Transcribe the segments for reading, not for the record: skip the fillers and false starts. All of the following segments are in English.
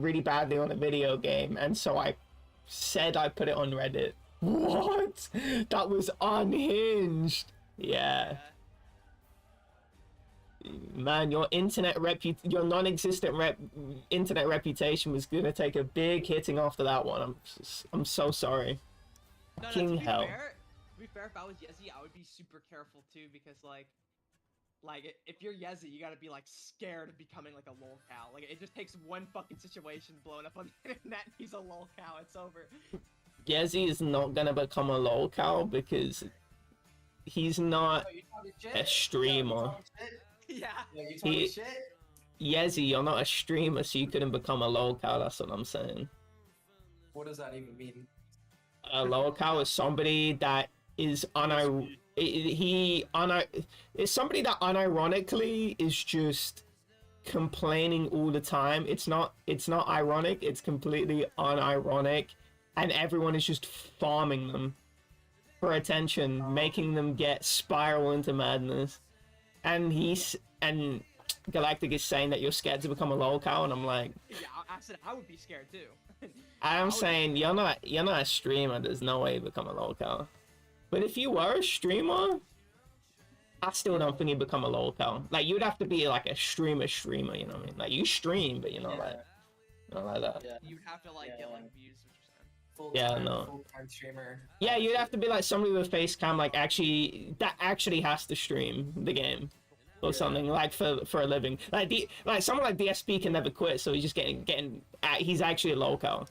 really badly on a video game, and so I said I put it on Reddit. What? That was unhinged. Yeah. Man, your your non-existent internet reputation was gonna take a big hitting after that one. I'm so sorry. No, King to hell. be fair, if I was Yezi, I would be super careful too, because like if you're Yezi, you gotta be like scared of becoming like a lolcow. Like it just takes one fucking situation blowing up on the internet, and he's a lolcow. It's over. Yezi is not gonna become a lolcow because he's not a streamer. Yeah. Yezi, you're not a streamer, so you couldn't become a lolcow. That's what I'm saying. What does that even mean? A lolcow is somebody that is it's somebody that unironically is just complaining all the time. It's not ironic, it's completely unironic, and everyone is just farming them for attention, making them spiral into madness. And Galactic is saying that you're scared to become a lolcow, and I'm like, yeah, I said I would be scared too. I'm saying you're not a streamer. There's no way you become a lolcow. But if you were a streamer, I still don't think you become a lolcow. Like, you'd have to be like a streamer, you know what I mean? Like, you stream, but not like that. Yeah. You'd have to like get like views, what Yeah, no. Full-time streamer. Yeah, you'd have to be like somebody with face cam, like that actually has to stream the game or something, like for a living. Like someone like DSP can never quit, so he's just he's actually a lolcow.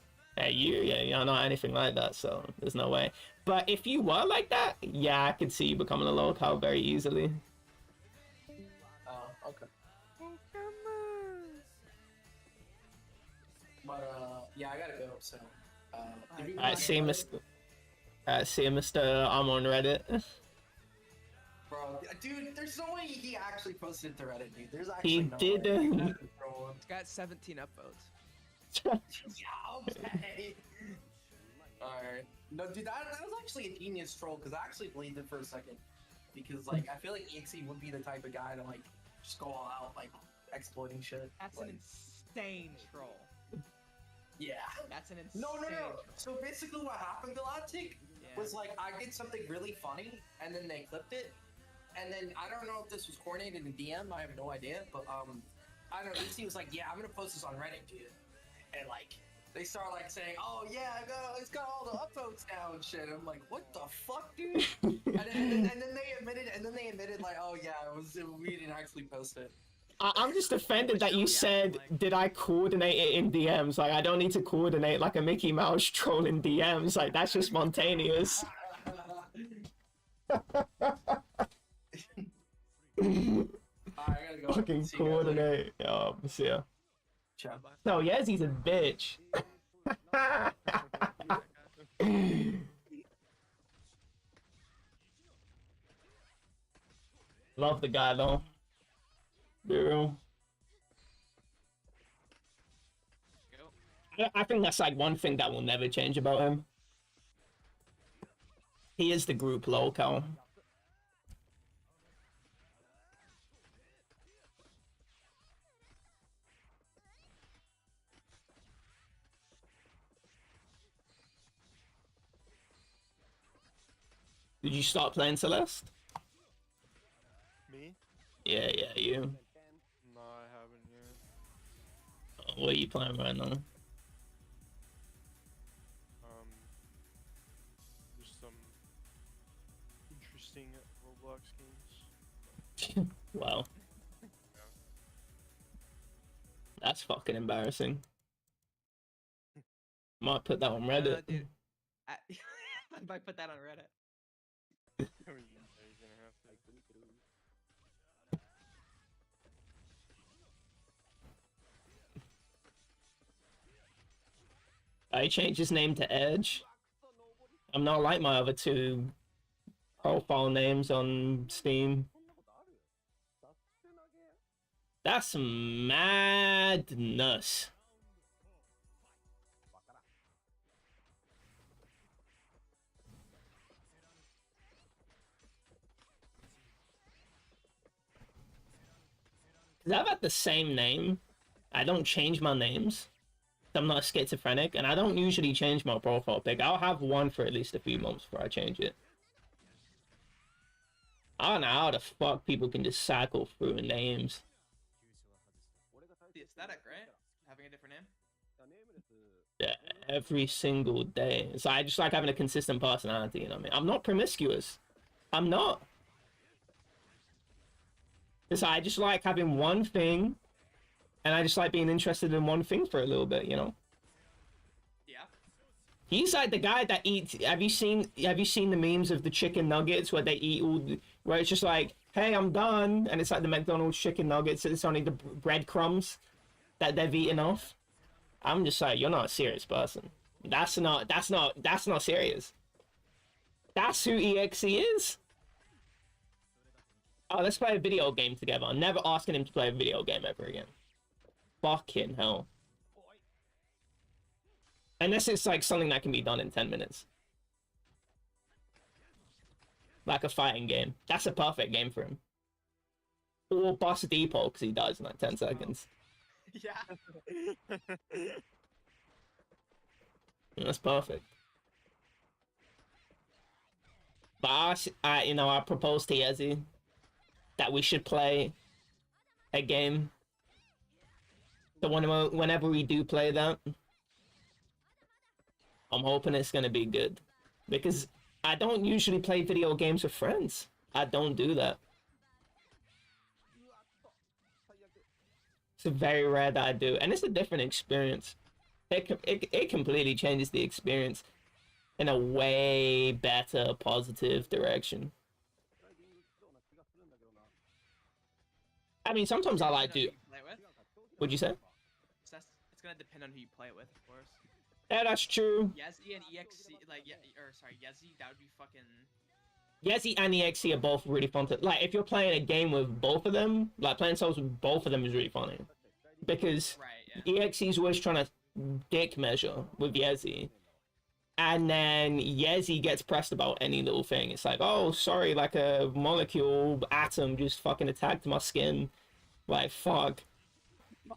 You're not anything like that, so there's no way. But if you were like that, yeah, I could see you becoming a lolcow very easily. Oh, okay. But yeah, I gotta go. So. I see, Mr. I'm on Reddit. Bro, dude, there's no way he actually posted it to Reddit, dude. There's actually He no didn't. Way. It's got 17 upvotes. Yeah, okay. Alright. No, dude, that was actually a genius troll, because I actually believed it for a second. Because, like, I feel like EXE would be the type of guy to, like, just go all out, like, exploiting shit. That's like, an insane troll. Yeah. That's an insane No. troll. So basically what happened, Galactic, was, like, I did something really funny, and then they clipped it. And then, I don't know if this was coordinated in DM, I have no idea, but, I don't know, EXE was like, yeah, I'm gonna post this on Reddit, dude. And, like, they start like saying, "Oh yeah, it's got all the upvotes now and shit." I'm like, "What the fuck, dude?" and then they admitted, like, "Oh yeah, we didn't actually post it." I'm just offended that you said, "Did I coordinate it in DMs?" Like, I don't need to coordinate like a Mickey Mouse troll in DMs. Like, that's just spontaneous. I gotta go. Fucking coordinate. Oh, see ya. Ciao. No, Yezi's a bitch. Love the guy though. Be real. I think that's like one thing that will never change about him. He is the group lolcow. Did you start playing Celeste? Me? Yeah, you. No, I haven't yet. What are you playing right now? There's some interesting Roblox games. Wow. That's fucking embarrassing. Might put that on Reddit. Dude, I might put that on Reddit. You're gonna have to. I changed his name to Edge. I'm not like my other two profile names on Steam. That's madness. Cause I've had the same name. I don't change my names. I'm not schizophrenic, and I don't usually change my profile pic. I'll have one for at least a few months before I change it. I don't know how the fuck people can just cycle through names. The aesthetic, right? Having a different name. Yeah, every single day. So I just like having a consistent personality, you know what I mean? I'm not promiscuous. I'm not. So I just like having one thing, and I just like being interested in one thing for a little bit, you know? Yeah. He's like the guy that eats. Have you seen the memes of the chicken nuggets where they eat where it's just like, hey, I'm done, and it's like the McDonald's chicken nuggets. It's only the breadcrumbs that they've eaten off. I'm just like, you're not a serious person. That's not serious. That's who EXE is. Oh, let's play a video game together. I'm never asking him to play a video game ever again. Fucking hell. Unless it's like something that can be done in 10 minutes. Like a fighting game. That's a perfect game for him. Or Boss Depot, because he dies in like 10 seconds. Yeah. That's perfect. But I proposed to Yezi that we should play a game. So whenever we do play that, I'm hoping it's gonna be good. Because I don't usually play video games with friends. I don't do that. It's very rare that I do. And it's a different experience. It completely changes the experience in a way better, positive direction. I mean, sometimes I like to... What'd you say? It's gonna depend on who you play it with, of course. Yeah, that's true. Yezi and EXE, Yezi, that would be fucking... Yezi and EXE are both really fun to... Like, if you're playing a game with both of them, like, playing solos with both of them is really funny. Because right, yeah. EXE's always trying to dick measure with Yezi. And then Yezi gets pressed about any little thing. It's like, oh, sorry, like a molecule, atom just fucking attacked my skin. Like, fuck.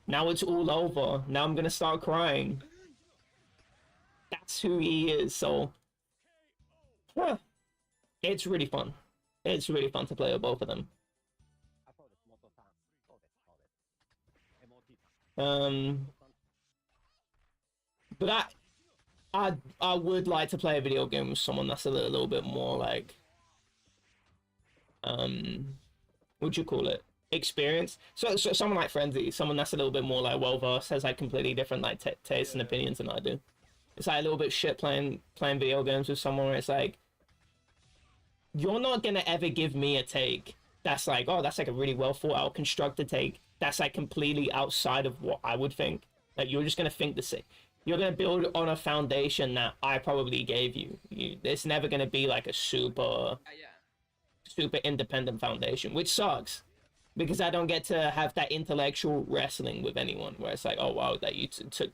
Now it's all over. Now I'm gonna start crying. That's who he is, so... Huh. It's really fun. It's really fun to play with both of them. But I would like to play a video game with someone that's a little bit more like... What'd you call it? Experience. So someone like Frenzy, someone that's a little bit more like well-versed, has like completely different like tastes and opinions than I do. It's like a little bit shit playing video games with someone where it's like, you're not gonna ever give me a take that's like, oh, that's like a really well thought out constructed take that's like completely outside of what I would think. Like, you're just gonna think the same. You're gonna build on a foundation that I probably gave you. It's never gonna be like a super independent foundation, which sucks. Because I don't get to have that intellectual wrestling with anyone where it's like, oh wow, that you took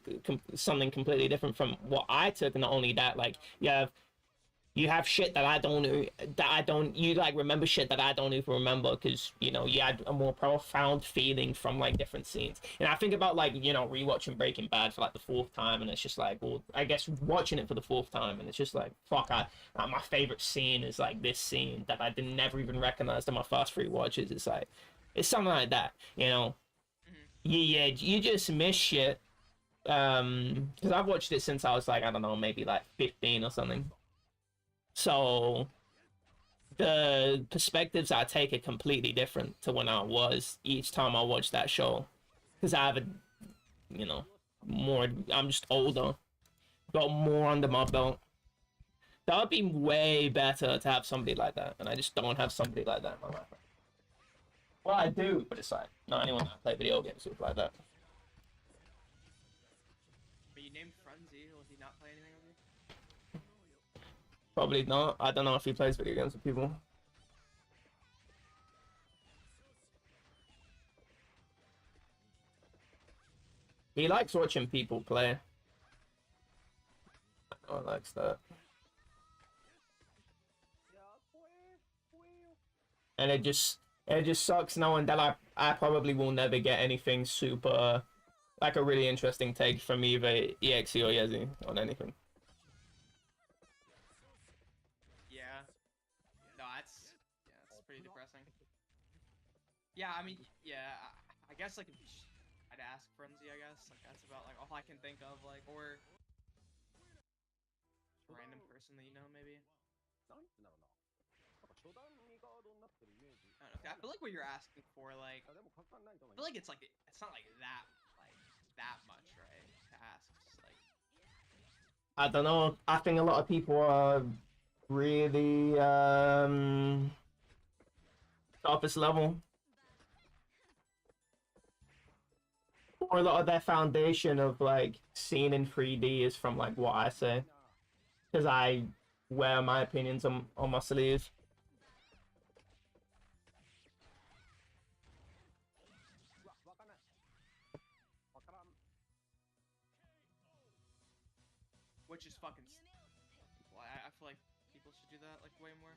something completely different from what I took, and not only that, like you have shit that I don't you like remember shit that I don't even remember because you had a more profound feeling from like different scenes. And I think about like rewatching Breaking Bad for like the 4th time, and it's just like, well, I guess watching it for the 4th time, and it's just like, fuck, my favorite scene is like this scene that I didn't never even recognize in my first 3 watches. It's like, it's something like that, you just miss shit. Because I've watched it since I was like, I don't know, maybe like 15 or something. So the perspectives I take are completely different to when I was each time I watch that show. Because I have I'm just older, got more under my belt. That would be way better to have somebody like that, and I just don't have somebody like that in my life. Well, I do, but it's like, not anyone that I play video games with like that. But you named Frenzy, will he not play anything with you? Probably not. I don't know if he plays video games with people. He likes watching people play. I know he likes that. And it just sucks knowing that I probably will never get anything super like a really interesting take from either EXE or Yezi on anything. Yeah. No, that's pretty depressing. Yeah, I mean, yeah, I guess like I'd ask Frenzy. I guess like that's about like all I can think of. Like or random person that you know maybe. I don't know. I feel like what you're asking for, like, I feel like it's not like that much, right? To ask, just like. I don't know. I think a lot of people are really surface level. Or a lot of their foundation of like seeing in 3D is from like what I say. Because I wear my opinions on my sleeve. Which is fucking. Well, I feel like people should do that like way more.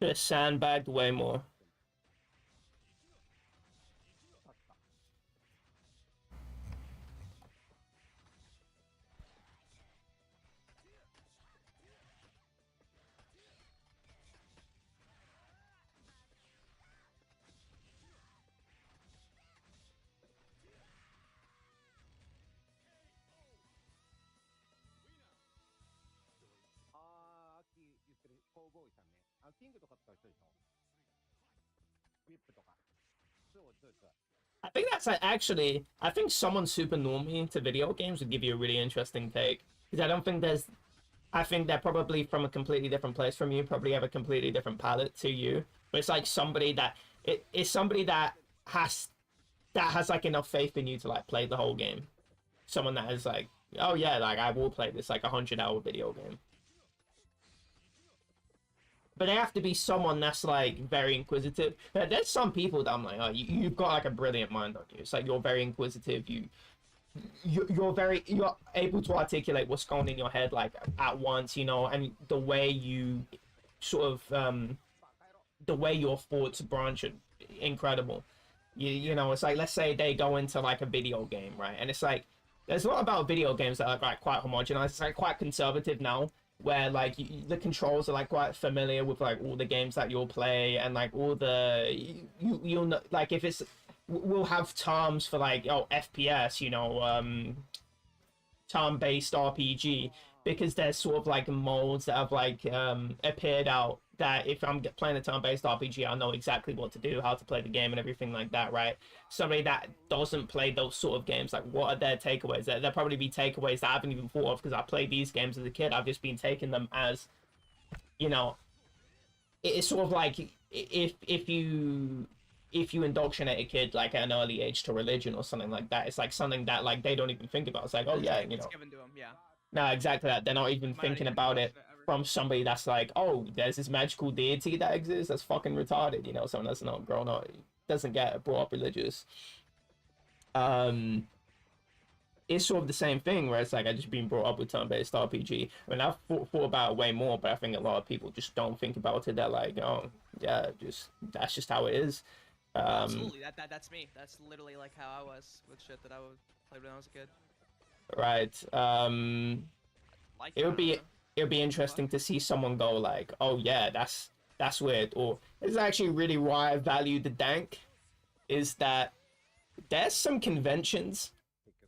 Just sandbagged way more. I think that's actually, I think someone super normie into video games would give you a really interesting take. Because I don't think there's, I think they're probably from a completely different place from you, probably have a completely different palette to you. But it's like somebody that, it's somebody that has like enough faith in you to like play the whole game. Someone that is like, oh yeah, like I will play this like 100-hour video game. But they have to be someone that's like very inquisitive. There's some people that I'm like, oh, you've got like a brilliant mind on you. It's like you're very inquisitive. You're able to articulate what's going in your head like at once, you know, and the way you sort of the way your thoughts branch are incredible. You know, it's like, let's say they go into like a video game, right? And it's like there's a lot about video games that are like quite homogenized. It's like quite conservative now, where like the controls are like quite familiar with like all the games that you'll play, and like all the you'll know, like if it's, we'll have terms for like, oh, FPS, you know, turn-based RPG, because there's sort of like molds that have like appeared out that if I'm playing a turn-based RPG, I'll know exactly what to do, how to play the game and everything like that, right? Somebody that doesn't play those sort of games, like what are their takeaways? There'll probably be takeaways that I haven't even thought of because I played these games as a kid. I've just been taking them as, you know, it's sort of like if you indoctrinate a kid like at an early age to religion or something like that, it's like something that like they don't even think about. It's like, oh yeah, you know, it's given to them, yeah. No, exactly that. They're not even thinking about it from somebody that's like, oh, there's this magical deity that exists. That's fucking retarded, you know, someone that's not grown up, doesn't get brought up religious. It's sort of the same thing where it's like I just been brought up with turn-based RPG. I mean, I've thought about it way more, but I think a lot of people just don't think about it. They're like, oh, yeah, that's just how it is. Absolutely, that's me. That's literally like how I was with shit that I would play when I was a kid. Right. It would be interesting to see someone go like, oh yeah, that's weird. Or it's actually really why I value the dank, is that there's some conventions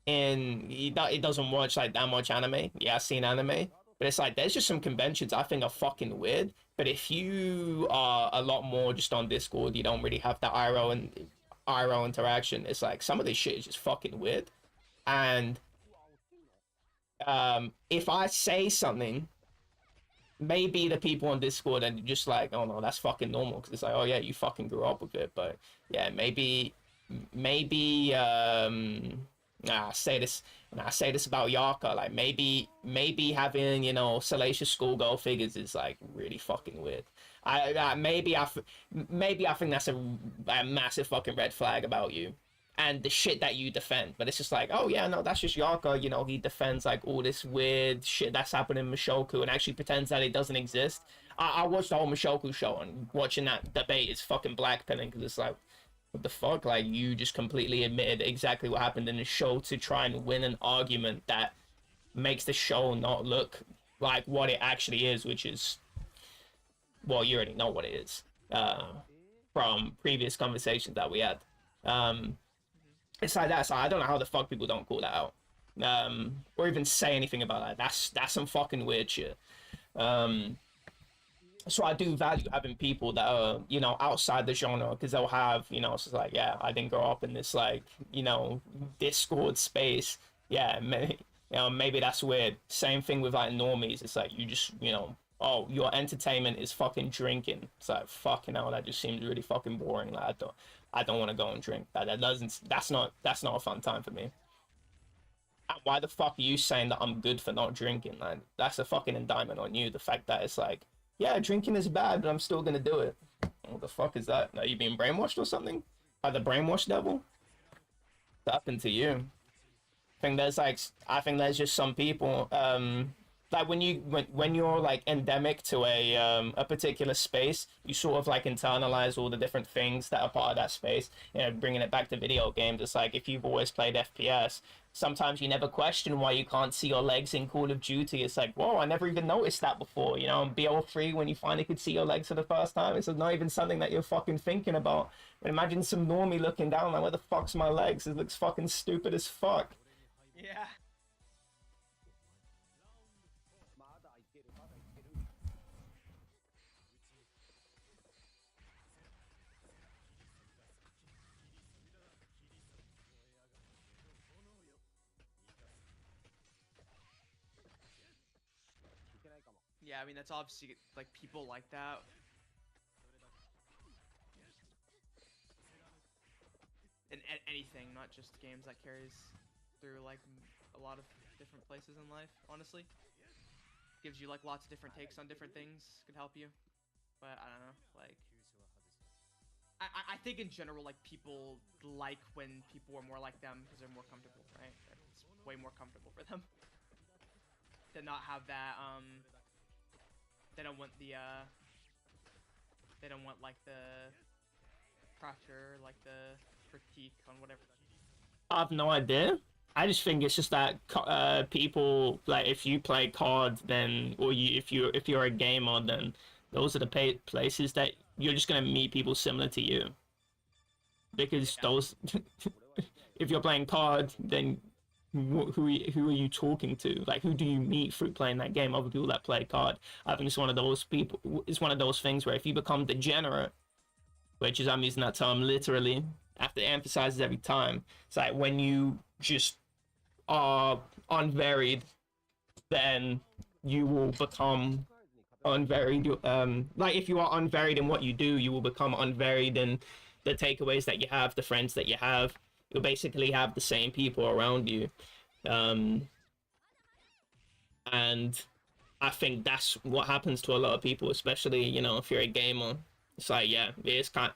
in, it doesn't watch like that much anime. Yeah, I've seen anime, but it's like there's just some conventions I think are fucking weird. But if you are a lot more just on Discord, you don't really have that IRL interaction. It's like some of this shit is just fucking weird. And if I say something, maybe the people on Discord and just like, oh no, that's fucking normal, because it's like, oh yeah, you fucking grew up with it. But yeah, maybe I say this about Yaka, like maybe having, you know, salacious schoolgirl figures is like really fucking weird. Maybe I think that's a massive fucking red flag about you and the shit that you defend. But it's just like, oh yeah, no, that's just Yaka, you know, he defends like all this weird shit that's happening in Mushoku and actually pretends that it doesn't exist. I watched the whole Mushoku show, and watching that debate is fucking blackpilling, because it's like, what the fuck? Like, you just completely admitted exactly what happened in the show to try and win an argument that makes the show not look like what it actually is, which is, well, you already know what it is from previous conversations that we had. Um, it's like that. So I don't know how the fuck people don't call that out, or even say anything about that. That's some fucking weird shit. So I do value having people that are, you know, outside the genre, because they'll have, you know, it's just like, yeah, I didn't grow up in this, like, you know, Discord space. Yeah, you know, maybe that's weird. Same thing with like normies. It's like, you just, you know, oh, your entertainment is fucking drinking. It's like, fucking hell, that just seems really fucking boring. Like, I don't want to go and drink. That's not a fun time for me. And why the fuck are you saying that I'm good for not drinking? Like, that's a fucking indictment on you. The fact that it's like, yeah, drinking is bad, but I'm still gonna do it. What the fuck is that? Are you being brainwashed or something? By the brainwash devil? What happened to you? I think there's just some people, like when you're like endemic to a particular space, you sort of like internalize all the different things that are part of that space. You know, bringing it back to video games, it's like if you've always played FPS, sometimes you never question why you can't see your legs in Call of Duty. It's like, whoa, I never even noticed that before. You know, in BO3, when you finally could see your legs for the first time, it's not even something that you're fucking thinking about. But imagine some normie looking down like, where the fuck's my legs? It looks fucking stupid as fuck. Yeah. Yeah, I mean that's obviously like people like that. In anything, not just games, that carries through like a lot of different places in life. Honestly, gives you like lots of different takes on different things. Could help you, but I don't know. Like, I think in general, like people like when people are more like them because they're more comfortable, right? It's way more comfortable for them to not have that they don't want the they don't want like the pressure, like the critique on whatever. I have no idea. I just think it's just that people, like, if you play COD, then, or if you're a gamer, then those are the places that you're just gonna meet people similar to you. Because those, if you're playing COD, then who are you talking to? Like, who do you meet through playing that game? Other people that play COD. I think it's one of those people. It's one of those things where if you become degenerate, which is, I'm using that term literally, I have to emphasize it every time. It's like when you just are unvaried, then you will become unvaried. Like, if you are unvaried in what you do, you will become unvaried in the takeaways that you have, the friends that you have. You'll basically have the same people around you. And I think that's what happens to a lot of people, especially, you know, if you're a gamer. It's like, yeah, it's kind of,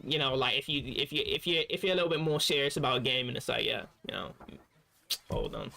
you know, like if you're a little bit more serious about gaming, it's like, yeah, you know, hold on.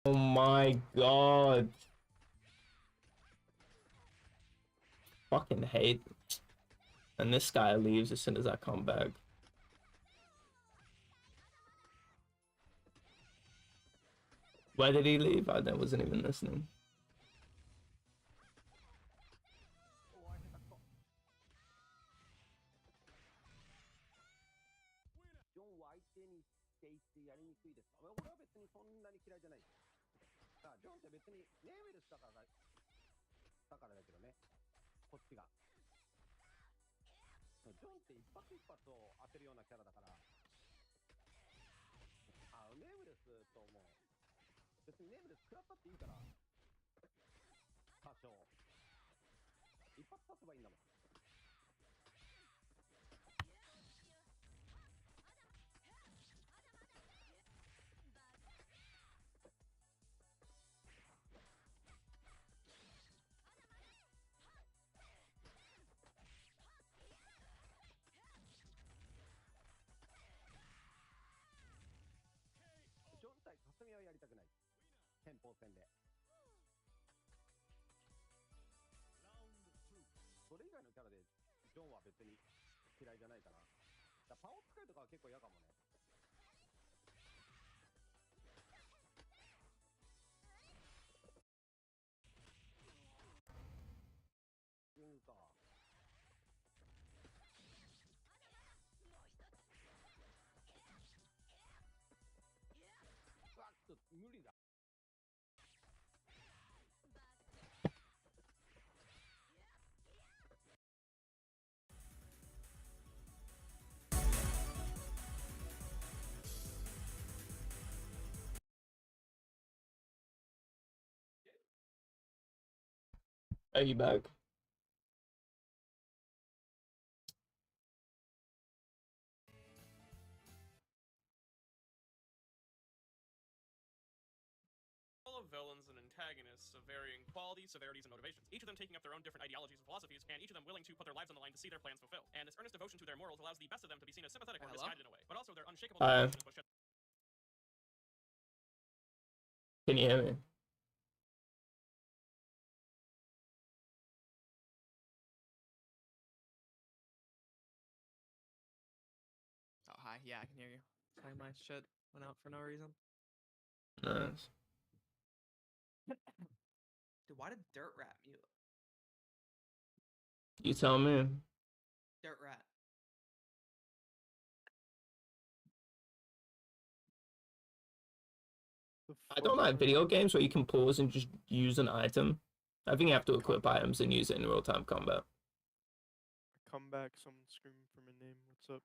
Oh my god. Fucking hate. And this guy leaves as soon as I come back. Where did he leave? I wasn't even listening. 手にしていってやりにくいですか？俺は別にそんなに嫌いじゃない。さあ、ジョンって別にネーウェルスだからだけどね、こっちが。ジョンって一発一発を当てるようなキャラだから、ネームレスとも別にネームレス食らったっていいから、多少一発刺せばいいんだもん。ジョン対霞はやりたくない。先鋒戦で。それ以外のキャラでジョンは別に嫌いじゃないかな。だパオ使いとかは結構嫌かもね。キングか。うわっと無理だ。Are you back? Of villains and antagonists of varying qualities, severities, and motivations, each of them taking up their own different ideologies and philosophies, and each of them willing to put their lives on the line to see their plans fulfilled. And this earnest devotion to their morals allows the best of them to be seen as sympathetic or Hello? misguided in a way, but also their unshakable Hi. determination is what sheds Can you hear me? Oh, hi. Yeah, I can hear you. Sorry, my shit went out for no reason. Nice. Dude, why did Dirt Rat mute? You tell me. Dirt Rat. I don't like video games where you can pause and just use an item. I think you have to equip items and use it in real-time combat. Come back, someone screaming for my name. What's up?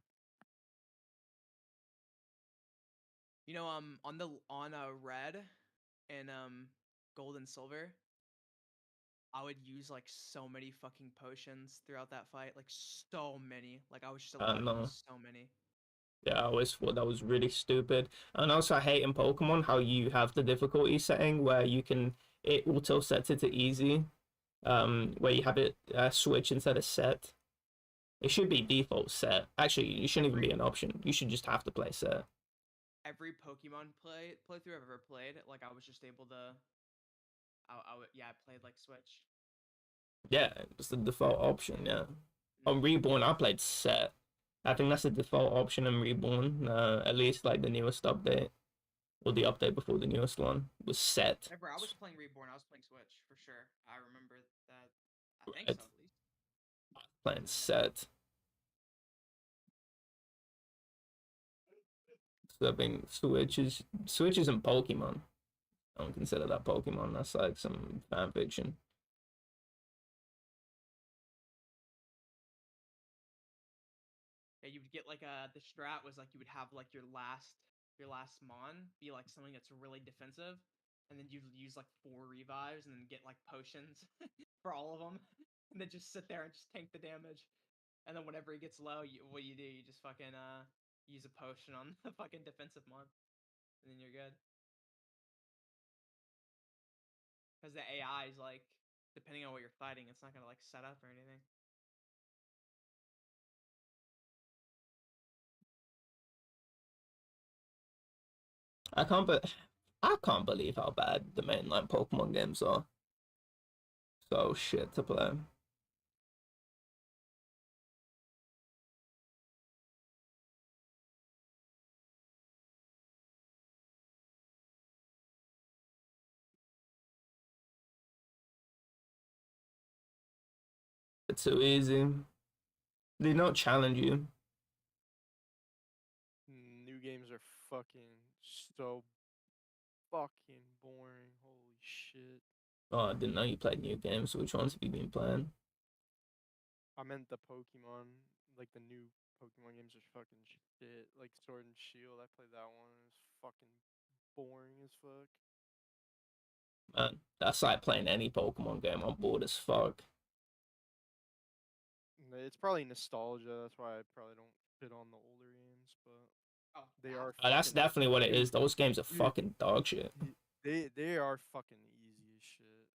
You know, on red and gold and silver, I would use like so many fucking potions throughout that fight, like so many. Like I was just allowed to know. use so many. Yeah, I always thought that was really stupid. And also, I hate in Pokemon how you have the difficulty setting where it auto sets it to easy, where you have it switch instead of set. It should be default set. Actually, it shouldn't even be an option. You should just have to play set. Every Pokemon playthrough I've ever played, like I was just able to. I played like Switch. Yeah, it's the default option. Yeah. On Reborn, I played set. I think that's the default option in Reborn. At least like the newest update, or the update before the newest one was set. Whenever I was playing Reborn, I was playing Switch for sure. I remember that. I think Right. so, at least. Playing set. So I think Switch isn't Pokemon. I don't consider that Pokemon. That's like some fan fiction. Yeah, you would get like the strat was like you would have like your last mon be like something that's really defensive, and then you'd use like 4 revives and then get like potions for all of them, and then just sit there and just tank the damage. And then whenever he gets low, what you do, you just fucking use a potion on the fucking defensive mon, and then you're good. Because the AI is like, depending on what you're fighting, it's not gonna like set up or anything. I can't believe how bad the mainline Pokemon games are. So shit to play. It's so easy. They don't challenge you. New games fucking so fucking boring. Holy shit. Oh, I didn't know you played new games. Which ones have you been playing? I meant the Pokemon, like the new Pokemon games are fucking shit. Like Sword and Shield, I played that one. It was fucking boring as fuck. Man, that's like playing any Pokemon game. I'm bored as fuck. It's probably nostalgia. That's why I probably don't fit on the older games, but Oh, they yeah. are That's fucking. definitely what it is. Those games are Dude, fucking dog shit. they are fucking easy as shit.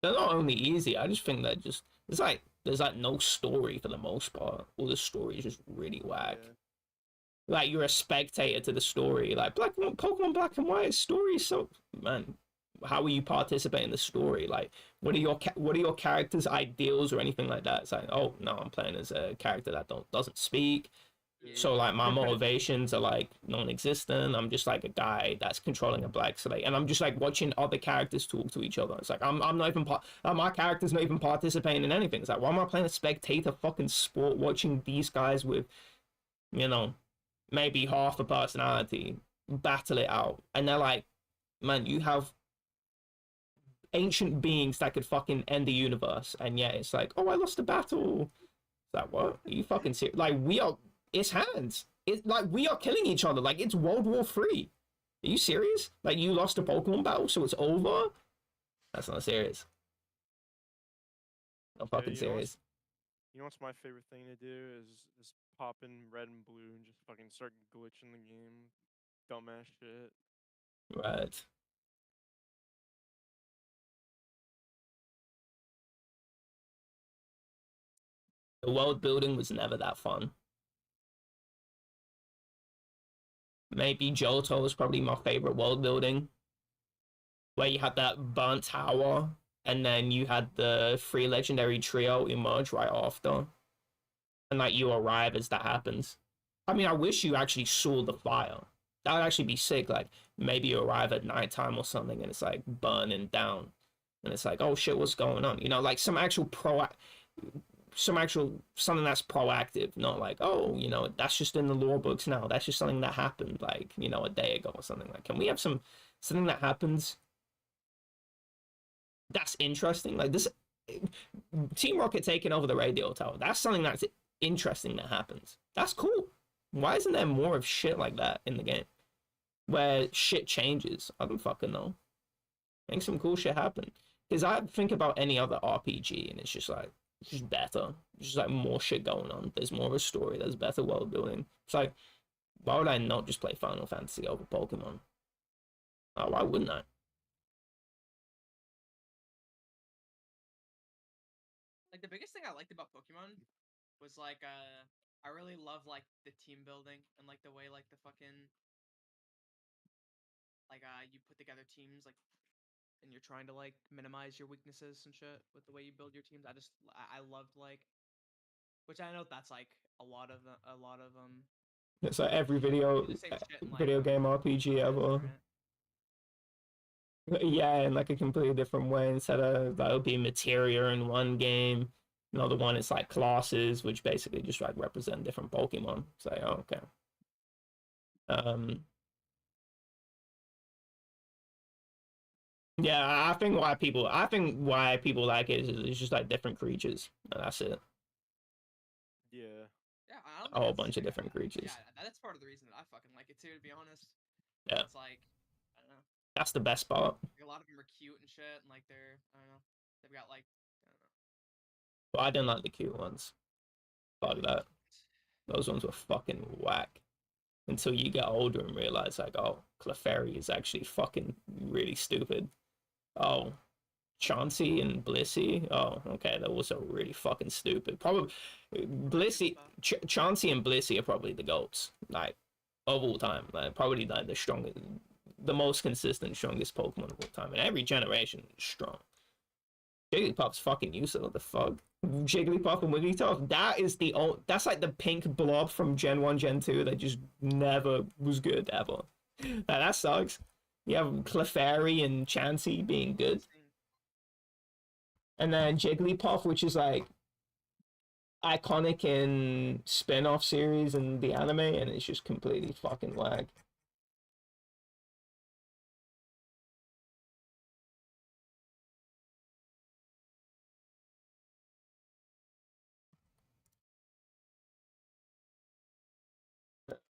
They're not only easy. I just think that just there's like no story for the most part. All the story is just really whack. Yeah. Like you're a spectator to the story. Like Pokemon Black and White story is so man. How will you participate in the story? Like, what are your characters' ideals or anything like that? It's like, oh no, I'm playing as a character that doesn't speak. So like my motivations are like non-existent. I'm just like a guy that's controlling a black slate, and I'm just like watching other characters talk to each other. It's like I'm not even my character's not even participating in anything. It's like, why am I playing a spectator fucking sport watching these guys with, you know, maybe half a personality battle it out, and they're like, man, you have ancient beings that could fucking end the universe, and yet it's like, oh, I lost a battle. Is that what? Are you fucking serious? Like it's hands. It's like we are killing each other. Like it's World War III. Are you serious? Like you lost a Pokemon battle, so it's over? That's not serious. No fucking serious. You know what's my favorite thing to do is pop in red and blue and just fucking start glitching the game. Dumbass shit. Right. The world building was never that fun. Maybe Johto was probably my favorite world building, where you had that burnt tower, and then you had the free legendary trio emerge right after, and like you arrive as that happens. I mean, I wish you actually saw the fire. That would actually be sick. Like maybe you arrive at nighttime or something, and it's like burning down, and it's like, oh shit, what's going on? You know, like some actual something that's proactive, not like, oh, you know, that's just in the lore books now. That's just something that happened like, you know, a day ago or something. Like, can we have something that happens that's interesting? Like this Team Rocket taking over the radio tower. That's something that's interesting that happens. That's cool. Why isn't there more of shit like that in the game? Where shit changes. I don't fucking know. Make some cool shit happen. Because I think about any other RPG and it's just like, it's just better. It's just like more shit going on. There's more of a story. There's better world building. It's like, why would I not just play Final Fantasy over Pokemon? Why wouldn't I? Like the biggest thing I liked about Pokemon was like I really love like the team building and like the way like the fucking like you put together teams like and you're trying to like minimize your weaknesses and shit with the way you build your teams. I loved like, which I know that's like a lot of It's like every video game RPG ever. Yeah, in like a completely different way. Instead of that would be materia in one game, another one is like classes, which basically just like represent different Pokemon. So oh, okay. Yeah, I think why people like it is it's just like different creatures, and that's it. Yeah. Yeah, I don't A whole bunch of different creatures. Yeah, that's part of the reason that I fucking like it too, to be honest. Yeah. It's like, I don't know. That's the best part. Like, a lot of them are cute and shit, and like they're, I don't know, they've got like, I don't know. But I didn't like the cute ones. Fuck that. Those ones were fucking whack. Until you get older and realize like, oh, Clefairy is actually fucking really stupid. Oh, Chauncey and Blissey. Oh, okay, that was really fucking stupid. Probably Blissey, Chauncey and Blissey are probably the goats, like of all time. Like probably like the strongest, the most consistent, strongest Pokemon of all time. And every generation is strong. Jigglypuff's fucking useless. What the fuck? Jigglypuff and Wigglytuff. That's like the pink blob from Gen 1, Gen 2 that just never was good ever. That sucks. You have Clefairy and Chansey being good. And then Jigglypuff, which is like iconic in spin-off series and the anime, and it's just completely fucking whack.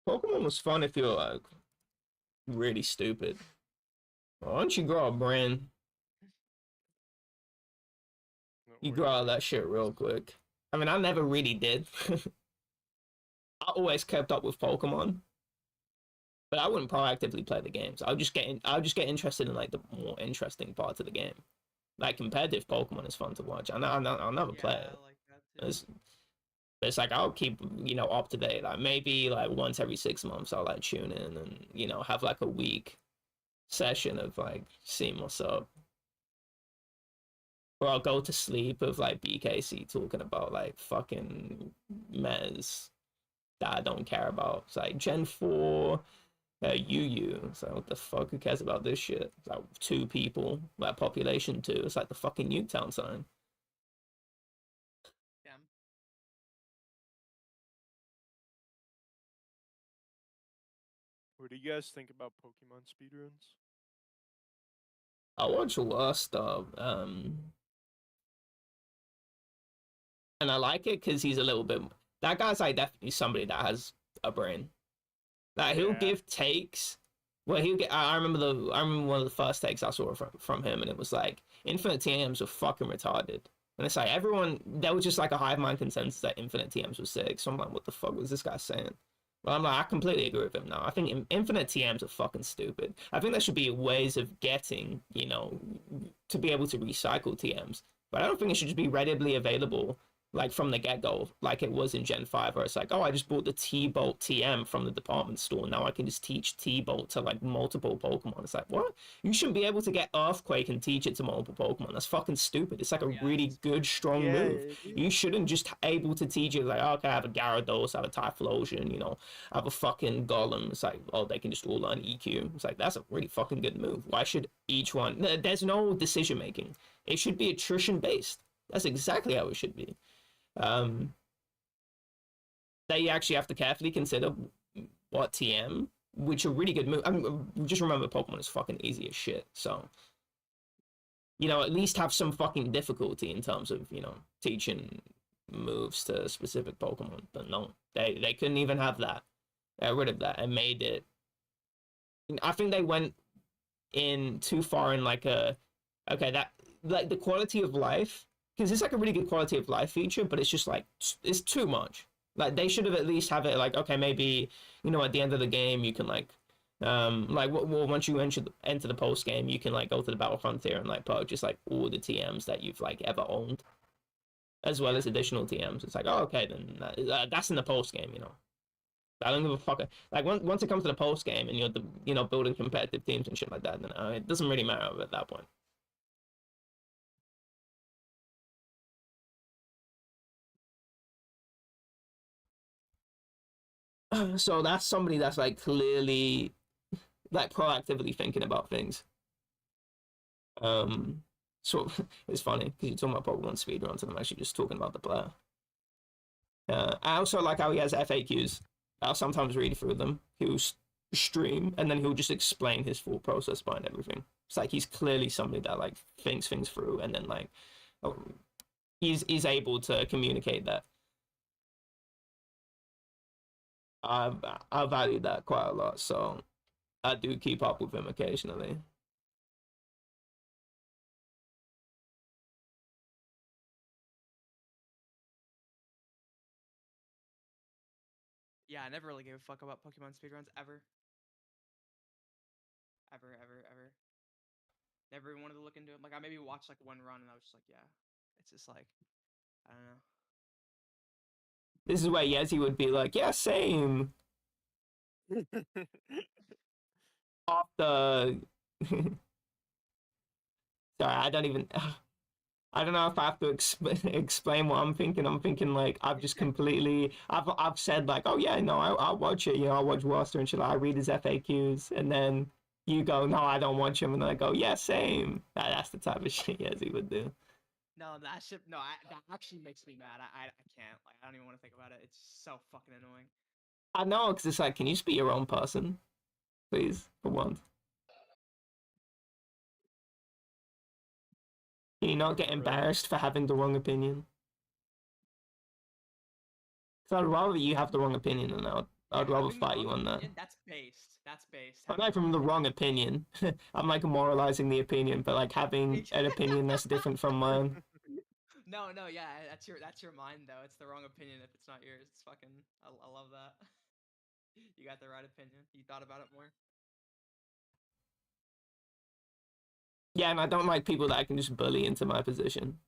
Pokemon was fun if you're like really stupid. Why don't you grow a brain? You grow out that shit real quick. I mean, I never really did. I always kept up with Pokemon, but I wouldn't proactively play the games. I'll just get interested in like the more interesting parts of the game. Like competitive Pokemon is fun to watch. I'll never play it. I like that too. It's like I'll keep up to date. Like maybe like once every 6 months I'll like tune in and have like a week session of like seeing what's up. Or I'll go to sleep with like BKC talking about like fucking mez that I don't care about. It's like Gen 4 UU. It's like, what the fuck? Who cares about this shit? It's like 2 people, like population 2. It's like the fucking Nuketown sign. Damn. What do you guys think about Pokemon speedruns? I watch a lot of stuff. And I like it because he's a little bit. That guy's like definitely somebody that has a brain. Like he'll give takes. Well, he'll get. I remember one of the first takes I saw from him, and it was like infinite TMs were fucking retarded. And it's like everyone, there was just like a hive mind consensus that infinite TMs was sick. So I'm like, what the fuck was this guy saying? But I'm like, I completely agree with him now. I think infinite TMs are fucking stupid. I think there should be ways of getting, to be able to recycle TMs. But I don't think it should just be readily available, like from the get-go, like it was in Gen 5, where it's like, oh, I just bought the T-Bolt TM from the department store. Now I can just teach T-Bolt to like multiple Pokemon. It's like, what? You shouldn't be able to get Earthquake and teach it to multiple Pokemon. That's fucking stupid. It's like a really good, strong move. You shouldn't just able to teach it like, oh, okay, I have a Gyarados, I have a Typhlosion, I have a fucking Golem. It's like, oh, they can just all learn EQ. It's like, that's a really fucking good move. Why should each one? There's no decision making. It should be attrition based. That's exactly how it should be. They actually have to carefully consider what TM, which are really good move. I mean, just remember Pokemon is fucking easy as shit. So, at least have some fucking difficulty in terms of, teaching moves to specific Pokemon. But no, they couldn't even have that. Got rid of that and made it. I think they went in too far in like that like the quality of life. Because it's like a really good quality of life feature, but it's just like, it's too much. Like, they should have at least have it like, okay, maybe, at the end of the game, you can like once you enter the post game, you can like go to the battle frontier and like purchase like all the TMs that you've like ever owned, as well as additional TMs. It's like, oh, okay, then that's in the post game, I don't give a fuck. Like, once it comes to the post game and you're building competitive teams and shit like that, then it doesn't really matter at that point. So that's somebody that's like clearly like proactively thinking about things. So it's funny because you're talking about Pokemon speedruns and I'm actually just talking about the player. I also like how he has FAQs. I'll sometimes read through them. He'll stream and then he'll just explain his full process behind everything. It's like he's clearly somebody that like thinks things through and then like he's able to communicate that. I value that quite a lot, so I do keep up with him occasionally. Yeah, I never really gave a fuck about Pokemon speedruns ever. Ever. Never even wanted to look into it. Like, I maybe watched like one run and I was just like, yeah. It's just like, I don't know. This is where Yezi would be like, yeah, same. Off the sorry, I don't know if I have to explain what I'm thinking. I'm thinking like I've just completely I've said like, oh yeah, no, I'll watch it. I'll watch Waster and shit. I read his FAQs, and then you go, no, I don't watch him, and then I go, yeah, same. That's the type of shit Yezi would do. No, that shit. No, that actually makes me mad. I can't. Like, don't even want to think about it. It's so fucking annoying. I know, because it's like, can you just be your own person, please, for once? Can you not get Really? embarrassed for having the wrong opinion? So I'd rather you have the wrong opinion than I'd rather Having the fight you wrong on that. opinion, that's based. That's based. I'm Having not from the wrong opinion. I'm like moralizing the opinion, but like having an opinion that's different from mine. No, yeah, that's your mind though. It's the wrong opinion if it's not yours. It's fucking. I love that. You got the right opinion. You thought about it more. Yeah, and I don't like people that I can just bully into my position.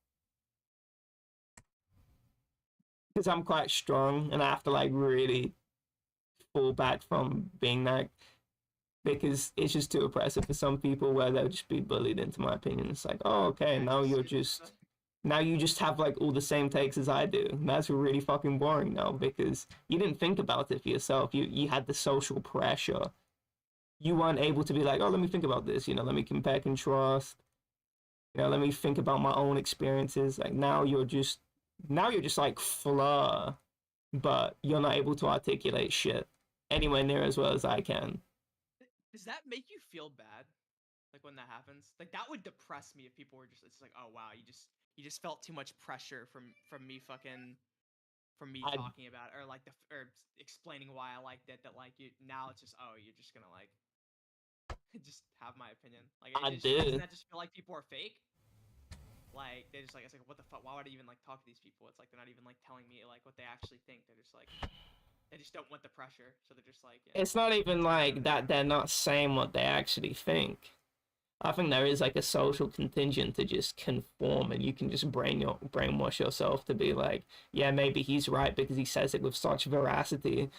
Because I'm quite strong and I have to like really fall back from being that, because it's just too oppressive for some people where they'll just be bullied into my opinion. It's like, oh, okay, Yeah, now you're it's- just now you just have like all the same takes as I do. And that's really fucking boring now because you didn't think about it for yourself. You had the social pressure. You weren't able to be like, oh, let me think about this, let me compare, contrast, let me think about my own experiences. Like now you're just like Fleur, but you're not able to articulate shit anywhere near as well as I can. Does that make you feel bad? Like when that happens? Like that would depress me if people were just it's like, "Oh wow, you just felt too much pressure from me fucking from me I talking about it, or like or explaining why I liked it, that like you now it's just oh, you're just going to like just have my opinion." Like I doesn't did. that just feel like people are fake? Like they just like it's like what the fuck? Why would I even like talk to these people? It's like they're not even like telling me like what they actually think. They're just like they just don't want the pressure, so they're just like It's not even like that they're not saying what they actually think. I think there is like a social contingent to just conform, and you can just brainwash yourself to be like, yeah, maybe he's right because he says it with such veracity.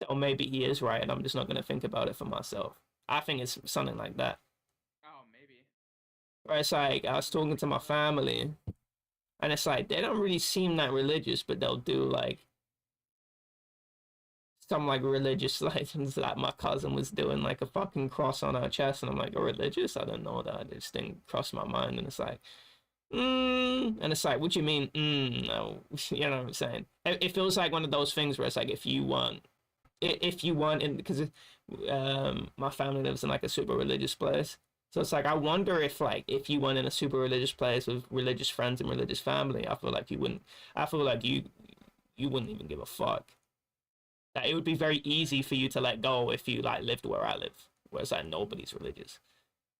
Or maybe he is right, and I'm just not gonna think about it for myself. I think it's something like that. oh maybe. Where it's like I was talking to my family, and it's like they don't really seem that religious, but they'll do like some like religious license that my cousin was doing like a fucking cross on her chest, and I'm like, oh, religious? I don't know that. This thing crossed my mind, and it's like, and it's like, what do you mean? No, you know what I'm saying? It feels like one of those things where it's like if you want, in because my family lives in like a super religious place. So it's like I wonder if like if you went in a super religious place with religious friends and religious family, I feel like you wouldn't. I feel like you wouldn't even give a fuck. That it would be very easy for you to let go if you like lived where I live, where it's like nobody's religious.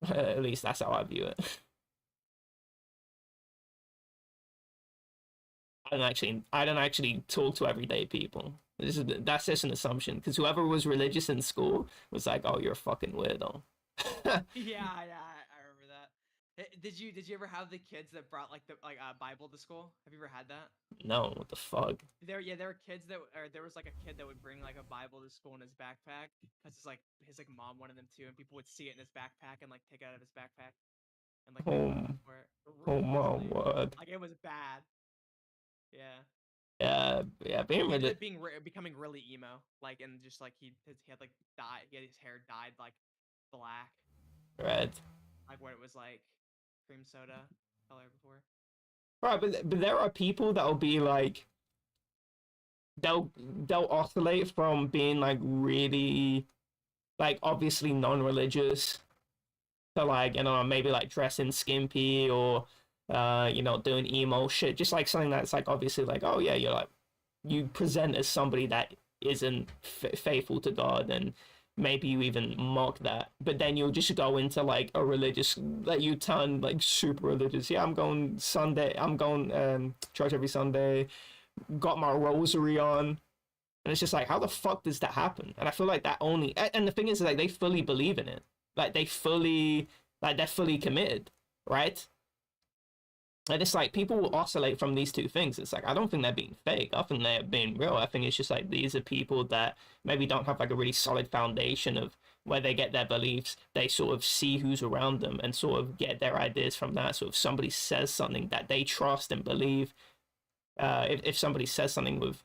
At least that's how I view it. I don't actually talk to everyday people. That's just an assumption because whoever was religious in school was like, oh, you're a fucking weirdo. Yeah, I remember that. Did you ever have the kids that brought like the Bible to school? Have you ever had that? No, what the fuck? There were kids that or there was like a kid that would bring like a Bible to school in his backpack because his mom wanted them to, and people would see it in his backpack and like take it out of his backpack and like make fun of Oh, him for it. oh my Really? word. Like it was bad. Yeah. Yeah, being He ended religious. up becoming really emo, like and just like he had like dyed he had his hair dyed like black, Right. like what it was like cream soda color before. Right, but there are people that'll be like they'll oscillate from being like really like obviously non-religious to like maybe like dressing skimpy or doing emo shit, just like something that's like obviously like, oh yeah, you're like you present as somebody that isn't faithful to God, and maybe you even mock that, but then you'll just go into like a religious, like you turn like super religious. Yeah, I'm going church every Sunday, got my rosary on, and it's just like, how the fuck does that happen? And I feel like that only, and the thing is like they fully believe in it, like they're fully committed, right? And it's like people will oscillate from these two things. It's like I don't think they're being fake. I think they're being real. I think it's just like these are people that maybe don't have like a really solid foundation of where they get their beliefs. They sort of see who's around them and sort of get their ideas from that. So if somebody says something that they trust and believe, if somebody says something with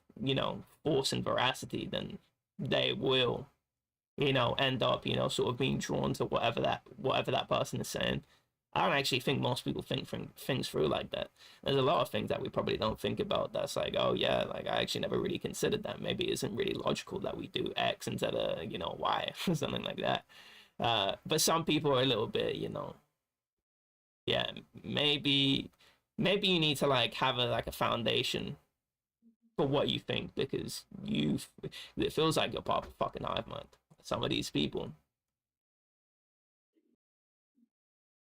force and veracity, then they will end up sort of being drawn to whatever that person is saying. I don't actually think most people think things through like that. There's a lot of things that we probably don't think about that's like, oh yeah, like I actually never really considered that. Maybe it isn't really logical that we do X instead of, you know, Y or something like that. But some people are a little bit, you know, yeah, maybe you need to like have a foundation for what you think, because it feels like you're part of a fucking hive mind. Some of these people.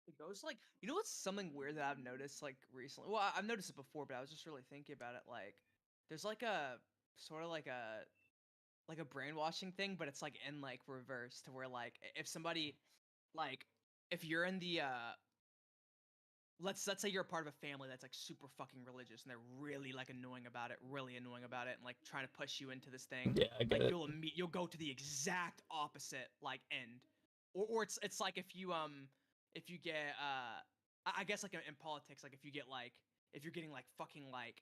It goes like, you know what's something weird that I've noticed like recently? Well, I've noticed it before, but I was just really thinking about it. Like, there's like a sort of like a brainwashing thing, but it's like in like reverse to where like if somebody like if you're in the let's say you're a part of a family that's like super fucking religious and they're really like annoying about it, and like trying to push you into this thing. Yeah, I get like it. you'll go to the exact opposite like end. Or it's like if you get I guess like in politics, like if you're getting like fucking like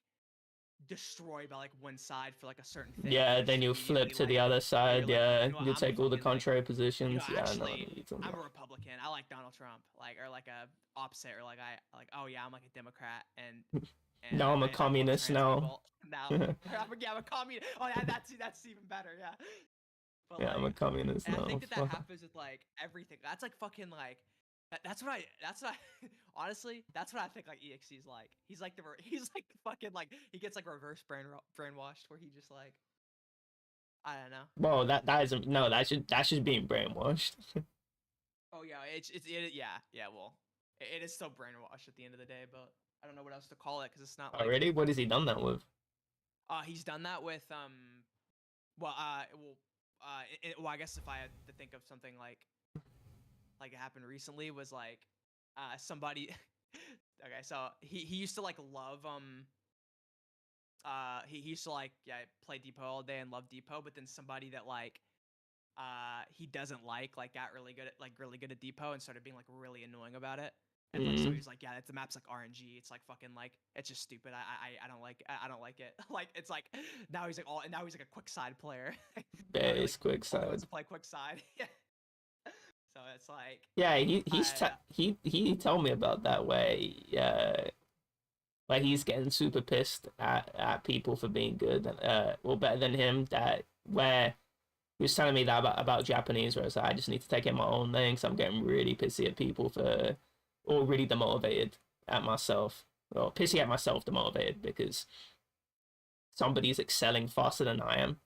destroyed by like one side for like a certain thing. Yeah, then you flip to the other side. Yeah, you know what, you I'm a take all the fucking, like, contrary positions. Yeah, I know what actually, you're talking I'm a about. Republican. I like Donald Trump, like, or like a opposite, or like oh yeah, I'm like a Democrat, and Now I'm a I vote communist trans now. people. Now I'm a communist. Oh yeah, that's even better. Yeah. But Yeah, I'm a like, communist and I now. think that Fuck. happens with like everyththing. That's like fucking like. That's what I honestly, that's what I think like EXE is like. He's like he's like fucking like he gets like reverse brainwashed where he just like I don't know. Well, that isn't, no, that's just being brainwashed. Oh yeah, yeah. Well, it is still brainwashed at the end of the day, but I don't know what else to call it because it's not like. Already? What has he done that with? He's done that with well well I guess if I had to think of something like it happened recently was like somebody okay, so he used to like love he used to like play Depot all day and love Depot, but then somebody that like he doesn't like got really good at Depot and started being like really annoying about it. And like so Mm. he's like, yeah, the map's like RNG. It's like fucking like it's just stupid. I don't like it. Like it's like now he's like a quick side player. Yeah, Now he, it's quick only wants side. to play quick side. Yeah. So it's like Yeah, he told me about that way. Yeah, like he's getting super pissed at people for being good, or better than him. That where he was telling me that about Japanese, whereas I just need to take in my own lane. So I'm getting really pissy at people for, or really demotivated at myself, or pissy at myself, demotivated because somebody's excelling faster than I am.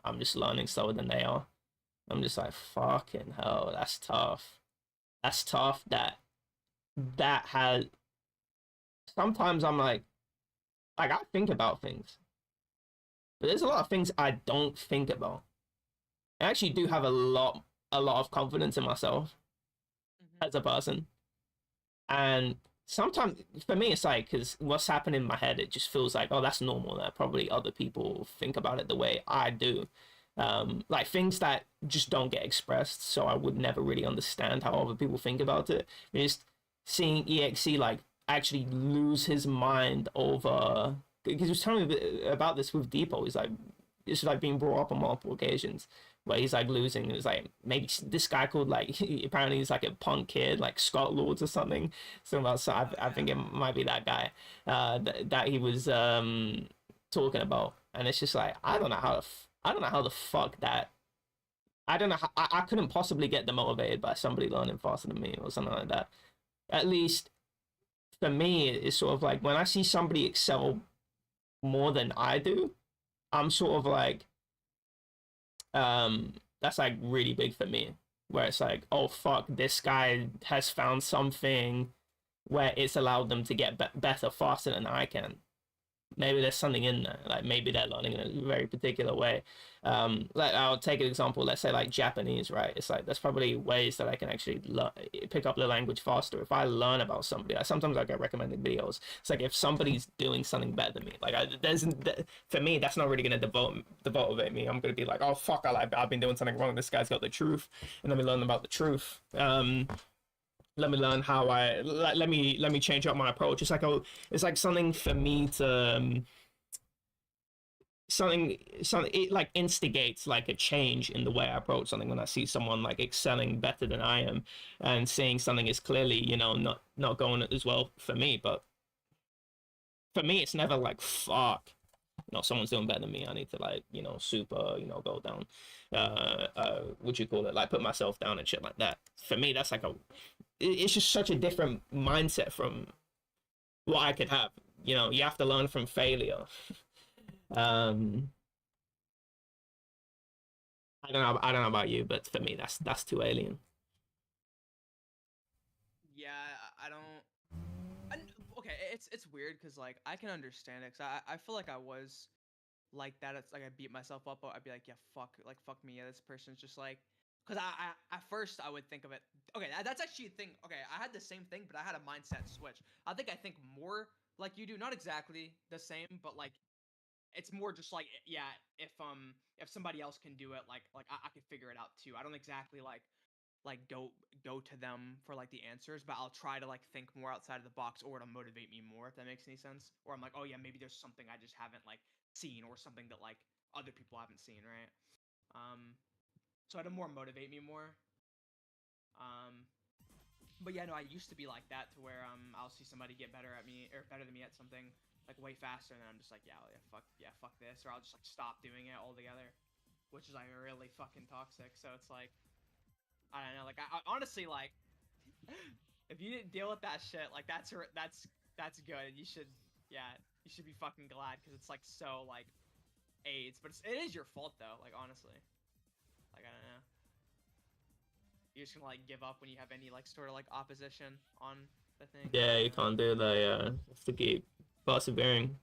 I'm just learning slower than they are. I'm just like, fucking hell, that's tough. That's tough. That has. Sometimes I'm like I think about things, but there's a lot of things I don't think about. I actually do have a lot of confidence in myself as a person, and sometimes for me it's like, because what's happening in my head, it just feels like, oh, that's normal, that probably other people think about it the way I do. Like things that just don't get expressed, so I would never really understand how other people think about it. Just seeing EXE like actually lose his mind over, because he was telling me about this with Depot. He's like, it's like being brought up on multiple occasions where he's like losing. It was like maybe this guy called like apparently he's like a punk kid, like Scott Lords or something. So I think it might be that guy that he was talking about, and it's just like I don't know how the fuck that. I don't know how, I couldn't possibly get demotivated by somebody learning faster than me or something like that. At least for me, it's sort of like when I see somebody excel more than I do, I'm sort of like, that's like really big for me. Where it's like, oh fuck, this guy has found something where it's allowed them to get better faster than I can. Maybe there's something in there, like maybe they're learning in a very particular way. Like I'll take an example, let's say like Japanese, right? It's like there's probably ways that I can actually pick up the language faster if I learn about somebody. Like sometimes I get recommended videos. It's like if somebody's doing something better than me, like for me that's not really gonna demotivate me. I'm gonna be like, oh fuck, I've been doing something wrong. This guy's got the truth, and let me learn about the truth. Let me learn how let me change up my approach. It's like something for me to something it like instigates like a change in the way I approach something when I see someone like excelling better than I am, and seeing something is clearly, you know, not going as well for me. But for me, it's never like, fuck, you know, someone's doing better than me, I need to, like, you know, super, you know, go down, what you call it, like put myself down and shit like that. For me, that's like it's just such a different mindset from what I could have. You know, you have to learn from failure. I don't know about you, but for me, that's too alien. Yeah, I don't. Okay, it's weird because like I can understand it. Cause I feel like I was like that. It's like I beat myself up. But I'd be like, yeah, fuck me. Yeah, this person's just like. Cause I at first I would think of it. Okay, that's actually a thing. Okay, I had the same thing, but I had a mindset switch. I think more like you do. Not exactly the same, but like it's more just like, yeah, if somebody else can do it, like I could figure it out too. I don't exactly like go to them for like the answers, but I'll try to like think more outside of the box or to motivate me more, if that makes any sense. Or I'm like, oh yeah, maybe there's something I just haven't like seen, or something that like other people haven't seen, right? So to more motivate me more. Um, but yeah, no, I used to be like that, to where I'll see somebody get better at me or better than me at something like way faster, and then I'm just like, yeah, fuck this, or I'll just like stop doing it altogether, which is like really fucking toxic. So it's like, I don't know, like I honestly like, if you didn't deal with that shit, like that's good. You should, yeah, you should be fucking glad, because it's like so like AIDS, but it is your fault though. Like honestly, like I don't know. You're just gonna like give up when you have any like sort of like opposition on the thing. Yeah, you can't do that. Yeah, you have to keep persevering.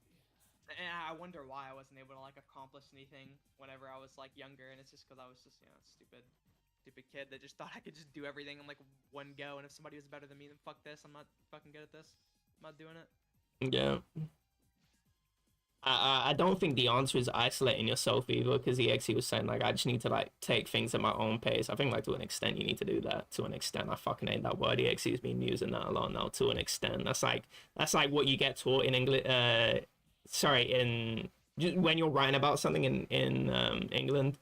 And I wonder why I wasn't able to like accomplish anything whenever I was like younger, and it's just because I was just, you know, stupid kid that just thought I could just do everything in like one go, and if somebody was better than me, then fuck this, I'm not fucking good at this. I'm not doing it. Yeah. I don't think the answer is isolating yourself either, because EXE was saying like I just need to like take things at my own pace. I think like to an extent you need to do that. To an extent, I fucking hate that word. EXE has been using that a lot now. To an extent, that's like what you get taught in English. Sorry, in when you're writing about something in England,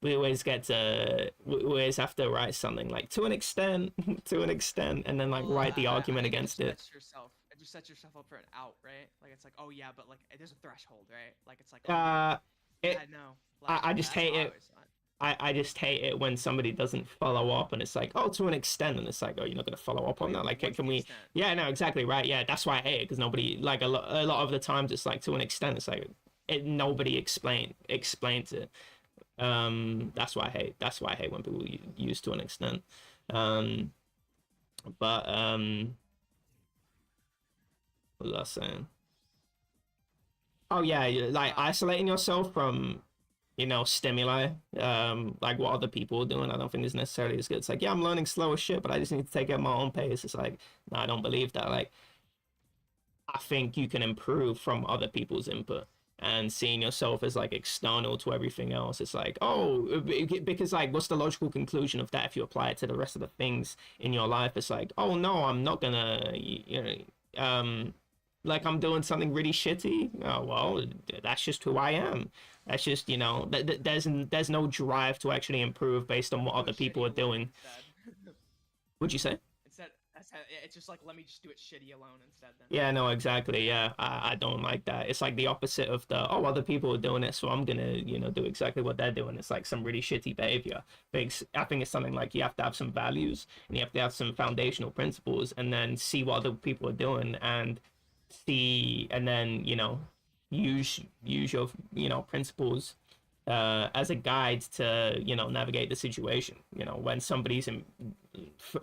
we always we always have to write something like to an extent, to an extent, and then like write the argument against it. It just sets yourself up for an out, right? Like it's like, oh yeah, but like there's a threshold, right? Like it's like, It, yeah, no. Like, I just hate it. I I just hate it when somebody doesn't follow up, and it's like, oh, to an extent, and it's like, oh, you're not gonna follow up on that. Like, can we? Extent? Yeah, no, exactly right. Yeah, that's why I hate it, because nobody, like, a lot of the times it's like to an extent. It's like nobody explains it. That's why I hate when people use to an extent. But what was I saying? Oh yeah, like isolating yourself from, you know, stimuli, like what other people are doing. I don't think is necessarily as good. It's like, yeah, I'm learning slower shit, but I just need to take it at my own pace. It's like, no, I don't believe that. Like, I think you can improve from other people's input, and seeing yourself as like external to everything else. It's like, oh, because like, what's the logical conclusion of that if you apply it to the rest of the things in your life? It's like, oh no, I'm not gonna, you know, like I'm doing something really shitty. Oh well, that's just who I am. That's just, you know, there's no drive to actually improve based on what other people are doing. What'd you say? It's just like, let me just do it shitty alone instead then. Yeah, no, exactly. Yeah, I don't like that. It's like the opposite of the, oh, other people are doing it, so I'm gonna, you know, do exactly what they're doing. It's like some really shitty behavior. I think it's something like you have to have some values, and you have to have some foundational principles, and then see what other people are doing, and see, and then, you know, use your, you know, principles as a guide to, you know, navigate the situation. You know, when somebody's in,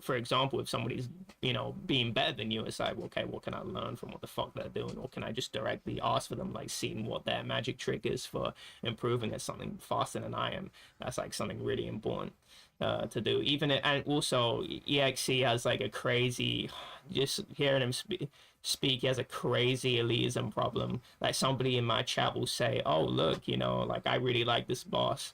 for example, if somebody's, you know, being better than you, it's like, okay, what can I learn from what the fuck they're doing, or can I just directly ask for them, like seeing what their magic trick is for improving at something faster than I am. That's like something really important to do. Even and also EXE has like a crazy, just hearing him speak, he has a crazy elitism problem. Like somebody in my chat will say, oh look, you know, like I really like this boss.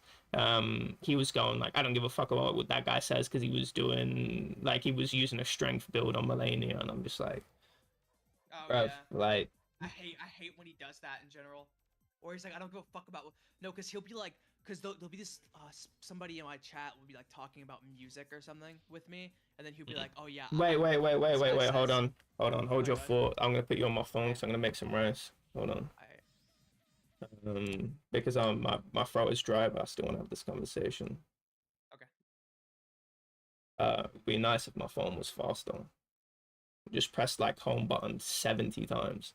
He was going like, I don't give a fuck about what that guy says, because he was doing like, he was using a strength build on Melania, and I'm just like, oh bruv, yeah, like I hate when he does that in general. or he's like, I don't give a fuck about. No, because he'll be like, because there'll be this somebody in my chat will be like talking about music or something with me, and then he'll be like, oh yeah. Wait. This guy Hold says- on. Hold Oh, your God. thought. I'm gonna put you on my phone, Okay. so I'm gonna make some rice. Hold on. I, Because my throat is dry, but I still want to have this conversation. okay. It'd be nice if my phone was faster. Just press like home button 70 times.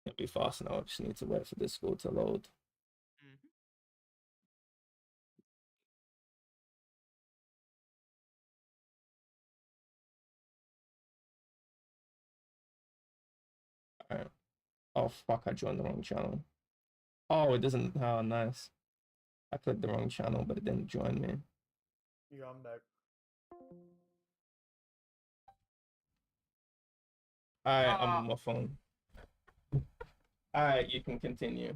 It'd be fast now. I just need to wait for Discord to load. Mhm. Alright. Oh fuck, I joined the wrong channel. Oh, it doesn't. Oh, nice. I clicked the wrong channel, but it didn't join me. Yeah, I'm back. Alright, I'm on my phone. Alright, you can continue.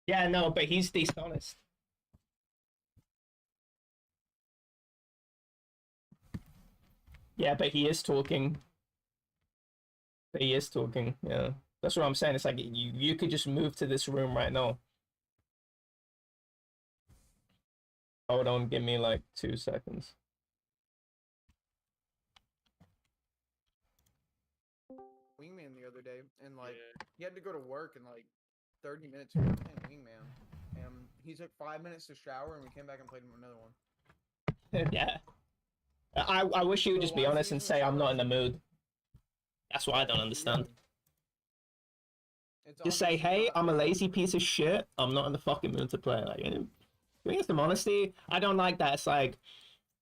Yeah, no, but he's dishonest. Yeah, but he is talking. But he is talking. Yeah, that's what I'm saying. It's like you could just move to this room right now. Hold on, give me like 2 seconds. Wingman the other day, and like Yeah. he had to go to work in like 30 minutes. We were playing Wingman, and he took 5 minutes to shower, and we came back and played another one. Yeah. I wish you would just be honest and say I'm not in the mood. That's what I don't understand. Just say, hey, I'm a lazy piece of shit. I'm not in the fucking mood to play. Like, bring some honesty. I don't like that. It's like,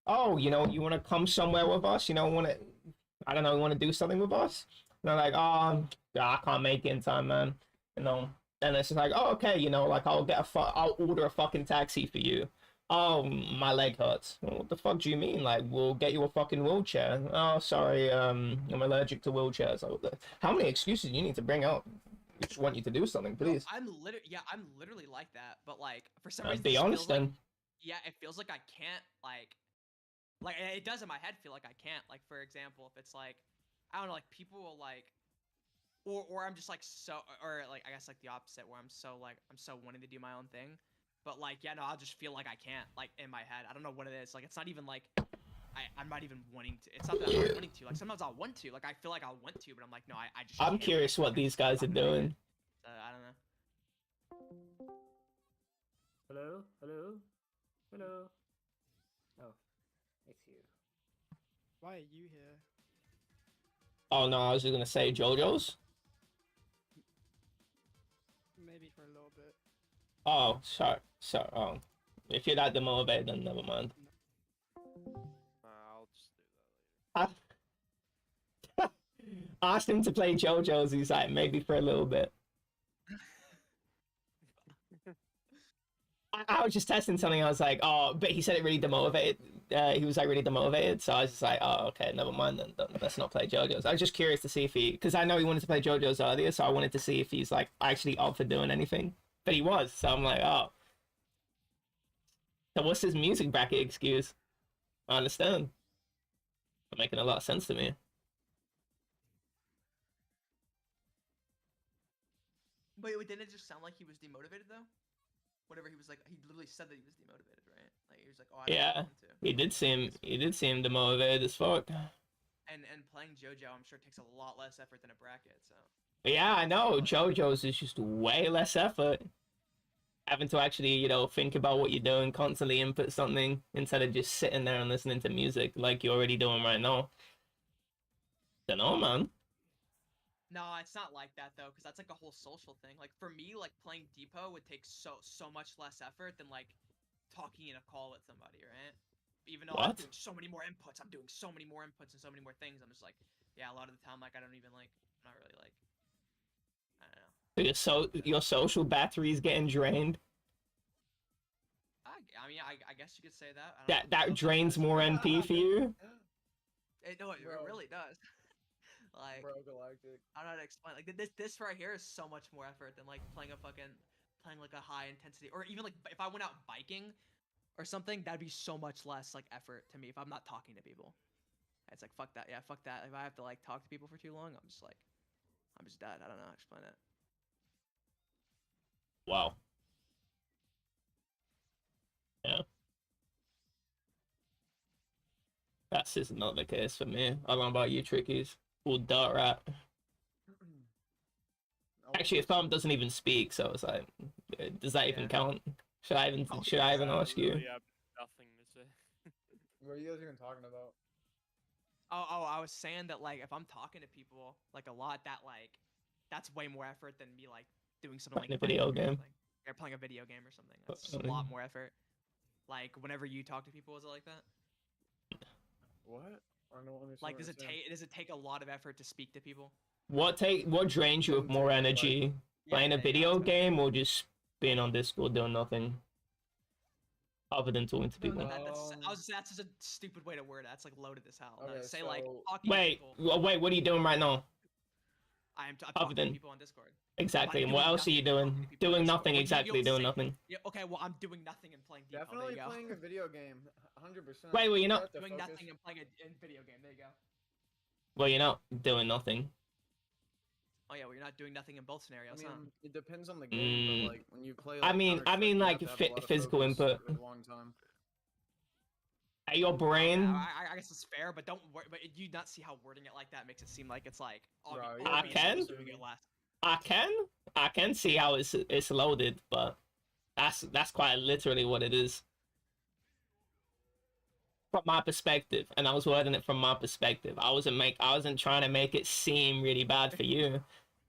oh, you want to come somewhere with us? I don't know, want to do something with us? And they're like, oh, I can't make it in time, man. And it's just like, oh, okay, like I'll order a fucking taxi for you. Oh, my leg hurts. Well, what the fuck do you mean? Like, we'll get you a fucking wheelchair. Oh, sorry, I'm allergic to wheelchairs. How many excuses do you need to bring up? We just want you to do something, please. I'm literally like that, but like for some reason, Be honest then. Yeah, it feels like I can't like it does in my head feel like I can't. Like for example, if it's like I don't know, like people will like, or I'm just like so, or like I guess like the opposite where I'm so wanting to do my own thing, but like yeah no, I'll just feel like I can't like in my head. I don't know what it is. Like it's not even like I'm not even wanting to. It's not that I'm not wanting to. Like sometimes I'll want to. Like I feel like I'll want to, but I'm like no, I just. I'm curious what these guys are doing. I don't know. Hello? Hello? Hello? Oh, it's you. Why are you here? Oh no, I was just gonna say JoJo's. Maybe for a little bit. Oh, sorry. Oh, if you're that demotivated, then never mind. I'll just do that later. Asked him to play JoJo's. He's like, maybe for a little bit. I was just testing something. I was like, oh, but he said it really demotivated. He was like really demotivated. So I was just like, oh, okay, never mind then. Let's not play JoJo's. I was just curious to see if because I know he wanted to play JoJo's earlier, so I wanted to see if he's like actually up for doing anything. But he was, so I'm like, oh. So what's his music bracket excuse? I understand. Making a lot of sense to me. Wait, didn't it just sound like he was demotivated though? Whatever he was like, he literally said that he was demotivated, right? Like he was like, oh, I don't Yeah, want to. he did seem demotivated as fuck. And playing JoJo, I'm sure takes a lot less effort than a bracket. So. Yeah, I know. JoJo's is just way less effort. Having to actually, think about what you're doing, constantly input something instead of just sitting there and listening to music like you're already doing right now. Don't know, man. No, it's not like that though, because that's like a whole social thing. Like for me, like playing Depot would take so much less effort than like talking in a call with somebody, right? Even though I'm doing so many more inputs, and so many more things. I'm just like, yeah, a lot of the time, like I don't even like, I'm not really like, I don't know. So your social battery's getting drained. I mean, I guess you could say that. That drains more NP for you. It really does. Like, Bro, Galactic. I don't know how to explain. Like this right here is so much more effort than like playing like a high intensity, or even like if I went out biking or something, that'd be so much less like effort to me if I'm not talking to people. It's like fuck that. Yeah, fuck that. If I have to like talk to people for too long, I'm just dead. I don't know how to explain it. Wow. Yeah. That's just not the case for me. I don't know about you, Trickies. Or Dirt Rat. Actually, his thumb doesn't even speak, so it's like, does that even count? Should I even ask you? Really have nothing to say. What are you guys even talking about? Oh, I was saying that like if I'm talking to people like a lot, that's way more effort than me like doing something Playing like a video game. Or playing a video game or something. That's a lot more effort. Like whenever you talk to people, is it like that? What? I don't understand. Like does it take a lot of effort to speak to people? What drains you with more energy? Playing a video game or just being on Discord doing nothing? Other than talking to people. That's just a stupid way to word it. That's like loaded as hell. Okay, Say so... like talking to Wait, people. what are you doing right now? I'm Other talking to than- people on Discord. Exactly. I'm And what doing else are you nothing, talking doing? to people on Doing Discord. nothing. Well, you Exactly. don't Doing say- nothing. Yeah, okay, well, I'm doing nothing and playing Depot. Definitely there you go. playing a video game. 100%. Wait, well, you're not Doing nothing and playing a video game. There you go. Well, you're not doing nothing. Oh yeah, well, you're not doing nothing in both I scenarios, mean, huh? it depends on the game, Mm. but like when you play, I like, mean, Counter-Strike, you like have to have a lot of physical focus input. for a long time. Your brain. I guess it's fair, but don't worry. But you not see how wording it like that makes it seem like it's like Right, I can. doing it less. I can see how it's loaded, but that's quite literally what it is. From my perspective, and I was wording it from my perspective. I wasn't trying to make it seem really bad for you.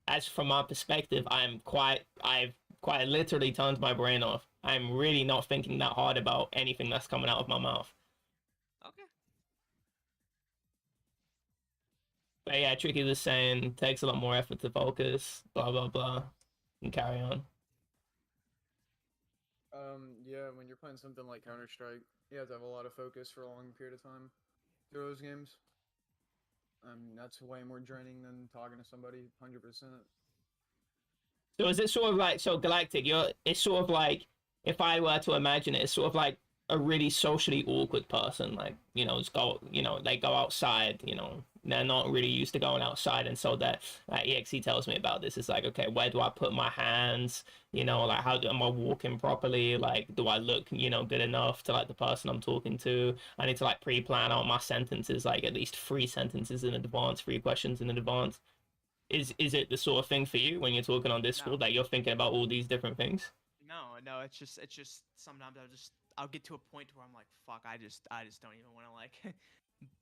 As from my perspective, I've quite literally turned my brain off. I'm really not thinking that hard about anything that's coming out of my mouth. Okay. But yeah, Tricky was saying takes a lot more effort to focus, blah blah blah, and carry on. Yeah, when you're playing something like Counter-Strike, you have to have a lot of focus for a long period of time through those games. That's way more draining than talking to somebody, 100%. So is it sort of like, so Galactic, it's sort of like, if I were to imagine it, it's sort of like a really socially awkward person, like, they go outside, they're not really used to going outside, and so that, like, EXE tells me about this, it's like, okay, where do I put my hands, like, how am I walking properly, like, do I look, good enough to, like, the person I'm talking to? I need to, like, pre-plan out my sentences, like, at least 3 sentences in advance, 3 questions in advance. Is it the sort of thing for you when you're talking on Discord, that you're thinking about all these different things? No, it's just sometimes I'll get to a point where I'm like, fuck, I just don't even want to like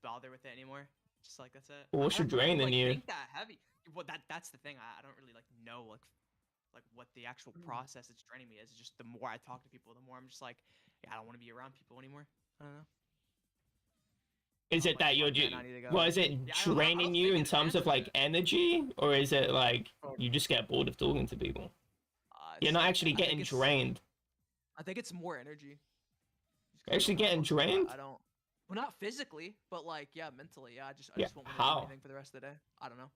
bother with it anymore. Just like that's it. What's your drain in you? Think that heavy. Well, that's the thing. I don't really like know like what the actual process that's draining me is. It's just the more I talk to people, the more I'm just like, yeah, I don't want to be around people anymore. I don't know. Is it that you're well, is it draining you in terms of like energy, or is it like you just get bored of talking to people? You're not actually getting drained. I think it's more energy. Actually getting drained? I don't. Well, not physically, but like, yeah, mentally. Yeah, I just won't want to do anything for the rest of the day. I don't know.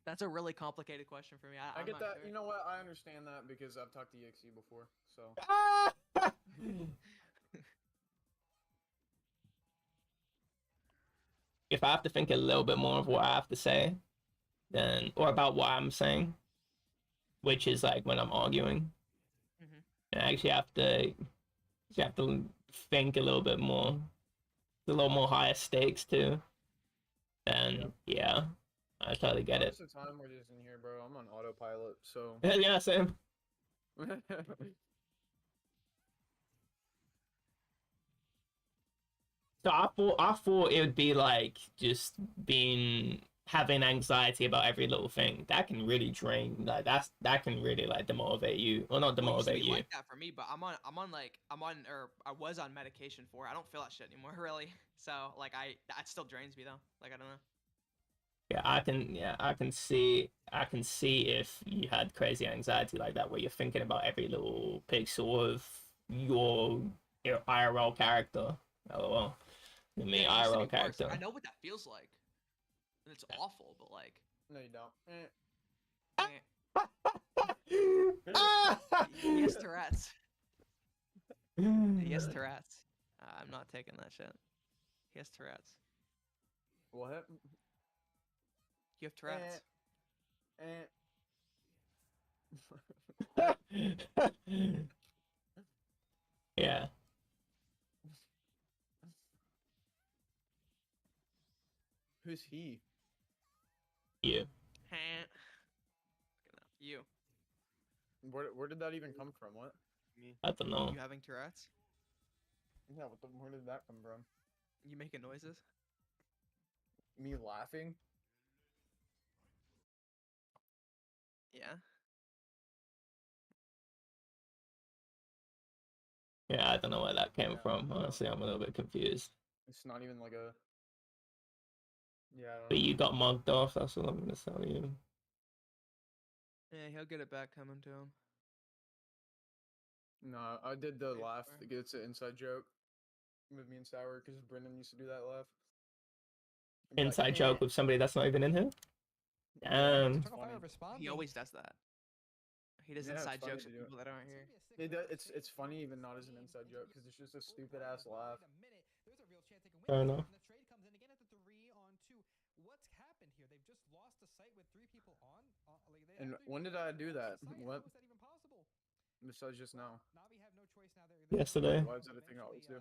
That's a really complicated question for me. I get that. Sure. You know what? I understand that because I've talked to EXE before. So. If I have to think a little bit more of what I have to say, then, or about what I'm saying, which is like when I'm arguing, I actually have to think a little bit more, a little more higher stakes too. And yeah, I totally get it. Most of the time we're just in here, bro. I'm on autopilot, so. Yeah, same. So I thought it would be like just having anxiety about every little thing. That can really drain. Like that can really like demotivate you, or not demotivate you. Like that for me, but I was on medication for it. I don't feel that shit anymore, really. So like that still drains me though. Like I don't know. Yeah, I can see if you had crazy anxiety like that, where you're thinking about every little pixel of your IRL character. LOL. Me IRL character. I know what that feels like. And it's awful, but like. No, you don't. He has Tourette's. He has Tourette's. I'm not taking that shit. He has Tourette's. What? You have Tourette's. Yeah. Who's he? You. You. Where did that even come from? What? Me. I don't know. You having Tourette's? Yeah, where did that come from? You making noises? Me laughing? Yeah. Yeah, I don't know where that came from. Honestly, I'm a little bit confused. It's not even like a. Yeah. I don't But know. you got mugged off. That's what I'm gonna tell you. Yeah, he'll get it back coming to him. No, I did the Wait, laugh. where? It's an inside joke. with me and Sour because Brendan used to do that laugh. He'd be like, Inside "Eh." joke with somebody that's not even in here. Yeah, it's He funny. always does that. He does Yeah, it's inside funny jokes to with do it. people that aren't here. It's funny even not as an inside joke because it's just a stupid ass laugh. Fair enough. The trade comes in again at the 3-on-2. What's happened here? They've just lost a site with 3 people on. And when did I do that? What? How is that even possible? Besides just now. Navi have no choice now. Yesterday. Why is that a thing I always do?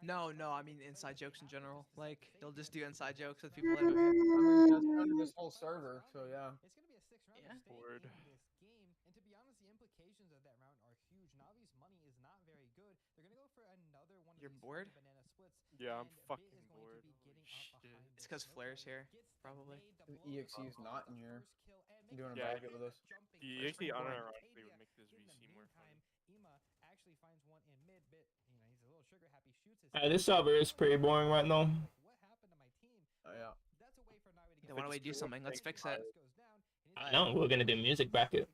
No, I mean inside jokes in general. Like they'll just do inside jokes with people I that don't. mean, that's kind of this whole server, so yeah. It's gonna be a 6 round Yeah. to stay Bored. in this game, and to be honest, the implications of that round are huge. Navi's money is not very good. They're gonna go for another one of You're these bored? banana splits. Yeah, I'm and fucking Bit is going bored. to be getting Holy up shit. behind It's this 'cause smoke Flair's line, here, gets the probably. nade, the blow, EXE's the not in first here kill, and doing a makes bracket with us. jumping The first actually point. unironically would Tadia make this in the VC more fun. meantime, Ima actually finds one in mid. Bit, he's a little sugar happy, shoots his This server is pretty boring right now. like, what happened to my team? Yeah. That's a way for Navi to They get want to back do to something. Let's fix it. goes down, and I know we're gonna do music bracket.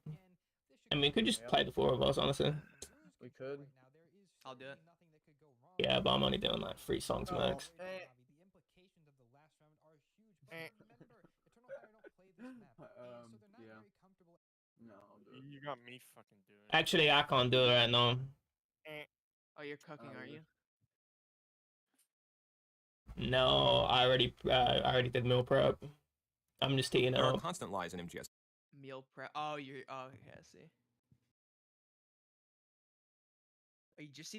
I mean, we could just play the 4 of us, honestly. We could. I'll do it. Yeah, but I'm only doing like 3 songs max. The implications of the last round are huge. But remember, Eternal Fire don't play this map, so they're not yeah. very comfortable. No, I'll do it. You got me fucking doing it. Actually, I can't do it right now. Oh, you're cooking, aren't you? No, I already did meal prep. I'm just teeing it There are up. constant lies in MGS. Meal prep. Oh, you're. Oh, okay, I see. Are you just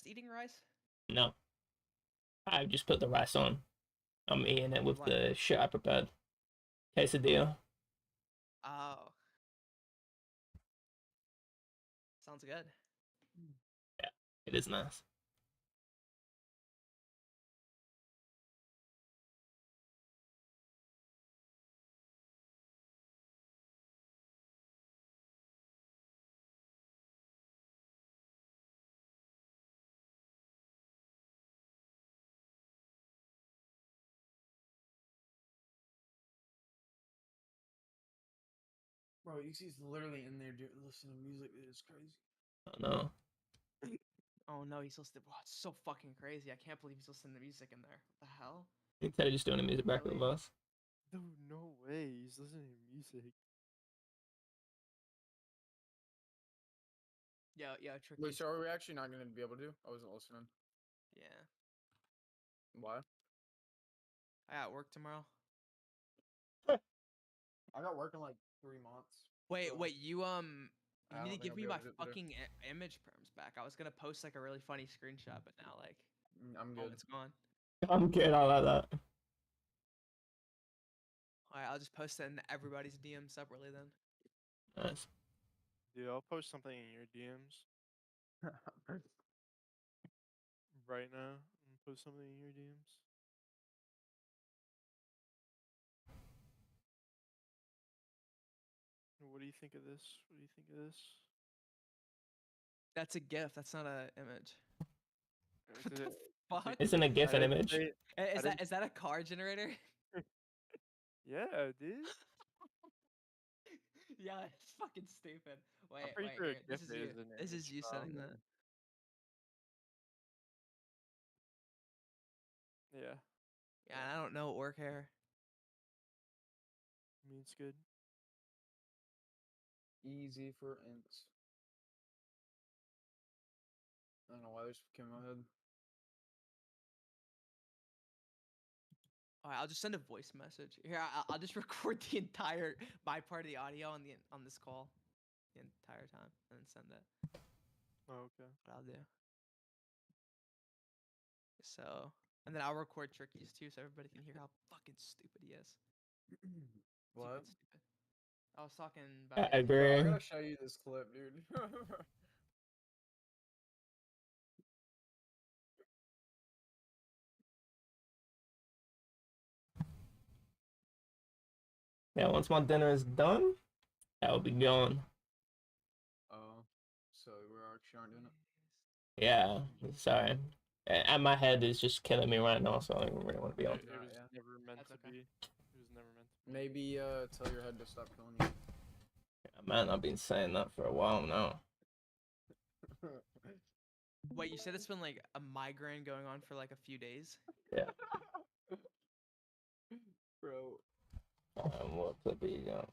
eating rice? No, I just put the rice on. I'm eating it with What? the shit I prepared. Quesadilla. Oh. Sounds good. Yeah, it is nice. Bro, EXE's literally in there listening to music. It's crazy. Oh no. Oh no, he's listening. Wow, it's so fucking crazy. I can't believe he's listening to music in there. What the hell? Instead of just doing a music bracket with us. Dude, no way. He's listening to music. Yeah, tricky. Wait, so are we actually not going to be able to? I wasn't listening. Yeah. Why? I got work tomorrow. I got work in like 3 months. Wait, so you I you don't need to think give I'll me be my able to do it today. fucking image perms back. I was gonna post like a really funny screenshot, but now like, I'm oh, good. it's gone. I'm good. I like that. Alright, I'll just post it in everybody's DM separately then. Nice. Dude, I'll post something in your DMs right now. And post something in your DMs. What do you think of this? What do you think of this? That's a GIF. That's not a image. Is it- Fuck. Isn't a GIF I an didn't image? say- Is that a car generator? Yeah, dude. Yeah, it's fucking stupid. Wait, pretty wait, sure a here. This GIF is you. is an This is image, you setting that. Yeah, Yeah, and I don't know orc hair. I mean it's good. Easy for ints. I don't know why this came in my head. Alright, I'll just send a voice message. Here, I'll just record the entire my part of the audio on this call, the entire time, and then send it. Oh, okay. What I'll do. So, and then I'll record Tricky's too, so everybody can hear how fucking stupid he is. What? Stupid. I was talking about. I Bro, I agree. gotta show you this clip, dude. Yeah, once my dinner is done, I'll be gone. Oh, so we're actually aren't doing it. Yeah, sorry. And my head is just killing me right now, so I don't even really want to be on. It was Yeah. never meant That's to okay. be. It was never meant to be. Maybe tell your head to stop killing you. Man, I've been saying that for a while now. Wait, you said it's been like a migraine going on for like a few days? Yeah. Bro. What clip are you got?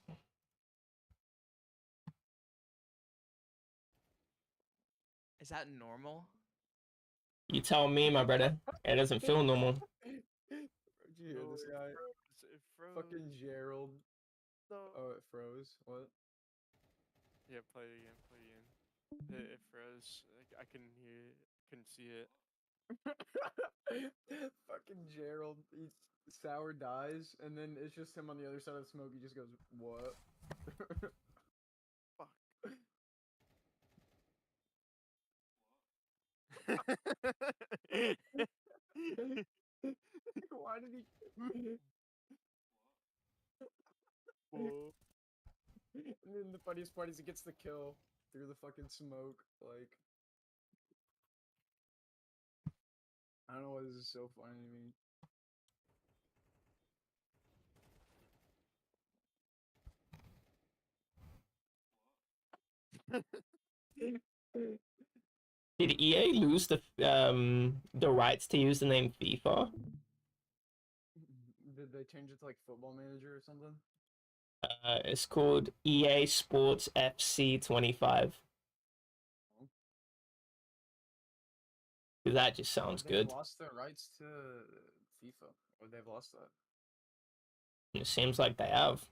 Is that normal? You tell me, my brother. It doesn't feel normal. Did you hear this guy? It froze. Fucking Gerald. No. Oh, it froze. What? Yeah, play it again. Play it again. It froze. Like, I couldn't hear it. Couldn't see it. Fucking Gerald. Sour dies, and then it's just him on the other side of the smoke. He just goes, "What?" Fuck. Why did he? Whoa. And then the funniest part is he gets the kill through the fucking smoke. Like, I don't know why this is so funny to me. Did EA lose the rights to use the name FIFA? Did they change it to like Football Manager or something? It's called EA Sports FC 25. That just sounds They've good. lost their rights to FIFA, or they've lost that. It seems like they have.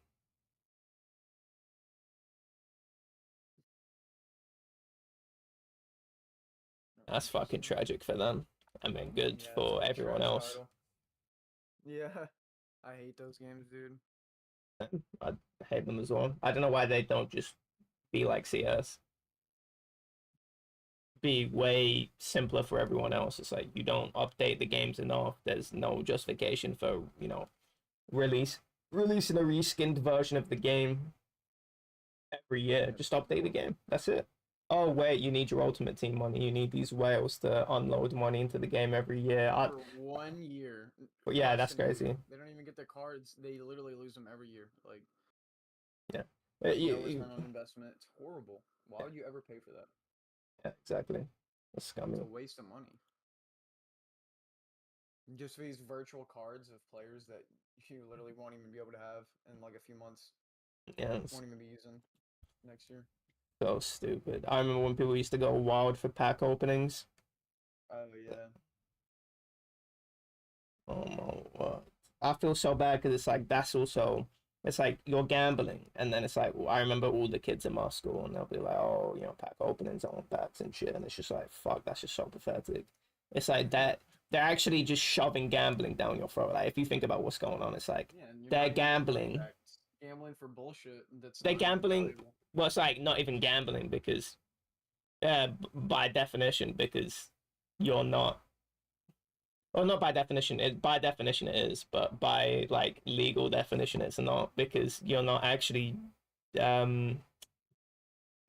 That's fucking tragic for them. I mean, good Yeah, it's for like a everyone trash else. title. Yeah, I hate those games, dude. I hate them as well. I don't know why they don't just be like CS. Be way simpler for everyone else. It's like you don't update the games enough. There's no justification for, releasing a reskinned version of the game every year. Just update the game. That's it. Oh wait, you need your Ultimate Team money. You need these whales to unload money into the game every year. For 1 year. But yeah, across that's the crazy. nation. They don't even get their cards. They literally lose them every year. Like, Yeah. no return on investment. It's horrible. Why would you ever pay for that? Yeah, exactly. That's scummy. It's a waste of money. Just for these virtual cards of players that you literally won't even be able to have in like a few months. Yeah, Won't even be using next year. so stupid. I remember when people used to go wild for pack openings. Oh yeah. Oh my what? I feel so bad because it's like it's like you're gambling, and then it's like I remember all the kids in my school, and they'll be like, "Oh, pack openings on packs and shit," and it's just like, "Fuck, that's just so pathetic." It's like that they're actually just shoving gambling down your throat. Like if you think about what's going on, it's like Yeah, and you're they're not even gambling. Gambling for bullshit. They're Not even gambling. valuable. Well, it's like not even gambling because, by definition, because you're not. Well, not by definition. By definition it is, but by like legal definition, it's not because you're not actually getting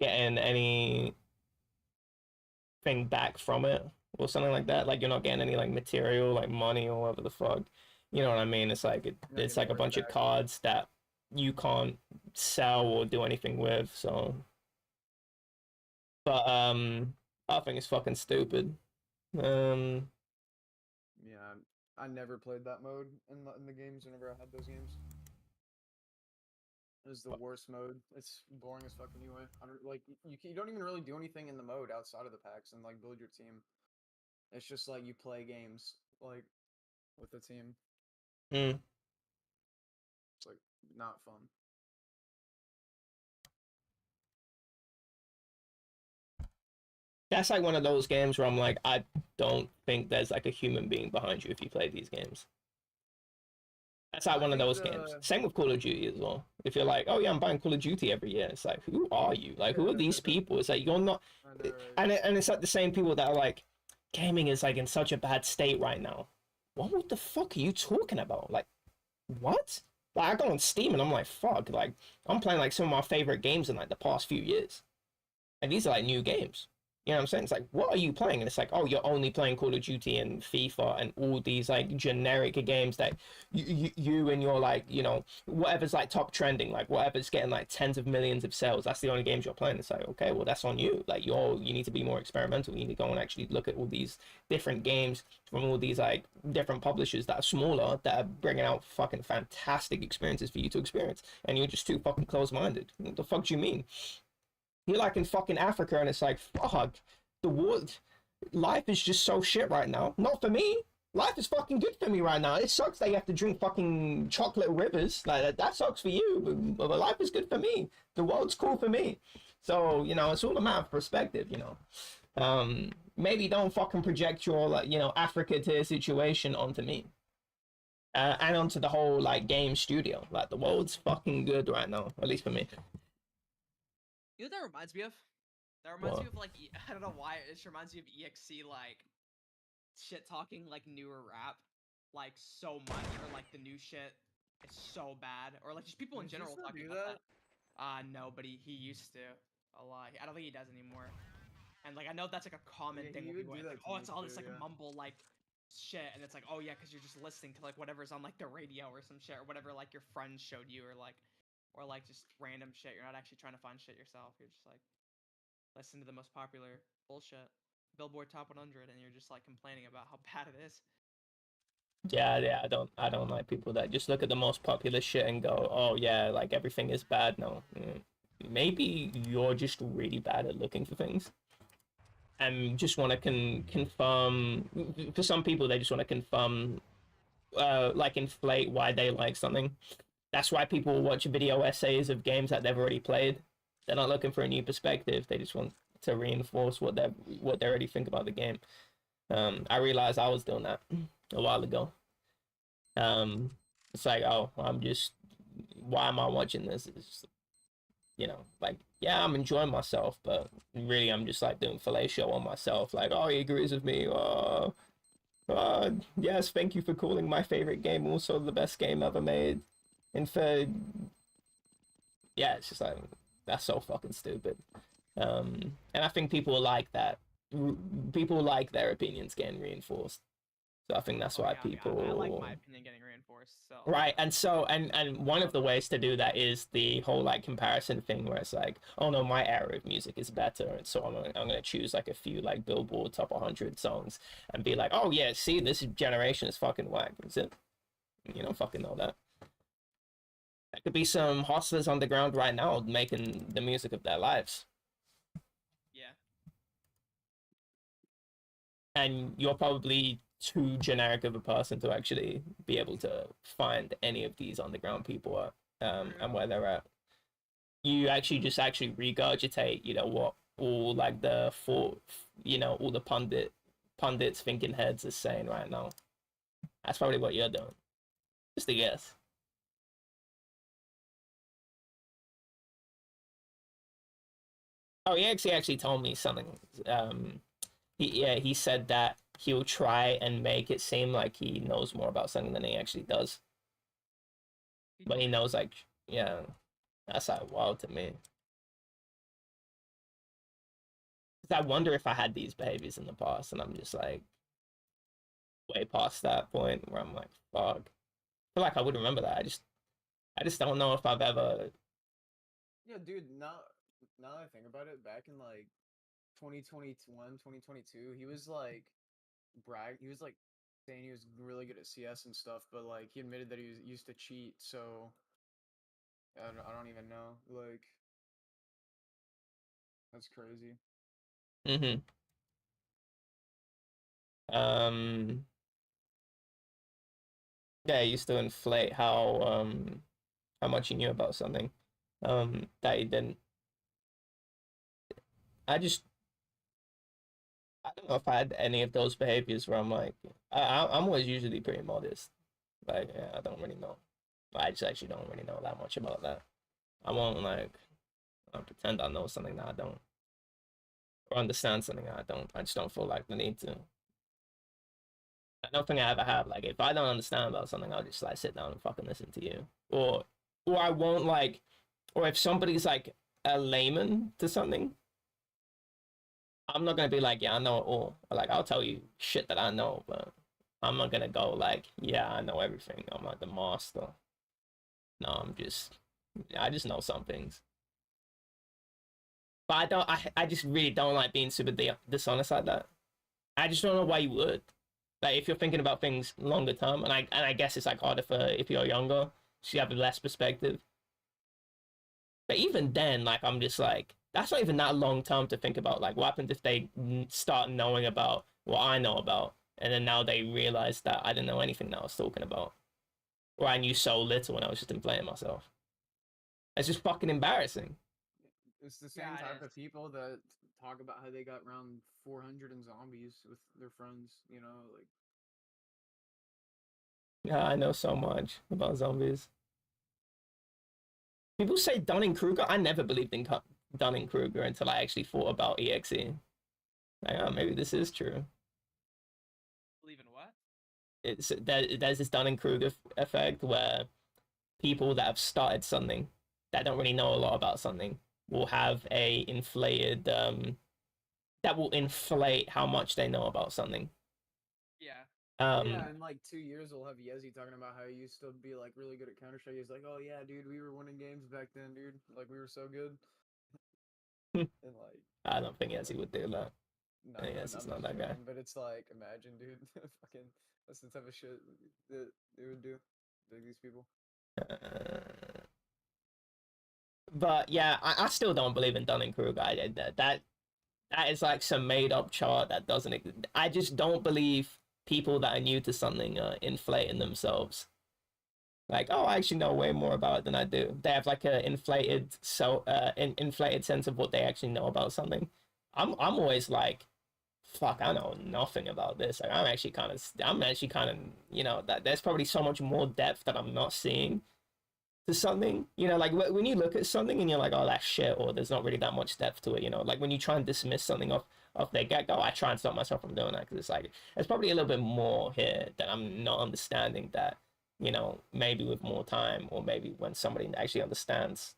anything back from it or something like that. Like you're not getting any like material, like money or whatever the fuck. You know what I mean? It's like it's like a bunch of cards that you can't sell or do anything with. So, but I think it's fucking stupid. Yeah, I never played that mode in the games whenever I had those games. It was the worst mode. It's boring as fuck anyway. I don't, like you don't even really do anything in the mode outside of the packs and like build your team. It's just like you play games like with the team. Mm. It's like not fun. That's like one of those games where I'm like, I don't think there's like a human being behind you if you play these games. That's like one of those games. Same with Call of Duty as well. If you're like, oh yeah, I'm buying Call of Duty every year, it's like, who are you? Like, who are these people? It's like you're not, and it's like the same people that are like, gaming is like in such a bad state right now. What the fuck are you talking about? Like, what? Like, I go on Steam and I'm like, fuck, like I'm playing like some of my favorite games in like the past few years, and these are like new games. You know what I'm saying? It's like, what are you playing? And it's like, oh, you're only playing Call of Duty and FIFA and all these like generic games that you and your like, you know, whatever's like top trending, like whatever's getting like tens of millions of sales, that's the only games you're playing. It's like, okay, well, that's on you. Like, you need to be more experimental. You need to go and actually look at all these different games from all these like different publishers that are smaller, that are bringing out fucking fantastic experiences for you to experience. And you're just too fucking close-minded. What the fuck do you mean? You're like in fucking Africa, and it's like, fuck, the world, life is just so shit right now. Not for me. Life is fucking good for me right now. It sucks that you have to drink fucking chocolate rivers. Like that sucks for you, but life is good for me. The world's cool for me. So, you know, it's all a matter of perspective, you know. Maybe don't fucking project your, like, you know, Africa tier situation onto me. And onto the whole, like, game studio. Like, the world's fucking good right now, at least for me. You know what that reminds me of? That reminds me of like I don't know why it just reminds me of EXC like shit talking like newer rap like so much, or like the new shit is so bad, or like just people in general talking about that. No, but he used to a lot. I don't think he does anymore. And like I know that's like a common thing where people are like, oh, it's all this like mumble like shit, and it's like, oh yeah, because you're just listening to like whatever's on like the radio or some shit, or whatever like your friends showed you, or like just random shit. You're not actually trying to find shit yourself. You're just like listen to the most popular bullshit, Billboard Top 100, and you're just like complaining about how bad it is. Yeah, I don't like people that just look at the most popular shit and go, oh yeah, like everything is bad. No, maybe you're just really bad at looking for things, and just want to confirm. For some people, they just want to confirm, like inflate why they like something. That's why people watch video essays of games that they've already played. They're not looking for a new perspective. They just want to reinforce what they already think about the game. I realized I was doing that a while ago. It's like, oh, why am I watching this? It's, you know, like, yeah, I'm enjoying myself, but really I'm just like doing fellatio on myself. Like, oh, he agrees with me. Yes, thank you for calling my favorite game also the best game ever made. And for, yeah, it's just like, that's so fucking stupid. And I think people like that. People like their opinions getting reinforced. So I think that's why people. I like my opinion getting reinforced. So. Right, and one of the ways to do that is the whole like comparison thing, where it's like, oh no, my era of music is better, and so I'm gonna choose like a few like Billboard top 100 songs and be like, oh yeah, see, this generation is fucking whack. Is it? You don't fucking know that. There could be some hustlers on the ground right now making the music of their lives. Yeah. And you're probably too generic of a person to actually be able to find any of these underground people and where they're at. You actually regurgitate, you know, what all like all the pundits thinking heads is saying right now. That's probably what you're doing. Just a guess. Oh, he actually told me something. He said that he'll try and make it seem like he knows more about something than he actually does. But he knows, like, yeah, that's like wild to me. I wonder if I had these behaviors in the past, and I'm just like way past that point where I'm like, fuck. I feel like I would remember that. I just don't know if I've ever. Yeah, dude. Now that I think about it, back in like 2021, 2022, he was like he was like saying he was really good at CS and stuff, but like he admitted that he used to cheat, so I don't even know. Like, that's crazy. Yeah, he used to inflate how much he knew about something that he didn't. I don't know if I had any of those behaviors where I'm like, I'm always usually pretty modest. Like, yeah, I don't really know. I just actually don't really know that much about that. I won't pretend I know something that I don't, or understand something that I don't. I just don't feel like the need to. I don't think I ever have. Like, if I don't understand about something, I'll just like sit down and fucking listen to you, or I won't like, or if somebody's like a layman to something, I'm not gonna be like, yeah, I know it all. Like, I'll tell you shit that I know, but I'm not gonna go like, yeah, I know everything. I'm like the master. No, I just know some things. But I just really don't like being super dishonest like that. I just don't know why you would. Like, if you're thinking about things longer term, and I guess it's like harder for if you're younger, so you have less perspective. But even then, like, I'm just like, that's not even that long term to think about. Like, what happens if they start knowing about what I know about, and then now they realize that I didn't know anything that I was talking about, or I knew so little and I was just inflating myself. It's just fucking embarrassing. It's the same Yeah, it type of is. people that talk about how they got around 400 in zombies with their friends. You know, like Yeah, I know so much about zombies. People say Dunning Kruger. I never believed in Dunning Kruger until I actually thought about EXE. Like, oh, maybe this is true. Believe in what? There's this Dunning Kruger effect where people that have started something that don't really know a lot about something will have a inflated that will inflate how much they know about something. Yeah. yeah, in like 2 years we'll have Yezi talking about how he used to be like really good at Counter Strike. He's like, oh yeah, dude, we were winning games back then, dude. Like we were so good. And like, I don't think Yezi would do that. no, I guess I'm it's not just that guy. joking, but it's like, imagine, dude, fucking, that's the type of shit that they would do. Like these people. But yeah, I still don't believe in Dunning Kruger. That is like some made up chart that doesn't. I just don't believe people that are new to something are inflating themselves. Like, oh, I actually know way more about it than I do. They have like a inflated sense of what they actually know about something. I'm always like, fuck, I know nothing about this. Like, I'm actually kind of, that there's probably so much more depth that I'm not seeing to something. Like when you look at something and you're like, oh, that's shit, or there's not really that much depth to it. Like when you try and dismiss something off their get go, I try and stop myself from doing that because it's like there's probably a little bit more here that I'm not understanding. That maybe with more time, or maybe when somebody actually understands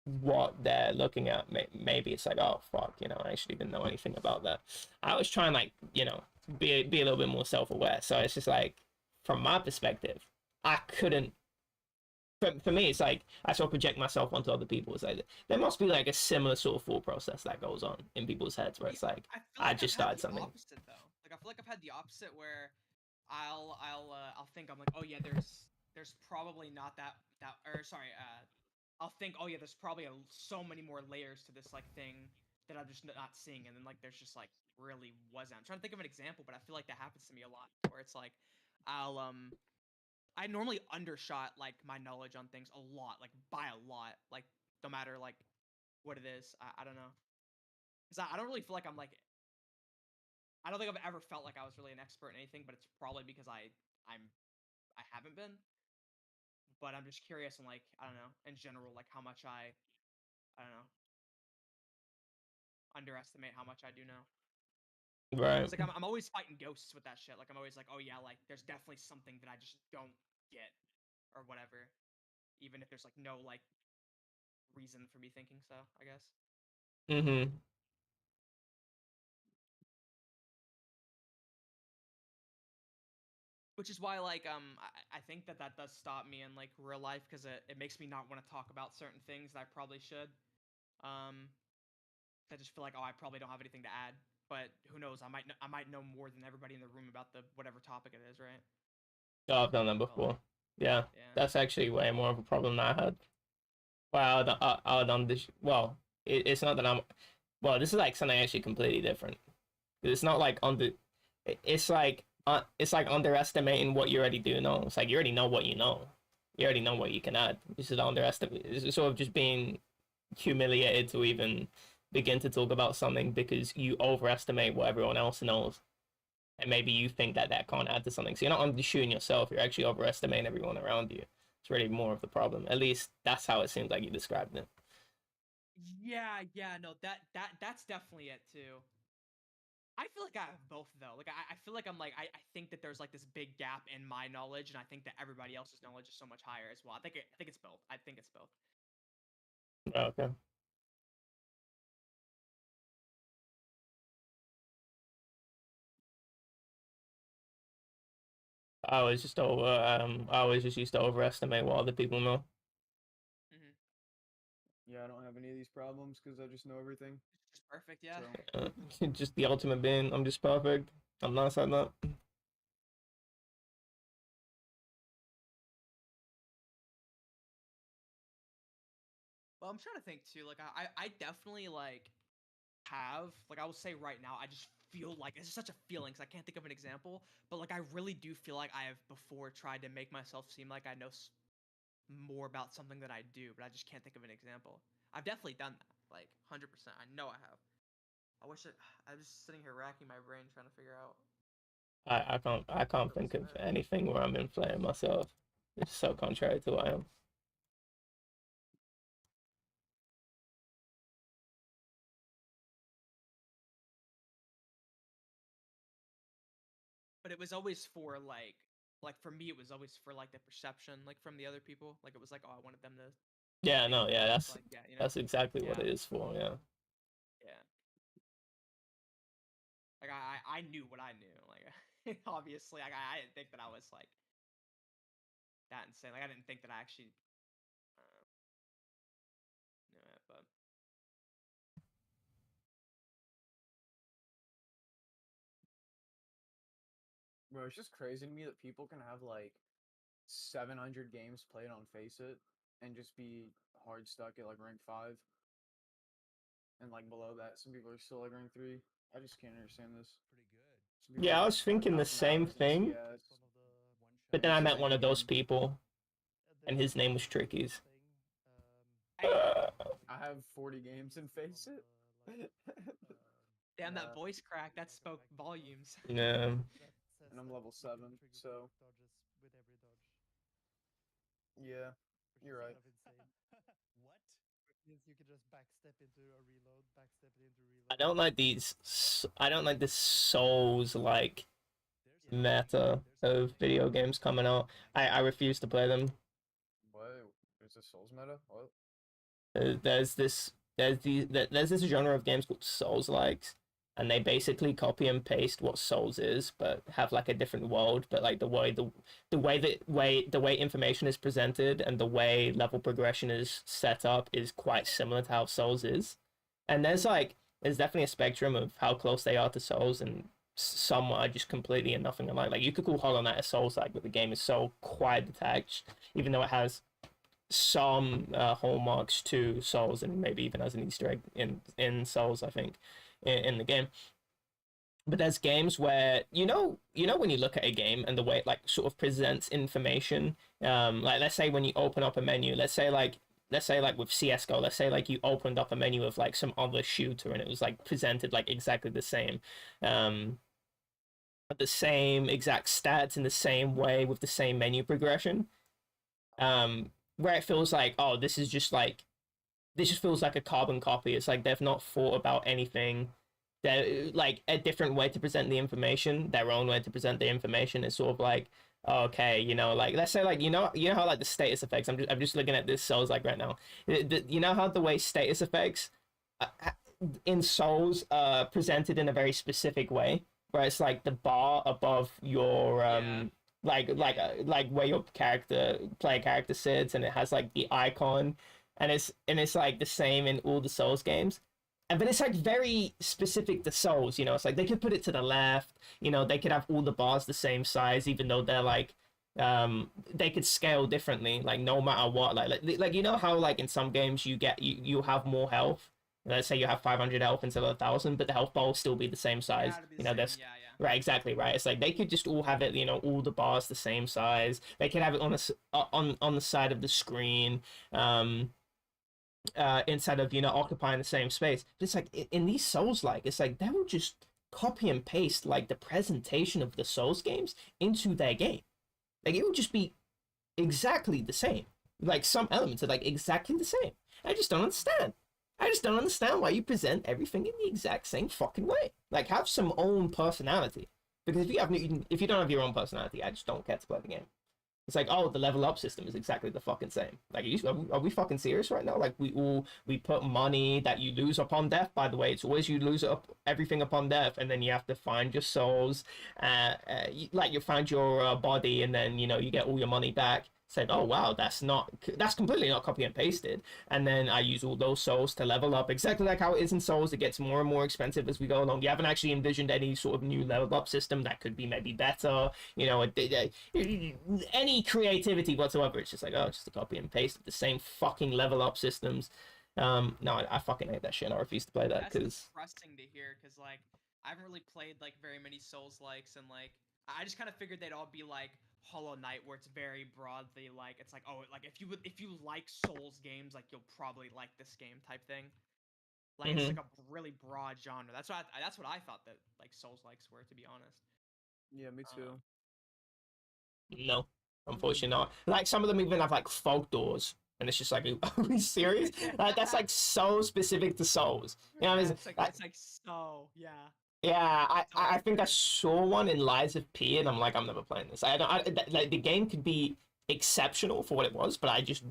what they're looking at, maybe it's like, oh fuck, I actually didn't know anything about that. I was trying like be a little bit more self-aware. So it's just like from my perspective, I couldn't. For me, it's like I sort of project myself onto other people. It's like there must be like a similar sort of thought process that goes on in people's heads where it's like I feel I like just I've had started the something. opposite though. Like I feel like I've had the opposite where I'll think I'm like, oh yeah, there's probably not that or sorry, I'll think, oh yeah, there's probably so many more layers to this like thing that I'm just not seeing, and then like there's just like really wasn't. I'm trying to think of an example, but I feel like that happens to me a lot where it's like I'll I normally undershot like my knowledge on things a lot, like by a lot, like no matter like what it is. I don't know, because I don't really feel like I'm like I don't think I've ever felt like I was really an expert in anything, but it's probably because I haven't been. But I'm just curious and like I don't know in general like how much I don't know underestimate how much I do know. Right. It's like I'm always fighting ghosts with that shit. Like I'm always like, oh yeah, like there's definitely something that I just don't get or whatever, even if there's like no like reason for me thinking so. I guess. Mm-hmm. Which is why like I think that does stop me in like real life because it makes me not want to talk about certain things that I probably should. Um, I just feel like oh I probably don't have anything to add, but who knows? I might know more than everybody in the room about the whatever topic it is, right? Oh, I've done that before. Yeah, Yeah. that's actually way more of a problem than I had. Well, I done this. Well, it's not that I'm. Well, this is like something actually completely different. It's not like it's like underestimating what you already do know. It's like you already know what you know. You already know what you can add. This is underestimate. It's sort of just being humiliated to even begin to talk about something because you overestimate what everyone else knows, and maybe you think that that can't add to something. So you're not undershooting yourself. You're actually overestimating everyone around you. It's really more of the problem. At least that's how it seems like you described it. Yeah, no, that's definitely it too. I feel like I have both though. Like I feel like I'm like I think that there's like this big gap in my knowledge, and I think that everybody else's knowledge is so much higher as well. I think it's both. I think it's both. Okay. I always just I always just used to overestimate what other people know. Yeah, I don't have any of these problems because I just know everything. Just perfect, yeah. So. Just the ultimate being, I'm just perfect. I'm nice like that. Well, I'm trying to think too. Like, I definitely like have like I will say right now. I just feel like it's such a feeling because I can't think of an example. But like, I really do feel like I have before tried to make myself seem like I know more about something that I do, but I just can't think of an example. I've definitely done that, like 100%. I know I have. I wish it. I'm just sitting here racking my brain trying to figure out. I can't think of anything where I'm inflating myself. It's so contrary to who I am. But it was always for like for me, it was always for like the perception, like from the other people. Like it was like, oh, I wanted them to Yeah, think no, yeah, that, like, yeah, you know, that's exactly what yeah, it is for. Yeah. yeah. Like I knew what I knew. Like obviously, like I didn't think that I was like that insane. Like I didn't think that I actually knew it, but. Bro, it's just crazy to me that people can have like 700 games played on Face It and just be hard stuck at like rank 5. And like below that, some people are still like rank 3. I just can't understand this. Some people Yeah, I have was thinking the 1,000 same hours in thing, CS. but then And I still met one ain't of those beating. people, and his name was Trickies. Hey, I have 40 games in Face It. damn, that Nah. voice crack that spoke volumes. Yeah. And I'm level 7, so yeah, you're right. I don't like these. I don't like this Souls like meta of video games coming out. I refuse to play them. What? There's a Souls meta? What? There's this genre of games called Souls likes, and they basically copy and paste what Souls is, but have like a different world. But like the way information is presented and the way level progression is set up is quite similar to how Souls is. And there's definitely a spectrum of how close they are to Souls, and some are just completely and nothing alike. Like you could call Hollow Knight a Souls like, but the game is so quite detached, even though it has some hallmarks to Souls, and maybe even as an Easter egg in Souls, I think, in the game. But there's games where when you look at a game and the way it like sort of presents information, like let's say when you open up a menu, let's say like with CS:GO, let's say like you opened up a menu of like some other shooter and it was like presented like exactly um, the same exact stats in the same way with the same menu progression. Where it feels like, oh, this just feels like a carbon copy. It's like they've not thought about anything. They're like a different way to present the information, their own way to present the information. It's sort of like, okay, like let's say like you know how like the status effects. I'm just looking at this Souls like right now. You know how the way status effects in Souls presented in a very specific way, where it's like the bar above your like where your player character sits, and it has like the icon, and it's like the same in all the Souls games. And but it's like very specific to Souls, it's like they could put it to the left, they could have all the bars the same size, even though they're like they could scale differently, like no matter what. Like how like in some games you have more health. Let's say you have 500 health instead of 1,000, but the health bar will still be the same size. There's right, exactly right. It's like they could just all have it, all the bars the same size. They could have it on the side of the screen, instead of occupying the same space. But it's like in these Souls like, it's like they will just copy and paste like the presentation of the Souls games into their game. Like it would just be exactly the same. Like some elements are like exactly the same. I just don't understand. I just don't understand why you present everything in the exact same fucking way. Like, have some own personality. Because if you don't have your own personality, I just don't care to play the game. It's like, oh, the level up system is exactly the fucking same. Like, are we fucking serious right now? Like, we put money that you lose upon death. By the way, it's always you lose up everything upon death, and then you have to find your souls. Like you find your body, and then you get all your money back. Said, oh wow, that's completely not copy and pasted. And then I use all those souls to level up exactly like how it is in Souls. It gets more and more expensive as we go along. You haven't actually envisioned any sort of new level up system that could be maybe better. Any creativity whatsoever. It's just like, oh, just a copy and paste of the same fucking level up systems. No, I fucking hate that shit. And I refuse to play that That's because depressing to hear, because like I haven't really played like very many Souls likes, and like I just kind of figured they'd all be like Hollow Knight, where it's very broadly like it's like, oh, like if you like Souls games, like you'll probably like this game type thing. Like it's like a really broad genre. That's what I thought that like Souls likes were, to be honest. Yeah, me too. no, unfortunately not. Like some of them even have like fog doors. And it's just like, are we serious? Like, that's like so specific to Souls. You know what I mean? It's like so, yeah. Yeah, I think I saw one in Lies of P, and I'm like, I'm never playing this. Like the game could be exceptional for what it was, but I just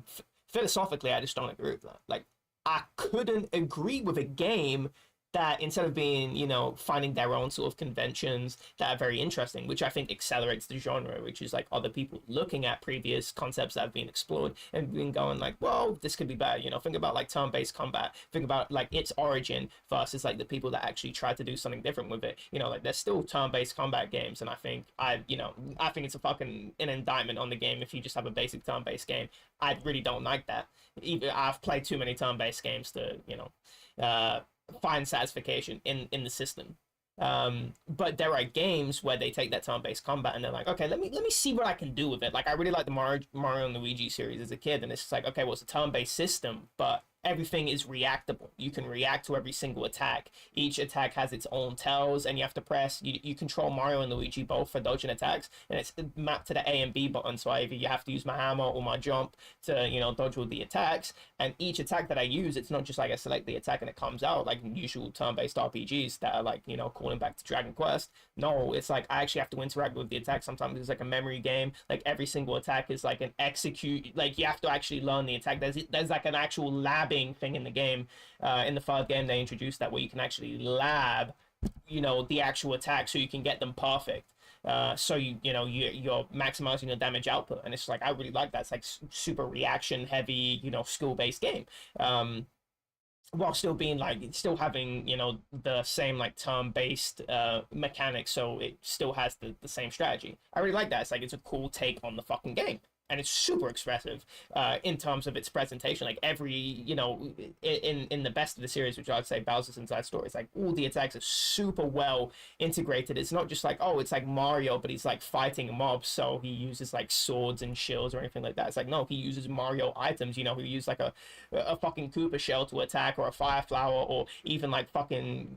philosophically I just don't agree with that. Like I couldn't agree with a game that instead of being, finding their own sort of conventions that are very interesting, which I think accelerates the genre, which is like other people looking at previous concepts that have been explored and been going like, well, this could be better. Think about like turn-based combat, think about like its origin versus like the people that actually tried to do something different with it. Like there's still turn-based combat games, and I think it's a fucking an indictment on the game if you just have a basic turn-based game. I really don't like that. I've played too many turn-based games to, find satisfaction in the system. But there are games where they take that turn-based combat and they're like, okay, let me see what I can do with it. Like I really like the Mario and Luigi series as a kid, and it's just like, okay, well, it's a turn-based system, but everything is reactable. You can react to every single attack. Each attack has its own tells, and you have to press. You control Mario and Luigi both for dodging attacks, and it's mapped to the A and B button. So either you have to use my hammer or my jump to dodge all the attacks. And each attack that I use, it's not just like I select the attack and it comes out like usual turn-based RPGs that are like calling back to Dragon Quest. No, it's like I actually have to interact with the attack. Sometimes it's like a memory game. Like every single attack is like an execute. Like you have to actually learn the attack. There's like an actual lab thing in the game. In the third game they introduced that where you can actually lab the actual attack so you can get them perfect, so you're maximizing your damage output. And it's like I really like that. It's like super reaction heavy, skill based game, while still being like still having the same like turn based mechanics, so it still has the same strategy. I really like that. It's like it's a cool take on the fucking game. And it's super expressive in terms of its presentation. Like every, in the best of the series, which I'd say Bowser's Inside Story, it's like all the attacks are super well integrated. It's not just like, oh, it's like Mario, but he's like fighting mobs, so he uses like swords and shields or anything like that. It's like, no, he uses Mario items, he use like a fucking Koopa shell to attack, or a fire flower, or even like fucking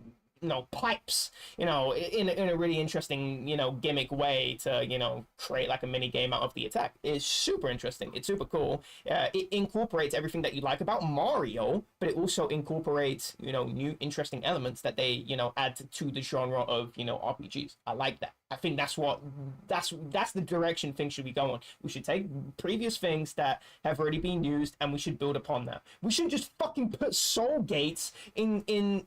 pipes, in a really interesting, gimmick way to, create like a mini game out of the attack. It's super interesting. It's super cool. It incorporates everything that you like about Mario, but it also incorporates, new interesting elements that they, add to the genre of, RPGs. I like that. I think that's the direction things should be going. We should take previous things that have already been used and we should build upon that. We shouldn't just fucking put soul gates in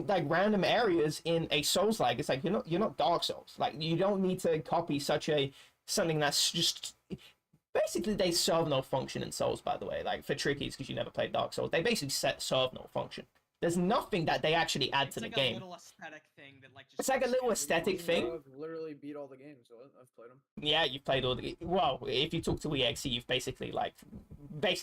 like random areas in a Souls like. It's like you're not Dark Souls. Like you don't need to copy something that's just basically they serve no function in Souls, by the way. Like for trickies, because you never played Dark Souls, they basically serve no function. There's nothing that they actually add to the game. It's like a little aesthetic thing that like just. It's like a little aesthetic thing. I've literally beat all the games, so I've played them. Yeah, you've played all the. Well, if you talk to EXE, you've basically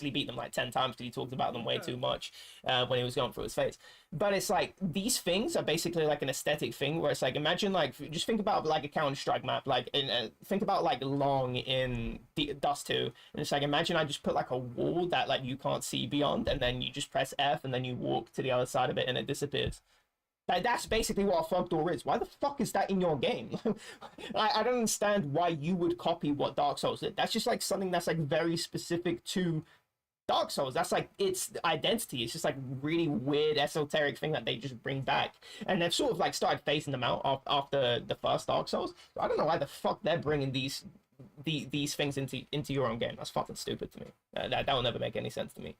beat them like 10 times because he talked about them way too much when he was going through his phase. But it's like these things are basically like an aesthetic thing where it's like imagine like just think about like a Counter-Strike map, like think about like Long in Dust 2, and it's like imagine I just put like a wall that like you can't see beyond, and then you just press F and then you walk to the other side of it and it disappears. Like that's basically what a fog door is. Why the fuck is that in your game? I don't understand why you would copy what Dark Souls did. That's just like something that's like very specific to Dark Souls. That's like its identity. It's just like really weird esoteric thing that they just bring back, and they've sort of like started phasing them out after the first Dark Souls. I don't know why the fuck they're bringing these these things into your own game. That's fucking stupid to me. That will never make any sense to me.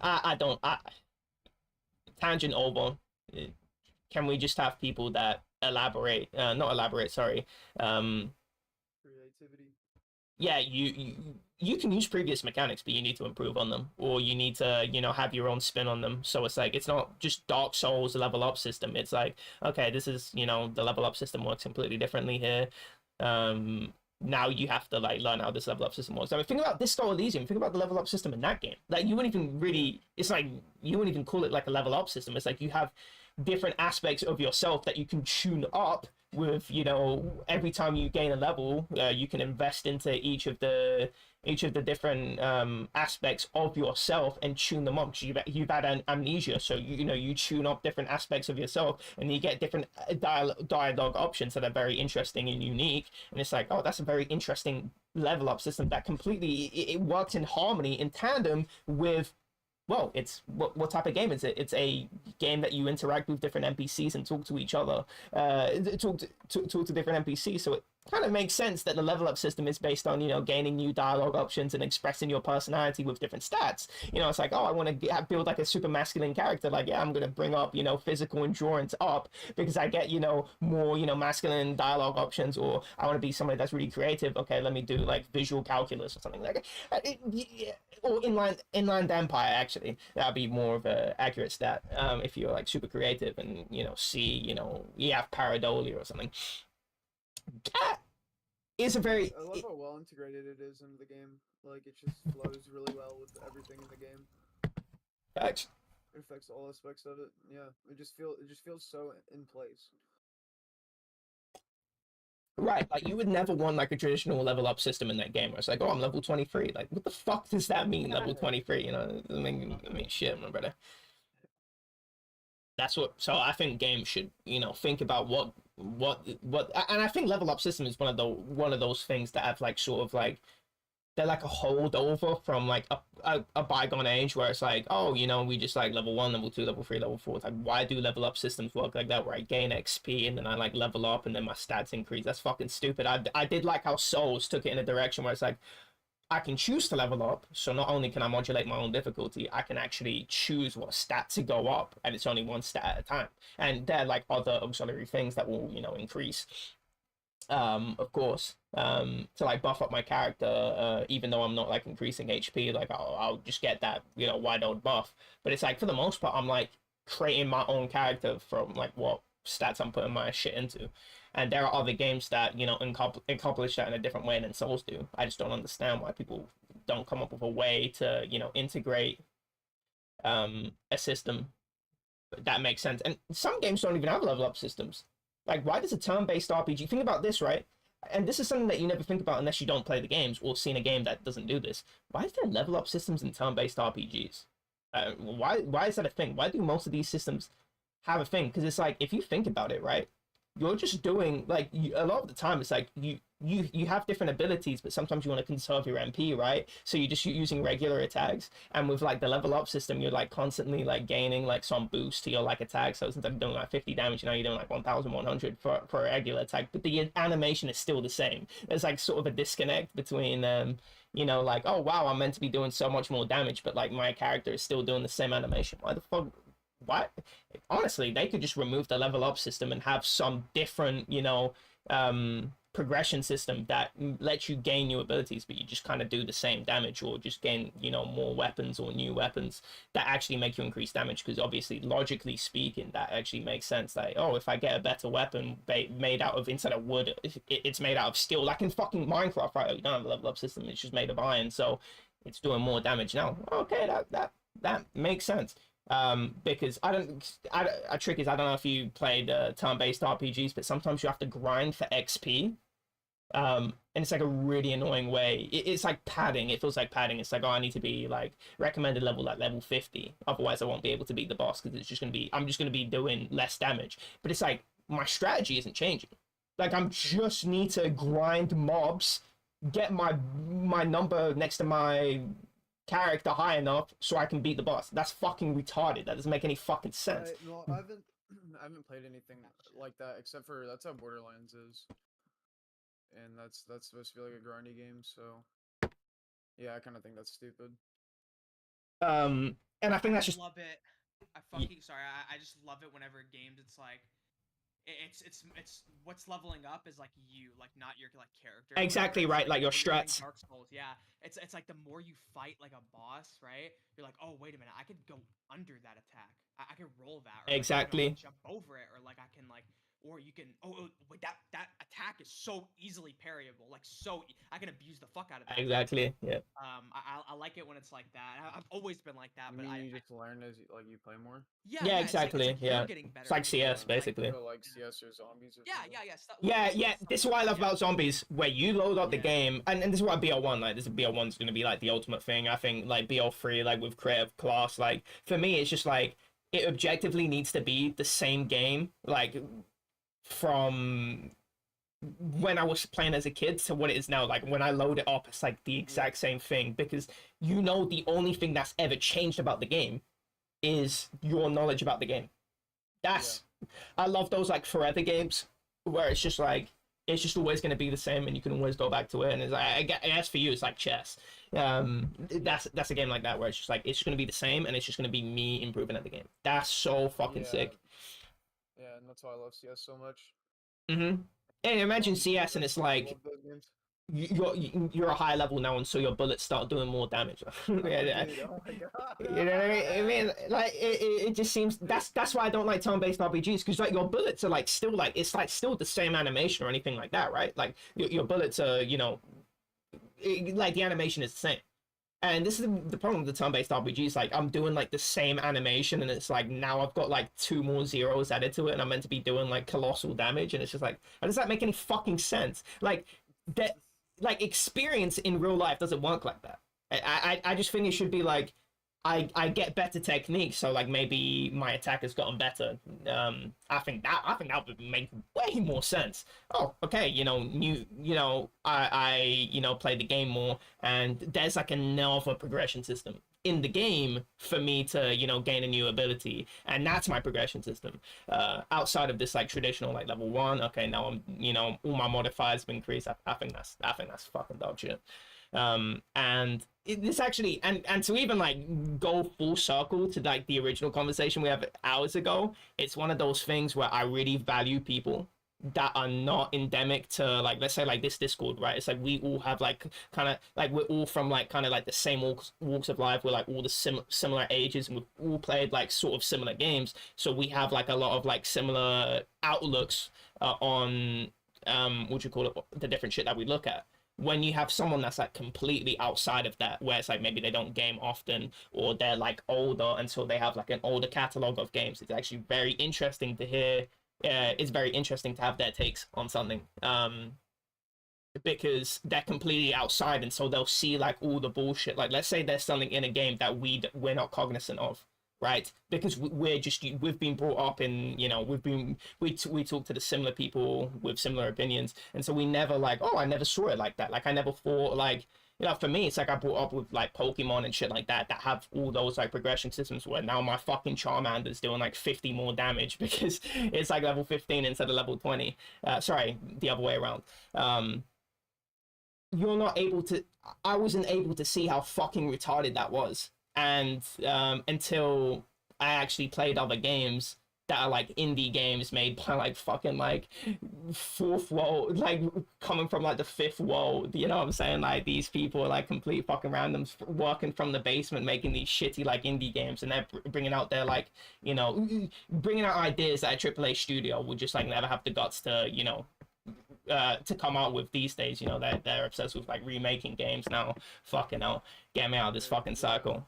I don't. Tangent over. Can we just have people that elaborate? Not elaborate. Sorry. Creativity. Yeah, you can use previous mechanics, but you need to improve on them, or you need to, you know, have your own spin on them. So it's like, it's not just Dark Souls level up system. It's like, okay, this is, you know, the level up system works completely differently here. Now you have to like learn how this level up system works. I mean, think about Disco Elysium. Think about the level up system in that game. Like, you wouldn't even really. It's like you wouldn't even call it like a level up system. It's like you have different aspects of yourself that you can tune up with, you know, every time you gain a level, you can invest into each of the different aspects of yourself and tune them up. You've had an amnesia, so you know, you tune up different aspects of yourself and you get different dialogue options that are very interesting and unique. And it's like, oh, that's a very interesting level up system that completely it works in harmony, in tandem with. Well, it's what type of game is it? It's a game that you interact with different NPCs and talk to each other, talk to different NPCs. So it kind of makes sense that the level up system is based on, you know, gaining new dialogue options and expressing your personality with different stats. You know, it's like, oh, I want to build like a super masculine character. Like, yeah, I'm going to bring up, you know, physical endurance up because I get, you know, more, you know, masculine dialogue options, or I want to be somebody that's really creative. Okay, let me do like visual calculus or something like that. Or inline vampire, actually. That'd be more of a accurate stat. If you're like super creative and, you know, you know, you have pareidolia or something. That is a very. I love how well integrated it is into the game. Like, it just flows really well with everything in the game. Facts. It affects all aspects of it. Yeah, it just feels so in place. Right, like you would never want like a traditional level up system in that game where it's like, oh, I'm level 23. Like, what the fuck does that mean, level 23? You know, it doesn't mean shit, my brother. That's what. So I think games should, you know, think about what, and I think level up system is one of those things that have like sort of like, they're like a holdover from like a bygone age where it's like, oh, you know, we just like level 1, level 2, level 3, level 4. It's like, why do level up systems work like that where I gain XP and then I like level up and then my stats increase? That's fucking stupid. I did like how Souls took it in a direction where it's like, I can choose to level up, so not only can I modulate my own difficulty, I can actually choose what stat to go up, and it's only one stat at a time. And there are like other auxiliary things that will, you know, increase. Of course, to like buff up my character, even though I'm not like increasing HP, like I'll just get that, you know, wide old buff. But it's like, for the most part, I'm like creating my own character from like what stats I'm putting my shit into. And there are other games that, you know, accomplish that in a different way than Souls do. I just don't understand why people don't come up with a way to, you know, integrate a system that makes sense. And some games don't even have level up systems. Like, why does a turn-based RPG... Think about this, right? And this is something that you never think about unless you don't play the games or seen a game that doesn't do this. Why is there level up systems in turn-based RPGs? Why is that a thing? Why do most of these systems have a thing? Because it's like, if you think about it, right? You're just doing, like, a lot of the time, it's like, you have different abilities, but sometimes you want to conserve your MP, right? So you're just using regular attacks. And with, like, the level up system, you're, like, constantly, like, gaining, like, some boost to your, like, attack. So instead of doing, like, 50 damage, now you're doing, like, 1,100 for a regular attack. But the animation is still the same. There's, like, sort of a disconnect between, you know, like, oh, wow, I'm meant to be doing so much more damage, but, like, my character is still doing the same animation. Why the fuck? Why? Honestly, they could just remove the level up system and have some different, you know, progression system that lets you gain new abilities, but you just kind of do the same damage, or just gain, you know, more weapons or new weapons that actually make you increase damage. Because obviously, logically speaking, that actually makes sense. Like, oh, if I get a better weapon made out of, instead of wood, it's made out of steel, like in fucking Minecraft, right? You don't have a level up system; it's just made of iron, so it's doing more damage now. Okay, that makes sense. Because a trick is, I don't know if you played turn-based RPGs, but sometimes you have to grind for XP. And it's like a really annoying way. It's like padding. It feels like padding. It's like, oh, I need to be like recommended level like level 50. Otherwise I won't be able to beat the boss, because I'm just gonna be doing less damage. But it's like, my strategy isn't changing. Like, I'm just need to grind mobs, get my number next to my character high enough so I can beat the boss. That's fucking retarded. That doesn't make any fucking sense. Well, I haven't played anything Gotcha. like that except for that's how Borderlands is, and that's supposed to be like a grindy game. So yeah, I kind of think that's stupid. And I think that's just love it. I y- fucking sorry. I just love it whenever games. It's like it's what's leveling up is like you, like not your like character. Or whatever. exactly It's right, like your when you're playing strats. Dark Souls, yeah. It's like the more you fight like a boss, right? You're like, oh wait a minute, I could go under that attack. I could roll that, or like oh no, I can Exactly. jump over it, or like I can like, or you can oh wait that attack is so easily parryable, like I can abuse the fuck out of that attack. Exactly. Yeah. I like it when it's like that. I've always been like that, You but mean I you just learn as you play more? Yeah, it's exactly. like you're Yeah. getting It's better like at the game. CS Uh, Like basically. so like CS or zombies or something? stuff. Yeah, yeah. Stuff This is like what I that, love yeah. about zombies, where you load up the Yeah. game, and this is what BL1 like. This BL1 is gonna be like the ultimate thing. I think like BL3, like with creative class, like for me, it's just like it objectively needs to be the same game, like from when I was playing as a kid to what it is now. Like when I load it up, it's like the exact same thing because you know the only thing that's ever changed about the game is your knowledge about the game. That's I love those like forever games where it's just like it's just always going to be the same and you can always go back to it. And it's like I guess for you it's like chess. That's a game like that where it's just like it's just going to be the same and it's just going to be me improving at the game. That's so fucking Yeah, sick. yeah, and that's why I love CS so much. Mm-hmm. And imagine CS and it's I like love those games. you're a high level now, and so your bullets start doing more damage. Yeah, Dude, oh my god. you know what I mean? I mean, like it just seems that's why I don't like turn-based RPGs because like your bullets are like still like it's like still the same animation or anything like that, right? Like your bullets are like the animation is the same. And this is the problem with the turn-based RPGs. Like I'm doing like the same animation, and it's like now I've got like two more zeros added to it, and I'm meant to be doing like colossal damage, and it's just like, how does that make any fucking sense? Like that, like experience in real life doesn't work like that. I just think it should be like I get better techniques, so like maybe my attack has gotten better. I think that would make way more sense. Oh, okay, I play the game more, and there's like another progression system in the game for me to gain a new ability, and that's my progression system. Outside of this like traditional like level one, okay, now I'm all my modifiers have increased. I think that's fucking dog shit. And this actually and to even like go full circle to like the original conversation we had hours ago, it's one of those things where I really value people that are not endemic to like let's say like this Discord, right? It's like we all have like kind of like we're all from like kind of like the same walks of life. We're like all the similar ages, and we've all played like sort of similar games, so we have like a lot of like similar outlooks on what you call it, the different shit that we look at. When you have someone that's like completely outside of that, where it's like maybe they don't game often or they're like older and so they have like an older catalog of games, it's actually very interesting to hear. It's very interesting to have their takes on something, because they're completely outside and so they'll see like all the bullshit. Like let's say there's something in a game that we're not cognizant of, right? Because we've been brought up in we talk to the similar people with similar opinions, and so we never like, oh, I never saw it like that. Like I never thought like, for me it's like I brought up with like Pokemon and shit like that have all those like progression systems where now my fucking Charmander's doing like 50 more damage because it's like level 15 instead of level 20. Sorry, the other way around. You're not able to I wasn't able to see how fucking retarded that was, and until I actually played other games that are like indie games made by like fucking like fourth world, like coming from like the fifth world, you know what I'm saying? Like these people are like complete fucking randoms working from the basement making these shitty like indie games, and they're bringing out their like bringing out ideas that a AAA studio would just like never have the guts to come out with these days. They're obsessed with like remaking games now. Fucking hell, get me out of this fucking cycle.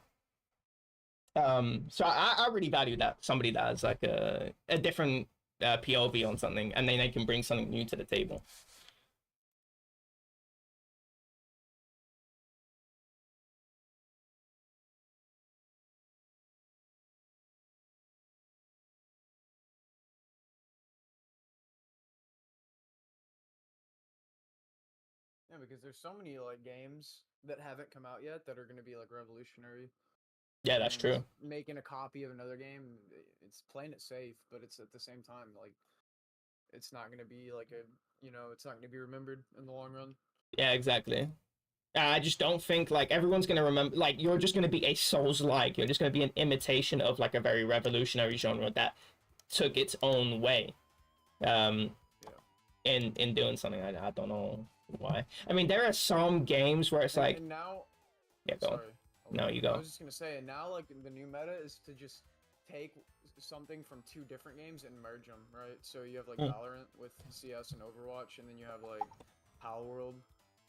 So I really value that somebody that has like a different POV on something, and then they can bring something new to the table. Yeah, because there's so many like games that haven't come out yet that are going to be like revolutionary. Yeah, that's and true. making a copy of another game, it's playing it safe, but it's at the same time like it's not gonna be like a it's not gonna be remembered in the long run. Yeah, exactly. I just don't think like everyone's gonna remember. Like you're just gonna be a Souls-like. You're just gonna be an imitation of like a very revolutionary genre that took its own way. Um, Yeah. in doing something. I don't know why. I mean, there are some games where it's like, And now, yeah, go on. sorry. No, you I go. was just gonna say, and now like the new meta is to just take something from two different games and merge them, right? So you have like Mm. Valorant with CS and Overwatch, and then you have like Power World.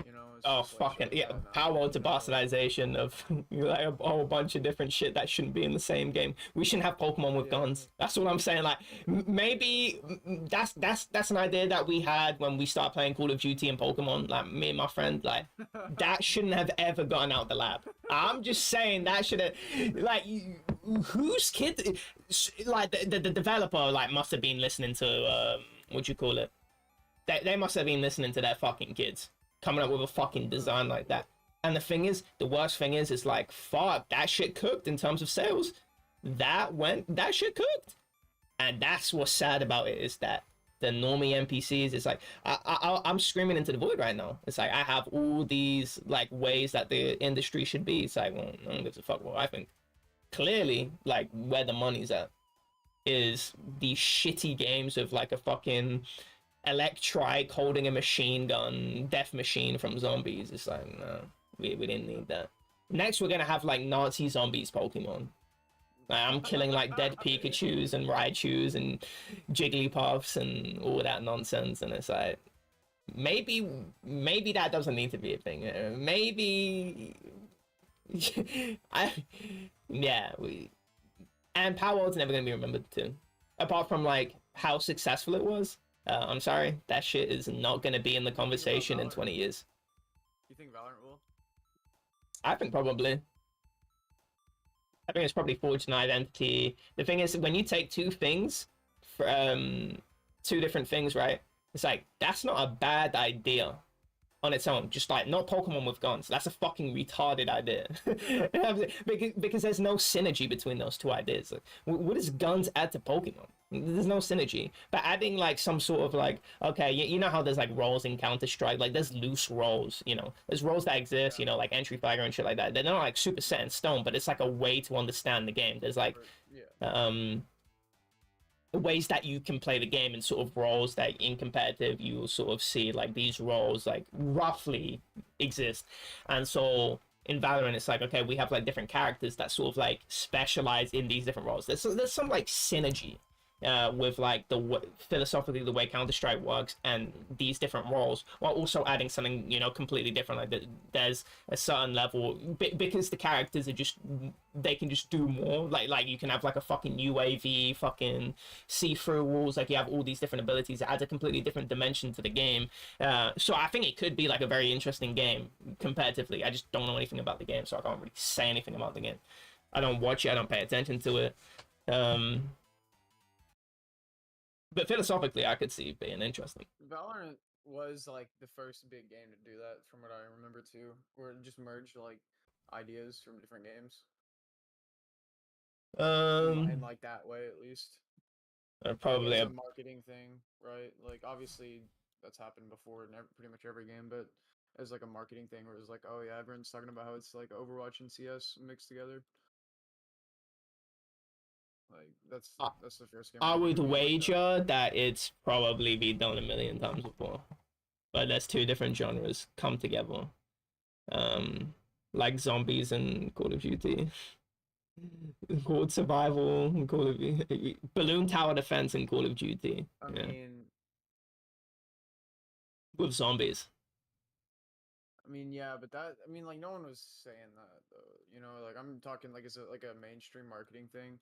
It's Oh, just like fucking shit yeah! like that now. Power to bastardization of like a whole bunch of different shit that shouldn't be in the same game. We shouldn't have Pokemon with Yeah. guns. That's what I'm saying. Like maybe that's an idea that we had when we started playing Call of Duty and Pokemon. Like me and my friend, like that shouldn't have ever gotten out the lab. I'm just saying that should have like whose kid like the developer like must have been listening to what you call it. They must have been listening to their fucking kids coming up with a fucking design like that. And the thing is, the worst thing is like, fuck, that shit cooked in terms of sales. That shit cooked. And that's what's sad about it is that the normie NPCs, it's like, I'm screaming into the void right now. It's like, I have all these like ways that the industry should be. It's like, well, I don't give a fuck what I think. Clearly, like, where the money's at is these shitty games of like a fucking Electrike holding a machine gun, death machine from zombies. It's like, no, we didn't need that. Next, we're gonna have like Nazi zombies Pokemon. Like, I'm killing like dead Pikachus and Raichus and Jigglypuffs and all that nonsense, and it's like, maybe that doesn't need to be a thing. Maybe, and Power World's never gonna be remembered too, apart from like how successful it was. I'm sorry, that shit is not going to be in the conversation in 20 years. You think Valorant will? I think probably. I think it's probably forged an identity. The thing is, when you take two things, two different things, right? It's like, that's not a bad idea on its own. Just like, not Pokemon with guns. That's a fucking retarded idea. because there's no synergy between those two ideas. Like, what does guns add to Pokemon? There's no synergy. But adding like some sort of like, okay, you know how there's like roles in Counter-Strike, like there's loose roles, there's roles that exist, like entry fire and shit like that. They're not like super set in stone, but it's like a way to understand the game. There's like ways that you can play the game and sort of roles that in competitive you will sort of see like these roles like roughly exist. And so in Valorant it's like, okay, we have like different characters that sort of like specialize in these different roles. There's some like synergy with like philosophically the way Counter-Strike works and these different roles, while also adding something completely different. Like there's a certain level because the characters are just, they can just do more. Like you can have like a fucking UAV, fucking see-through walls. Like you have all these different abilities. It adds a completely different dimension to the game. So I think it could be like a very interesting game competitively. I just don't know anything about the game, so I can't really say anything about the game. I don't watch it. I don't pay attention to it. But philosophically, I could see it being interesting. Valorant was like the first big game to do that, from what I remember too, where it just merged like ideas from different games. In like that way, at least. Probably like, it's a marketing thing, right? Like obviously that's happened before in pretty much every game, but as like a marketing thing where it's like, oh yeah, everyone's talking about how it's like Overwatch and CS mixed together. Like that's the first game. I would wager that it's probably been done a million times before, but there's two different genres come together, like zombies and Call of Duty, Called Survival and Call of Duty, Balloon Tower Defense and Call of Duty. I mean, with zombies. I mean, yeah, but like no one was saying that though. Like I'm talking like it's like a mainstream marketing thing.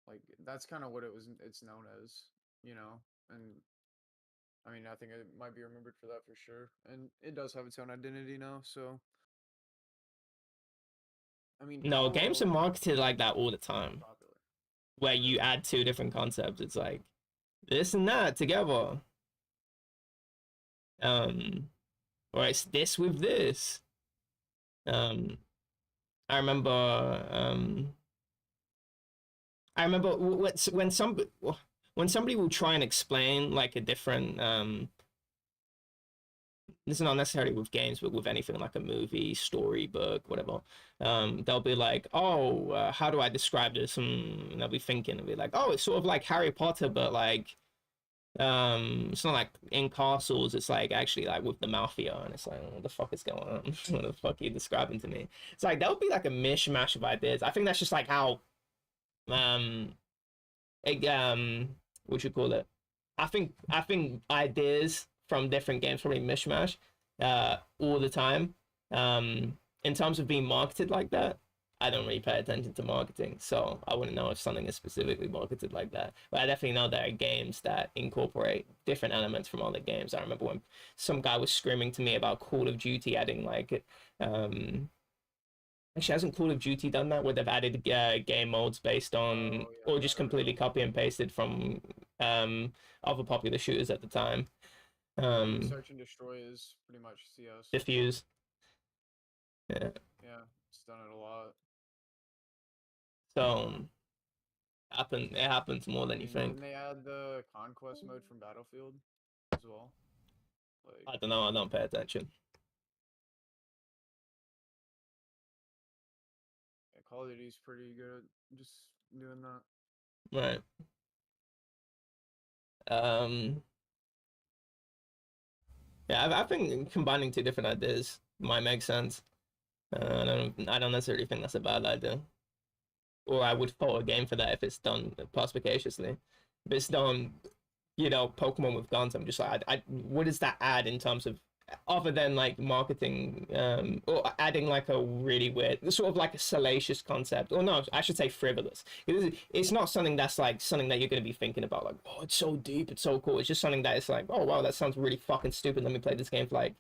Like that's kind of what it's known as, and I mean I think it might be remembered for that for sure, and it does have its own identity now. So I mean, no, games are marketed like that all the time, where you add two different concepts. It's like this and that together, or it's this with this, I remember when somebody will try and explain like a different this is not necessarily with games, but with anything like a movie, storybook, whatever. They'll be like, "Oh, how do I describe this?" And they'll be thinking, and be like, "Oh, it's sort of like Harry Potter, but like, it's not like in castles. It's like actually like with the mafia." And it's like, what the fuck is going on? What the fuck are you describing to me? It's like that would be like a mishmash of ideas. I think that's just like how, um, what you call it? I think ideas from different games probably mishmash all the time. In terms of being marketed like that, I don't really pay attention to marketing, so I wouldn't know if something is specifically marketed like that. But I definitely know there are games that incorporate different elements from other games. I remember when some guy was screaming to me about Call of Duty adding like actually, hasn't Call of Duty done that where they've added game modes based on, or just completely copy and pasted from other popular shooters at the time? Search and destroy is pretty much CS. Diffuse. Yeah. Yeah, it's done it a lot. So it happens more than you think. And they add the conquest mode from Battlefield as well. Like, I don't know. I don't pay attention. yeah, Call of Duty's pretty good at just doing that. Right. Yeah, I think combining two different ideas might make sense. I don't necessarily think that's a bad idea. Or I would fault a game for that if it's done perspicaciously. If it's done, Pokemon with guns, I'm just like, what does that add in terms of, other than like marketing, or adding like a really weird, sort of like a salacious concept, or no, I should say frivolous. It's not something that's like something that you're going to be thinking about, like, oh, it's so deep, it's so cool. It's just something that is like, oh wow, that sounds really fucking stupid. Let me play this game for like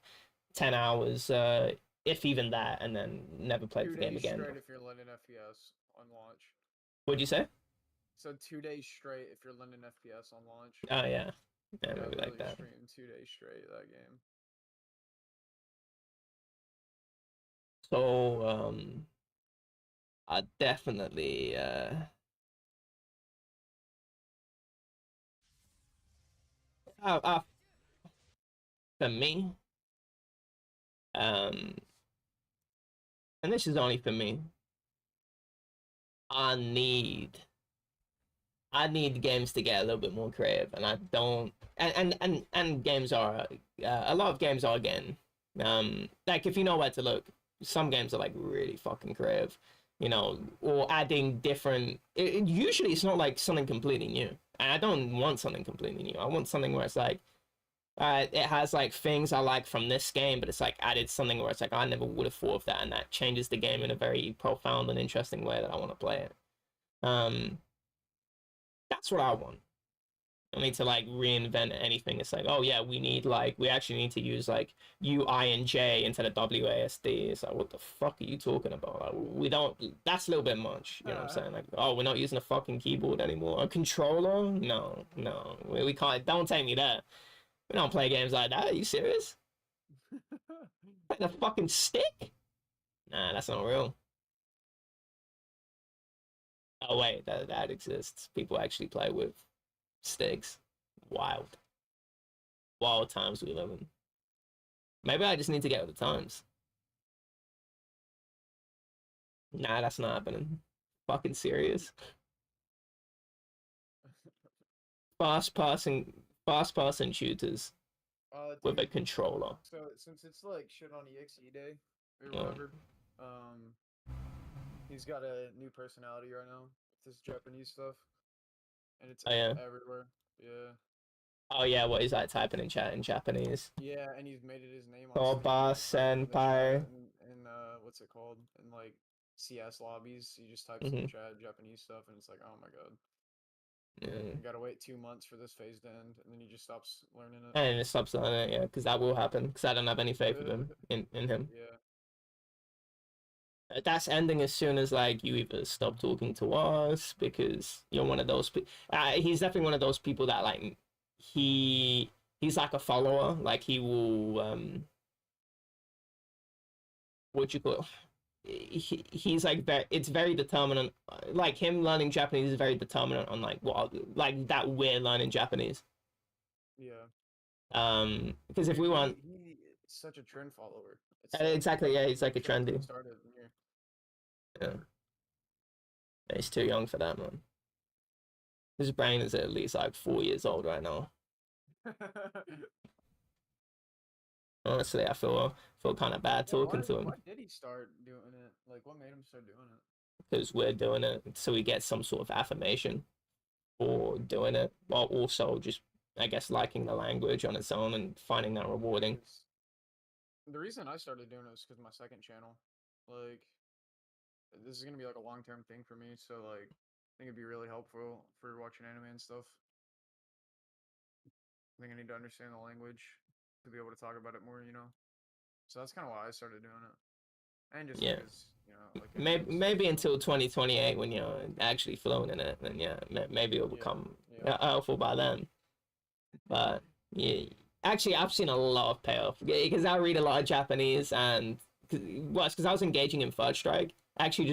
10 hours, if even that, and then never play the game again. Straight if you're London FPS on launch. What'd you say? So 2 days straight if you're London FPS on launch. Oh yeah, maybe like that. Stream 2 days straight that game. So I definitely for me, and this is only for me, I need games to get a little bit more creative, and I don't, and games are a lot of games are getting like, if you know where to look, some games are like really fucking creative, or adding different, usually it's not like something completely new, and I don't want something completely new. I want something where it's like, it has like things I like from this game, but it's like added something where it's like I never would have thought of that, and that changes the game in a very profound and interesting way that I want to play it. That's what I want. I need to like reinvent anything. It's like, oh yeah, we actually need to use like UI and J instead of WASD. It's like, what the fuck are you talking about? Like, we don't. That's a little bit much. You know what I'm saying? Like, oh, we're not using a fucking keyboard anymore. A controller? No, we can't. Don't take me there. We don't play games like that. Are you serious? Like the fucking stick? Nah, that's not real. Oh wait, that exists. People actually play with sticks. Wild times we live in. Maybe I just need to get with the times. Nah, that's not happening. Fucking serious. Fast passing shooters with a controller. So since it's like shit on EXE day or whatever, he's got a new personality right now with this Japanese stuff, and it's everywhere. Yeah. Oh yeah, what is that typing in chat in Japanese? Yeah, and he's made it his name. Soba senpai. And what's it called? In like CS lobbies, he just types in chat Japanese stuff, and it's like, oh my god. Yeah. You gotta wait 2 months for this phase to end, and then he just stops learning it. And it stops learning it, yeah, because that will happen. Because I don't have any faith in him. Yeah. That's ending as soon as like you either stop talking to us, because you're one of those people. He's definitely one of those people that like he's like a follower. Like he will what you call it? he's like it's very determinant. Like him learning Japanese is very determinant on like what like that we're learning Japanese. Yeah. Because if we want he's such a trend follower. It's exactly, yeah, he's like a trends trendy. started here. Yeah, he's too young for that, man. His brain is at least like 4 years old right now. Honestly, I feel kind of bad talking to him Why did he start doing it? Like, what made him start doing it? because we're doing it, so we get some sort of affirmation for doing it, while also just, I guess, liking the language on its own and finding that rewarding. The reason I started doing it was because my second channel, like, this is gonna be like a long-term thing for me. So like, I think it'd be really helpful for watching anime and stuff. I think I need to understand the language to be able to talk about it more, you know. So that's kind of why I started doing it, and just Yeah. because, you know, like Maybe until 2028 when you're actually flowing in it, and yeah, maybe it'll become helpful by then. But yeah, actually, I've seen a lot of payoff because I read a lot of Japanese, and because I was engaging in Third Strike. Actually,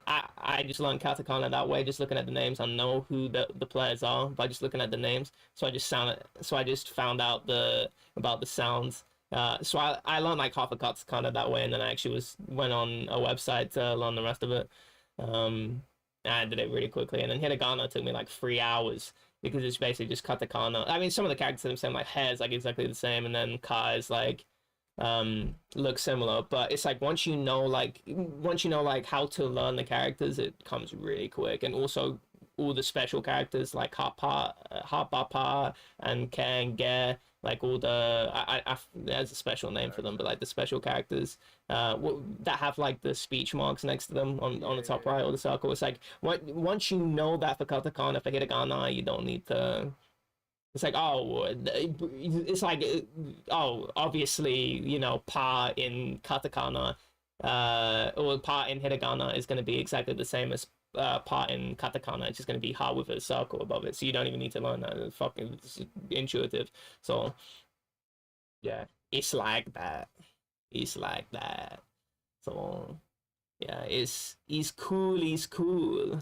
I just learned katakana that way, just looking at the names. I know who the players are by just looking at the names. So I just found out about the sounds. So I learned like half of katakana that way, and then I actually went on a website to learn the rest of it. I did it really quickly, and then hiragana took me like 3 hours because it's basically just katakana. I mean, some of the characters are the same, like hair's like exactly the same, and then Kai is like look similar, but it's like once you know like how to learn the characters, it comes really quick. And also all the special characters like Hapapa and Kenge, like all the there's a special name for them, but like the special characters that have like the speech marks next to them on the top right or the circle. It's like once you know that for katakana, for hiragana, you don't need to. It's like, oh, it's like, oh, obviously, you know, pa in katakana, or pa in hiragana is going to be exactly the same as pa in katakana. It's just going to be ha with a circle above it. So you don't even need to learn that. It's fucking intuitive. So, yeah, it's like that. It's like that. So, yeah, he's cool. He's cool.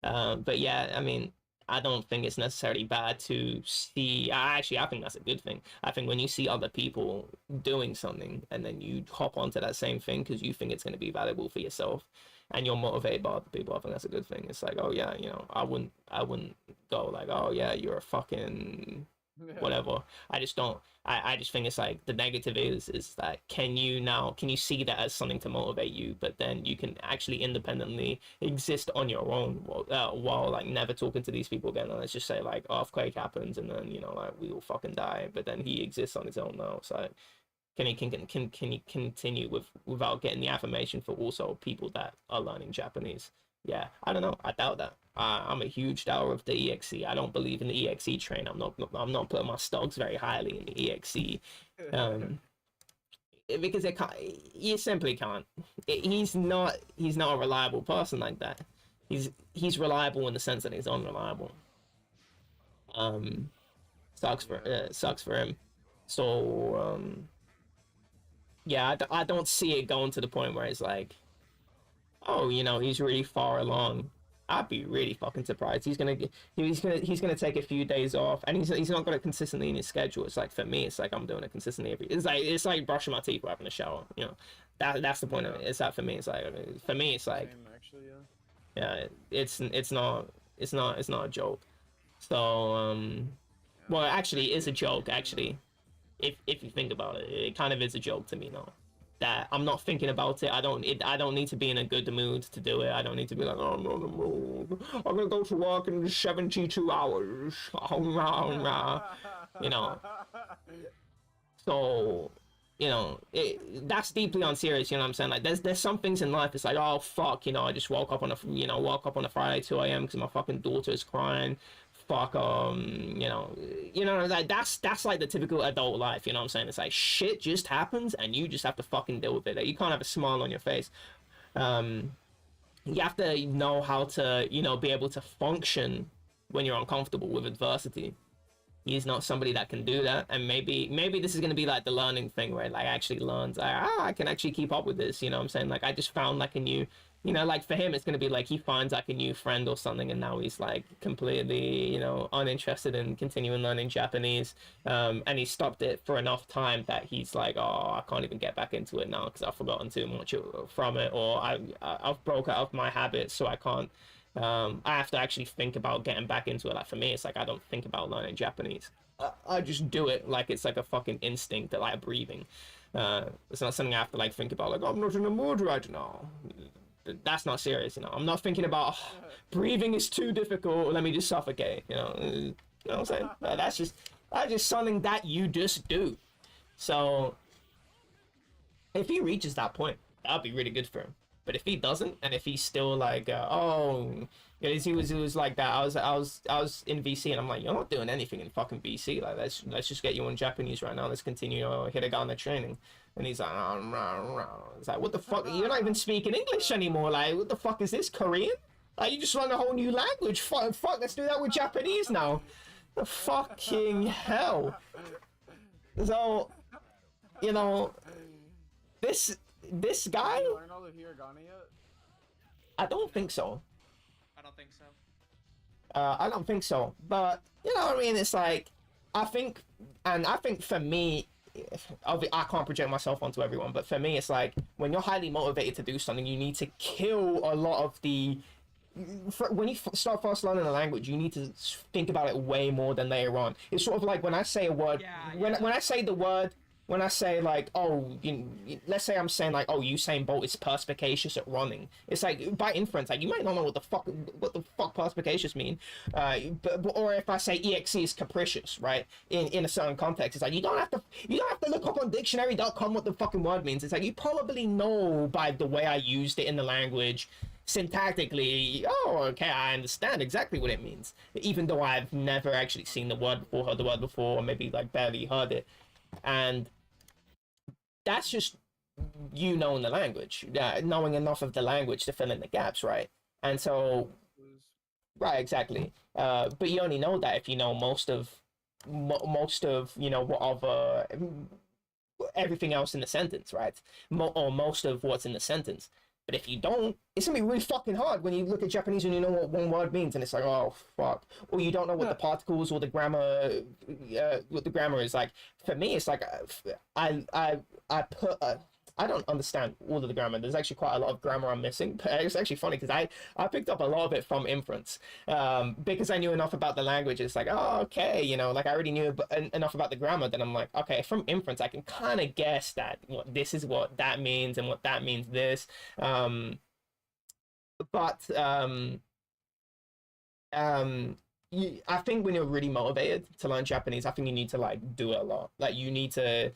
But yeah, I mean, I don't think it's necessarily bad to see. I think that's a good thing. I think when you see other people doing something and then you hop onto that same thing because you think it's going to be valuable for yourself and you're motivated by other people, I think that's a good thing. It's like, oh yeah, you know, I wouldn't go like, oh yeah, you're a fucking whatever. I just don't. I just think it's like the negative is that can you see that as something to motivate you, but then you can actually independently exist on your own while like never talking to these people again. And let's just say like earthquake happens and then, you know, like we all fucking die, but then he exists on his own now. So can he continue without getting the affirmation for also people that are learning Japanese? Yeah, I don't know. I doubt that. I'm a huge doubter of the EXE. I don't believe in the EXE train. I'm not putting my stocks very highly in the EXE, because you simply can't. He's not a reliable person like that. He's reliable in the sense that he's unreliable. Sucks for him. So yeah, I don't see it going to the point where it's like, oh, you know, he's really far along. I'd be really fucking surprised. He's gonna take a few days off, and he's not got it consistently in his schedule. It's like for me, it's like I'm doing it consistently every. It's like brushing my teeth or having a shower. You know, that's the point of it. It's that for me. It's like for me, it's like Same, actually, yeah, it's not a joke. So well, actually, it is a joke. Actually, if you think about it, it kind of is a joke to me now. That I'm not thinking about it. I don't need to be in a good mood to do it. I don't need to be like, oh, I'm not in the mood. I'm gonna go to work in 72 hours. Oh, nah. You know. So, you know, that's deeply unserious. You know what I'm saying? Like, there's some things in life. It's like, oh fuck, you know, I just woke up on a Friday 2 a.m. because my fucking daughter is crying. Fuck, you know, like that's like the typical adult life. You know what I'm saying? It's like shit just happens and you just have to fucking deal with it. Like, you can't have a smile on your face. You have to know how to, you know, be able to function when you're uncomfortable with adversity. he's not somebody that can do that. And maybe this is going to be like the learning thing where like actually learns like, I can actually keep up with this, you know what I'm saying? Like I just found like a new, you know, like for him it's going to be like he finds like a new friend or something, and now he's like completely, you know, uninterested in continuing learning Japanese, and he stopped it for enough time that he's like, oh, I can't even get back into it now because I've forgotten too much from it, or I've broke out of my habits, so I can't. I have to actually think about getting back into it. Like for me, it's like I don't think about learning Japanese. I just do it like it's like a fucking instinct that like breathing. It's not something I have to like think about. Like, I'm not in the mood right now. That's not serious, you know. I'm not thinking about breathing is too difficult. Let me just suffocate, you know. You know what I'm saying? That's just something that you just do. So if he reaches that point, that'd be really good for him. But if he doesn't, and if he's still like, because he was like that. I was in VC, and I'm like, you're not doing anything in fucking VC. Like, let's just get you on Japanese right now. Let's continue hiragana training. And he's like, it's like, what the fuck? You're not even speaking English anymore. Like, what the fuck is this, Korean? Like, you just learned a whole new language. Fuck, let's do that with Japanese now. The fucking hell. So, you know, this guy. Did you learn all the hiragana yet? I don't think so. I don't think so. I don't think so. But you know what I mean? It's like I think for me, I can't project myself onto everyone, but for me, it's like when you're highly motivated to do something, you need to kill a lot of the. When you start first learning a language, you need to think about it way more than later on. It's sort of like when I say a word, when I say the word. When I say like, oh, let's say I'm saying like, oh, Usain Bolt is perspicacious at running. It's like by inference, like you might not know what the fuck perspicacious mean, but or if I say exe is capricious, right? In a certain context, it's like you don't have to look up on dictionary.com what the fucking word means. It's like you probably know by the way I used it in the language. Syntactically, oh, okay, I understand exactly what it means, even though I've never actually seen the word before, heard the word before, or maybe like barely heard it. And that's just you knowing the language, knowing enough of the language to fill in the gaps, right? And so, right, exactly. But you only know that if you know most of you know what of everything else in the sentence, right? Or most of what's in the sentence. But if you don't, it's gonna be really fucking hard when you look at Japanese and you know what one word means, and it's like, oh fuck, or you don't know what the particles or the grammar, what the grammar is. Like for me, it's like I don't understand all of the grammar. There's actually quite a lot of grammar I'm missing. But it's actually funny because I picked up a lot of it from inference, because I knew enough about the language. It's like, oh, okay, you know, like I already knew enough about the grammar. Then I'm like, okay, from inference, I can kind of guess that this is what that means and what that means this. I think when you're really motivated to learn Japanese, I think you need to like do it a lot. Like you need to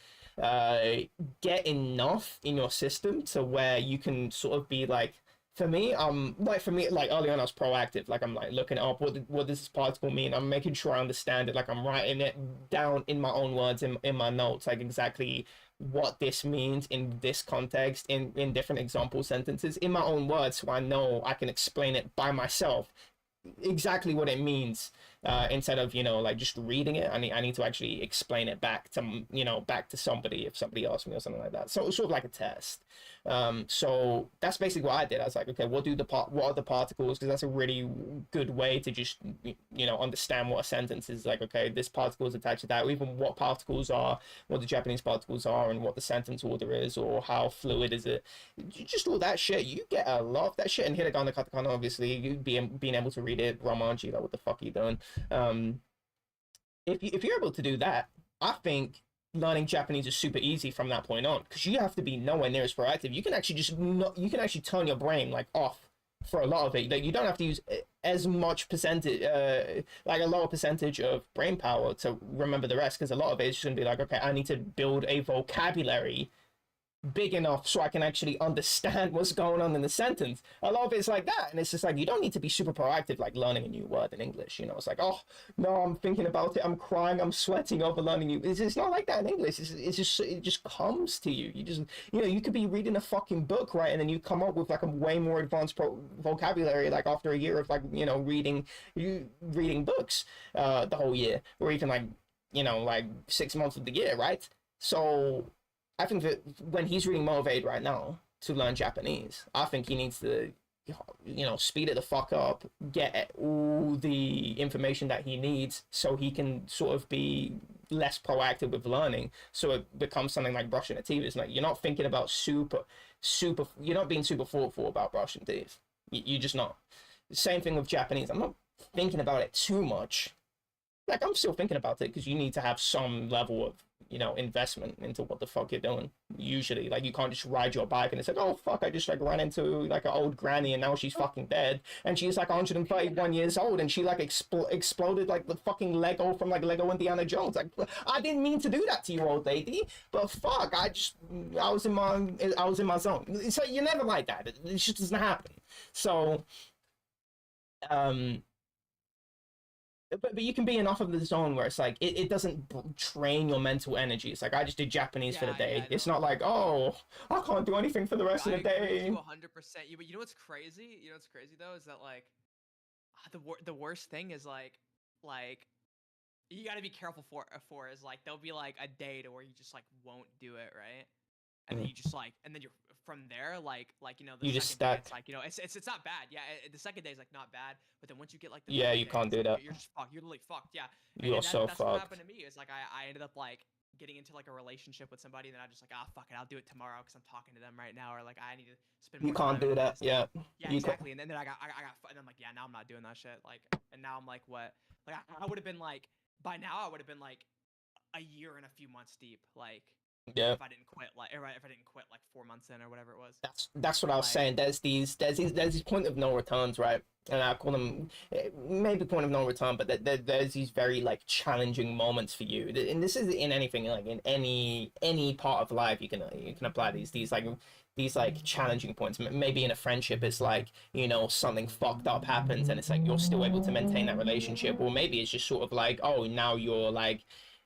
get enough in your system to where you can sort of be like, for me, like early on I was proactive. Like I'm like looking up what does this particle mean? I'm making sure I understand it. Like I'm writing it down in my own words in my notes, like exactly what this means in this context, in different example sentences in my own words, so I know I can explain it by myself exactly what it means, instead of, you know, like just reading it. I need to actually explain it back to, you know, back to somebody if somebody asks me or something like that. So it's sort of like a test. So that's basically what I did. I was like, okay, what are the particles? Because that's a really good way to just, you know, understand what a sentence is. Like, okay, this particle is attached to that, or even what particles are, what the Japanese particles are, and what the sentence order is, or how fluid is it. Just all that shit. You get a lot of that shit. And hiragana, katakana, obviously, you being able to read it, romanji, like what the fuck are you doing? If you're able to do that, I think learning Japanese is super easy from that point on, because you have to be nowhere near as proactive. You can actually turn your brain like off for a lot of it. Like you don't have to use as much percentage, like a lower percentage of brain power to remember the rest, because a lot of it is just gonna be like, okay, I need to build a vocabulary big enough so I can actually understand what's going on in the sentence. A lot of it's like that, and it's just like you don't need to be super proactive, like learning a new word in English. You know, it's like, oh no, I'm thinking about it, I'm crying, I'm sweating over learning new. It's not like that in English. It's just it just comes to you. You just you could be reading a fucking book, right, and then you come up with like a way more advanced vocabulary like after a year of like reading books the whole year, or even like like 6 months of the year, right? So I think that when he's reading Motivate right now to learn Japanese, I think he needs to, speed it the fuck up, get all the information that he needs so he can sort of be less proactive with learning. So it becomes something like brushing a teeth. It's like you're not thinking about you're not being super thoughtful about brushing teeth. You're just not. Same thing with Japanese. I'm not thinking about it too much. Like I'm still thinking about it because you need to have some level of investment into what the fuck you're doing. Usually, like you can't just ride your bike and it's like, oh fuck, I just like ran into like an old granny and now she's fucking dead and she's like 131 years old and she like exploded like the fucking Lego from like Lego Indiana Jones. Like I didn't mean to do that to you, old lady, but fuck, I was in my zone. So you're never like that. It just doesn't happen. So but you can be enough of the zone where it's like it doesn't drain your mental energy. It's like I just did Japanese for the day. It's not like, oh, I can't do anything for the rest of the day. 100%. But you know what's crazy? You know what's crazy though is that like the worst thing is like you got to be careful for is like there'll be like a day to where you just like won't do it, right? And then you just like, and then you're from there, the you just second day, stack. it's like, it's not bad. Yeah, the second day is like not bad, but then once you get like the yeah, third you day, can't do that. You're just fucked. You're literally fucked. Yeah, You're so that's fucked. what happened to me. It's like I ended up like getting into like a relationship with somebody, and then I just like, fuck it, I'll do it tomorrow because I'm talking to them right now, or like I need to spend more You can't time do that. this. Yeah. Yeah, exactly. And then I got, and I'm like, yeah, now I'm not doing that shit. Like, and now I'm like, what? Like I would have been like, by now I would have been like a year and a few months deep, like. Yeah. If I didn't quit, like 4 months in or whatever it was. That's what I was saying. There's these point of no returns, right? And I call them maybe point of no return, but there's these very like challenging moments for you. And this is in anything, like in any part of life, you can apply these like challenging points. Maybe in a friendship, it's like something fucked up happens, and it's like you're still able to maintain that relationship, or maybe it's just sort of like, oh, now you're like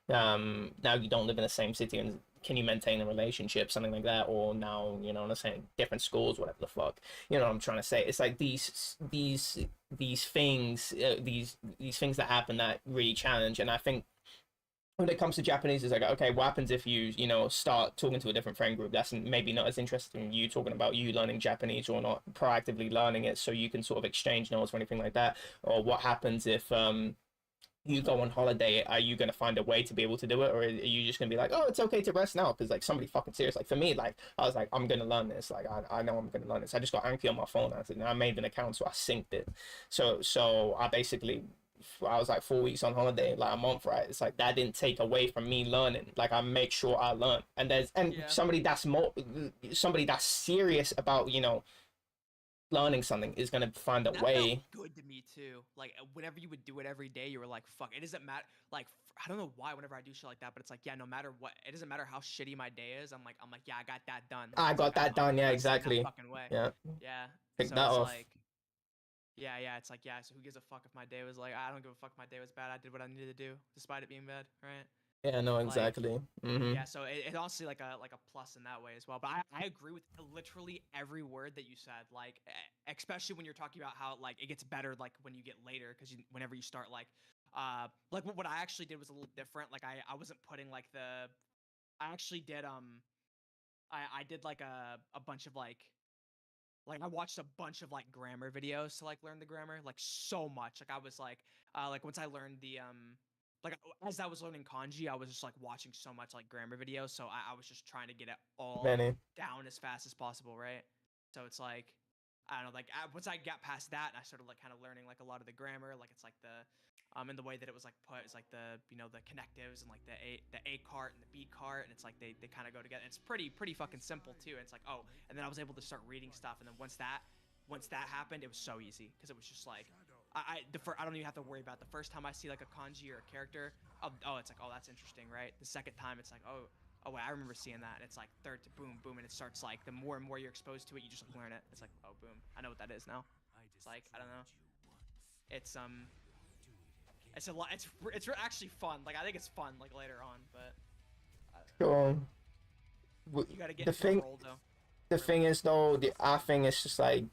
now you don't live in the same city and can you maintain a relationship, something like that, or now let's say different schools, whatever the fuck, what I'm trying to say. It's like these things these things that happen that really challenge. And I think when it comes to Japanese, it's like, okay, what happens if you start talking to a different friend group that's maybe not as interested in you talking about you learning Japanese, or not proactively learning it so you can sort of exchange notes or anything like that? Or what happens if you go on holiday? Are you going to find a way to be able to do it, or are you just going to be like, oh, it's okay to rest now because like somebody fucking serious? Like for me, like I was like, I'm going to learn this. Like I know I'm going to learn this. I just got Anki on my phone. I made an account, so I synced it. So I was like 4 weeks on holiday, like a month, right? It's like that didn't take away from me learning. Like I make sure I learn. And somebody that's serious about learning something is gonna find a way. Felt good to me too. Like whenever you would do it every day, you were like, "Fuck!" It doesn't matter. Like I don't know why. Whenever I do shit like that, but it's like, yeah, no matter what, it doesn't matter how shitty my day is. I'm like, yeah, I got that done. I got that done. Yeah, exactly. Fucking way. Yeah. Yeah. Pick So that it's off. like, yeah. It's like, yeah. So who gives a fuck if my day was like? I don't give a fuck if my day was bad. I did what I needed to do, despite it being bad, right? Yeah, no, exactly. Yeah, so it's honestly like a plus in that way as well. But I agree with literally every word that you said. Like, especially when you're talking about how like it gets better like when you get later, because whenever you start like what I actually did was a little different. Like I wasn't putting like I actually did I did like a bunch of like I watched a bunch of like grammar videos to like learn the grammar, like so much. Like I was like once I learned the like as I was learning kanji, I was just like watching so much like grammar videos. So I was just trying to get it all down as fast as possible, right? So it's like I don't know, like once I got past that, I started like kind of learning like a lot of the grammar. Like it's like the in the way that it was like put, it's like the the connectives and like the A cart and the B cart, and it's like they kind of go together. It's pretty fucking simple too. And it's like, oh, and then I was able to start reading stuff, and then once that happened, it was so easy because it was just like I don't even have to worry about the first time I see like a kanji or a character. Oh, it's like, oh, that's interesting, right? The second time, it's like, oh, oh wait, I remember seeing that. And it's like third to boom, boom, and it starts like the more and more you're exposed to it, you just like learn it. It's like, oh boom, I know what that is now. It's like I don't know. It's a lot. It's actually fun. Like I think it's fun like later on, but Sure. you gotta get The into thing, the role though. the thing is though, I think it's just like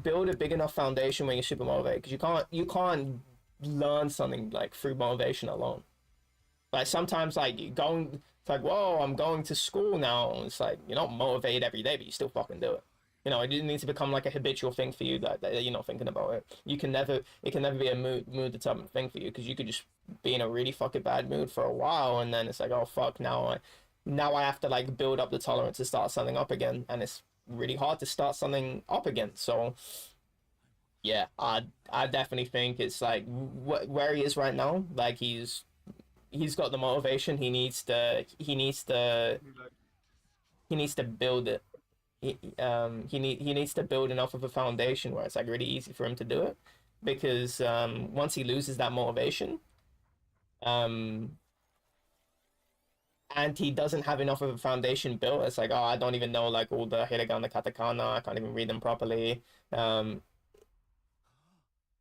build a big enough foundation when you're super motivated, because you can't learn something like through motivation alone. Like sometimes like it's like, whoa, I'm going to school now. It's like you're not motivated every day, but you still fucking do it. You know, it needs to become like a habitual thing for you that you're not thinking about it. It can never be a mood determinant thing for you, because you could just be in a really fucking bad mood for a while, and then it's like, oh fuck, now I have to like build up the tolerance to start something up again, and it's really hard to start something up again. So yeah, I definitely think it's like where he is right now, like he's got the motivation. He needs to build it. He needs to build enough of a foundation where it's like really easy for him to do it, because once he loses that motivation, um and he doesn't have enough of a foundation built, it's like, oh, I don't even know like all the hiragana, katakana, I can't even read them properly.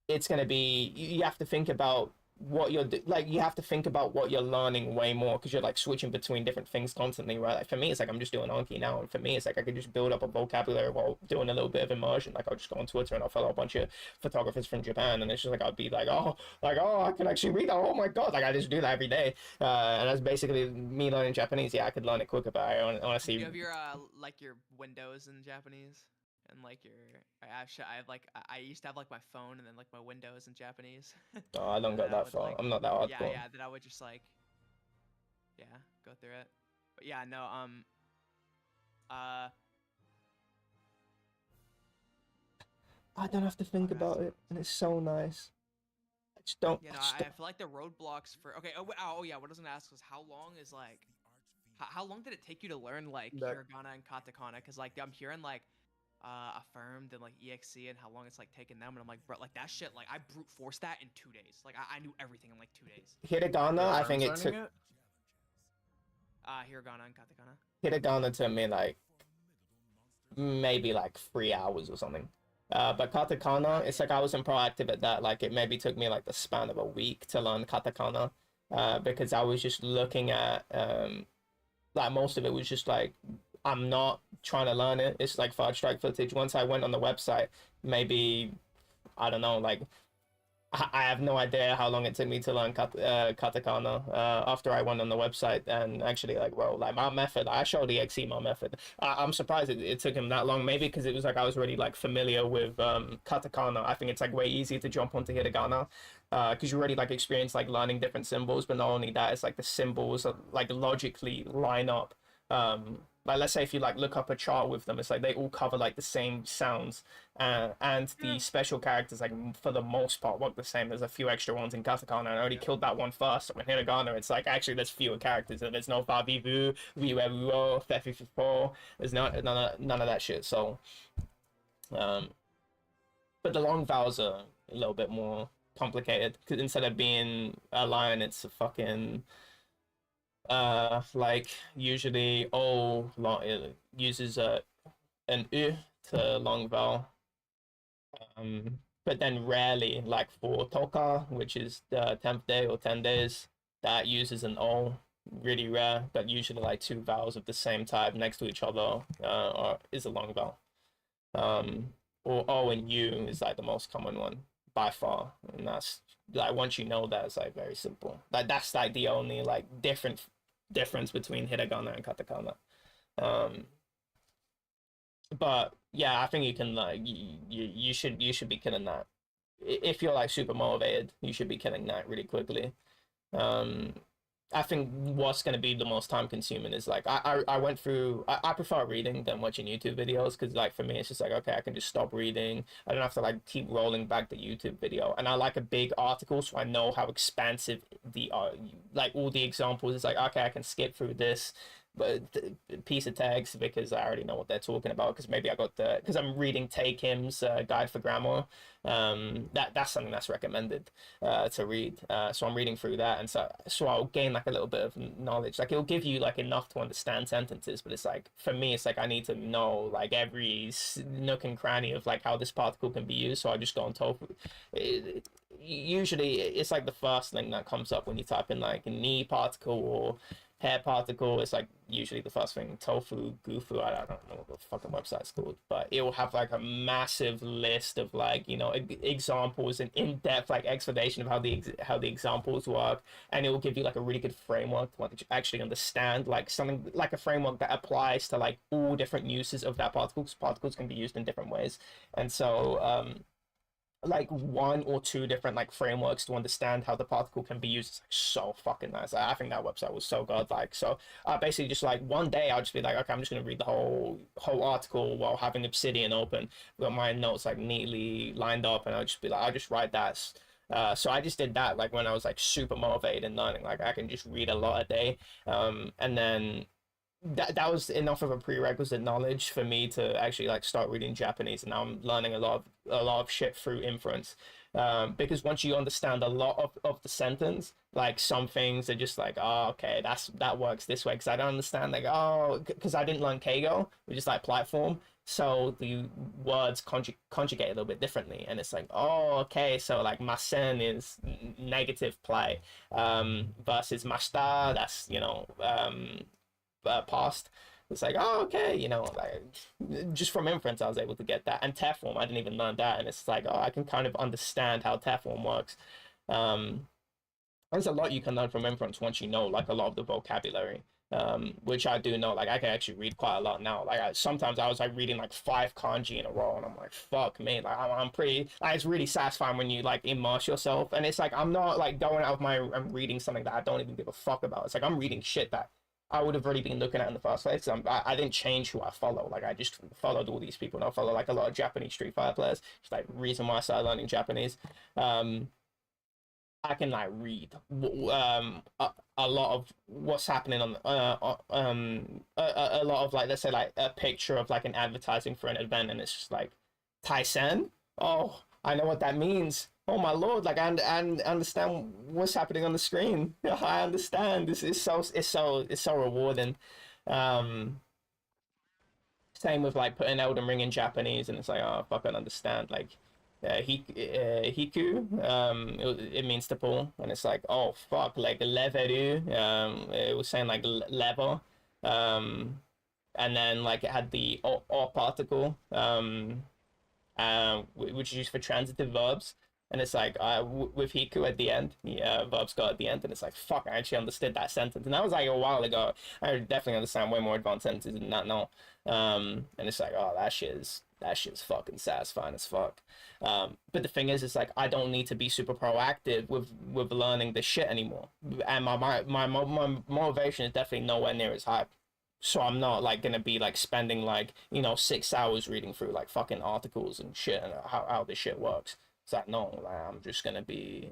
It's gonna be, you have to think about what you have to think about what you're learning way more, because you're like switching between different things constantly, right? Like for me, it's like I'm just doing Anki now, and for me, it's like I could just build up a vocabulary while doing a little bit of immersion. Like I'll just go on Twitter and I'll follow a bunch of photographers from Japan, and it's just like I'll be like, oh, I can actually read that. Oh my god, like I just do that every day, and that's basically me learning Japanese. Yeah, I could learn it quicker, but I honestly. Do you have your like your windows in Japanese? And like I have like I used to have like my phone and then like my windows in Japanese. Oh, I don't go that far. Like, I'm not that hardcore. yeah. Then I would just like, yeah, go through it. But yeah, no, I don't have to think about it, and it's so nice. I just don't. You know, I feel like the roadblocks for oh yeah, what I was gonna ask was how long is like, how long did it take you to learn like hiragana and katakana? Because like I'm hearing like affirmed and like exe and how long it's like taking them, and I'm like, bro, like that shit, like I brute forced that in 2 days. Like I knew everything in like 2 days. Hiragana, I think it took hiragana and katakana. Hiragana took me like maybe like 3 hours or something. But katakana, it's like I wasn't proactive at that. Like it maybe took me like the span of a week to learn katakana, because I was just looking at like most of it was just like, I'm not trying to learn it. It's like third strike footage. Once I went on the website, maybe, I don't know, like, I have no idea how long it took me to learn katakana after I went on the website. And actually, like, well, like my method, I showed EXE my method. I'm surprised it took him that long. Maybe because it was like I was already like familiar with katakana. I think it's like way easier to jump onto hiragana, because you already like experience like learning different symbols. But not only that, it's like the symbols like logically line up. Like let's say if you like look up a chart with them, it's like they all cover like the same sounds, and the special characters like for the most part work the same. There's a few extra ones in katakana, and I already killed that one first. So in hiragana, it's like actually there's fewer characters, and there's no favivu, wiwewo, fefififo. There's none of that shit. So, but the long vowels are a little bit more complicated, because instead of being a line, it's a fucking like usually it uses an U to long vowel, but then rarely, like for toka, which is the 10th day or 10 days, that uses an O, really rare, but usually like two vowels of the same type next to each other is a long vowel. Or O and U is like the most common one by far, and that's like once you know that, it's like very simple. Like that's like the only like difference between hiragana and katakana. But yeah, I think you can like you should be killing that. If you're like super motivated, you should be killing that really quickly. I think what's going to be the most time consuming is like I went through, I prefer reading than watching YouTube videos, because like for me it's just like, okay, I can just stop reading, I don't have to like keep rolling back the YouTube video, and I like a big article so I know how expansive the like all the examples. It's like, okay, I can skip through this piece of text because I already know what they're talking about. Because maybe I got because I'm reading Take Him's Guide for Grammar. That's something that's recommended to read. So I'm reading through that, and so I'll gain like a little bit of knowledge. Like it'll give you like enough to understand sentences, but it's like for me, it's like I need to know like every nook and cranny of like how this particle can be used. So I just go on tofu. Usually, it's like the first thing that comes up when you type in like knee particle or hair particle. It's like usually the first thing. Tofu, Gufu, I don't know what the fucking website's called, but it will have like a massive list of like, you know, examples and in-depth like explanation of how the examples work, and it will give you like a really good framework to actually understand like something like a framework that applies to like all different uses of that particle, because particles can be used in different ways. And so like one or two different like frameworks to understand how the particle can be used is like so fucking nice. I think that website was so good. Like, so basically just like one day I'll just be like, okay, I'm just gonna read the whole article while having Obsidian open, got my notes like neatly lined up, and I'll just be like, I'll just write that. So I just did that like when I was like super motivated in learning. Like I can just read a lot a day, and then that was enough of a prerequisite knowledge for me to actually like start reading Japanese, and now I'm learning a lot of shit through inference. Because once you understand a lot of the sentence, like some things are just like, oh, okay, that works this way. Because I don't understand, like, oh, because I didn't learn Keigo, which is like platform, so the words conjugate a little bit differently, and it's like, oh, okay, so like masen is negative play, versus mashita, that's, you know, past. It's like, oh, okay, you know, like just from inference I was able to get that. And Terform, I didn't even learn that, and it's like, oh, I can kind of understand how Terform works. There's a lot you can learn from inference once you know like a lot of the vocabulary, which I do know. Like I can actually read quite a lot now. Like sometimes I was like reading like 5 kanji in a row, and I'm like, fuck me, like I'm pretty, like it's really satisfying when you like immerse yourself. And it's like I'm not like going out of I'm reading something that I don't even give a fuck about. It's like I'm reading shit that I would have already been looking at in the first place. I didn't change who I follow. Like I just followed all these people, and I follow like a lot of Japanese Street Fighter players. It's like reason why I started learning Japanese. I can like read a lot of what's happening on a lot of like, let's say like a picture of like an advertising for an event, and it's just like Tyson. Oh, I know what that means. Oh my lord! Like I understand what's happening on the screen. I understand. This is so rewarding. Same with like putting Elden Ring in Japanese, and it's like, oh, I fucking understand. Like Hiku, it means to pull, and it's like, oh fuck, like leveru, it was saying like lever, and then like it had the or particle, which is used for transitive verbs, and it's like with Hiku at the end, verbs go at the end, and it's like, fuck, I actually understood that sentence, and that was like a while ago. I definitely understand way more advanced sentences than that now, and it's like, oh, that shit's fucking satisfying as fuck. But the thing is, it's like I don't need to be super proactive with learning this shit anymore, and my motivation is definitely nowhere near as high. So I'm not like gonna be like spending like, you know, 6 hours reading through like fucking articles and shit and how this shit works. It's like, no, like I'm just gonna be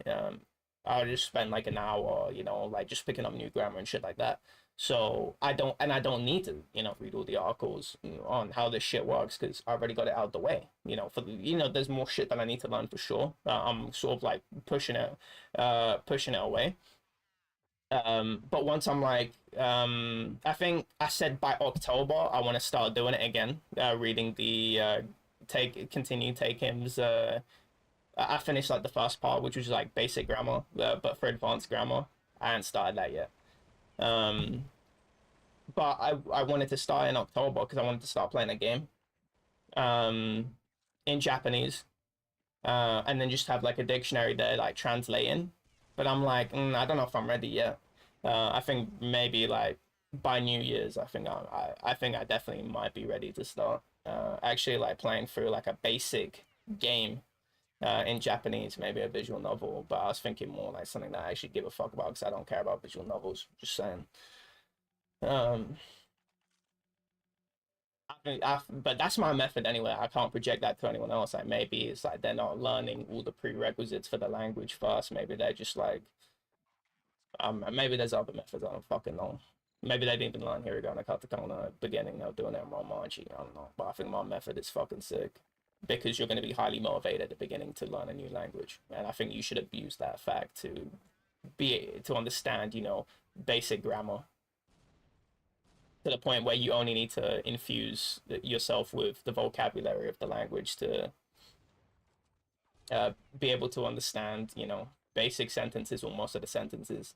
I'll just spend like an hour, you know, like just picking up new grammar and shit like that. So I don't need to, you know, read all the articles on how this shit works, because I already got it out of the way. You know, for the, you know, there's more shit that I need to learn for sure. I'm sort of like pushing it away. But once I'm like, I think I said by October I want to start doing it again. Reading the continue take him's. I finished like the first part, which was like basic grammar, but for advanced grammar, I haven't started that yet. But I wanted to start in October because I wanted to start playing a game, in Japanese, and then just have like a dictionary there like translating. But I'm like, I don't know if I'm ready yet. I think maybe like by New Year's, I think I definitely might be ready to start actually like playing through like a basic game in Japanese, maybe a visual novel. But I was thinking more like something that I actually give a fuck about, because I don't care about visual novels. Just saying. But that's my method anyway. I can't project that to anyone else. Like maybe it's like they're not learning all the prerequisites for the language first. Maybe they're just like, maybe there's other methods. I don't fucking know. Maybe they didn't even learn Hiragana Katakana at the beginning. They were doing it in Romanji. I don't know. But I think my method is fucking sick because you're going to be highly motivated at the beginning to learn a new language. And I think you should abuse that fact to understand, you know, basic grammar to the point where you only need to infuse yourself with the vocabulary of the language to be able to understand, you know, basic sentences or most of the sentences.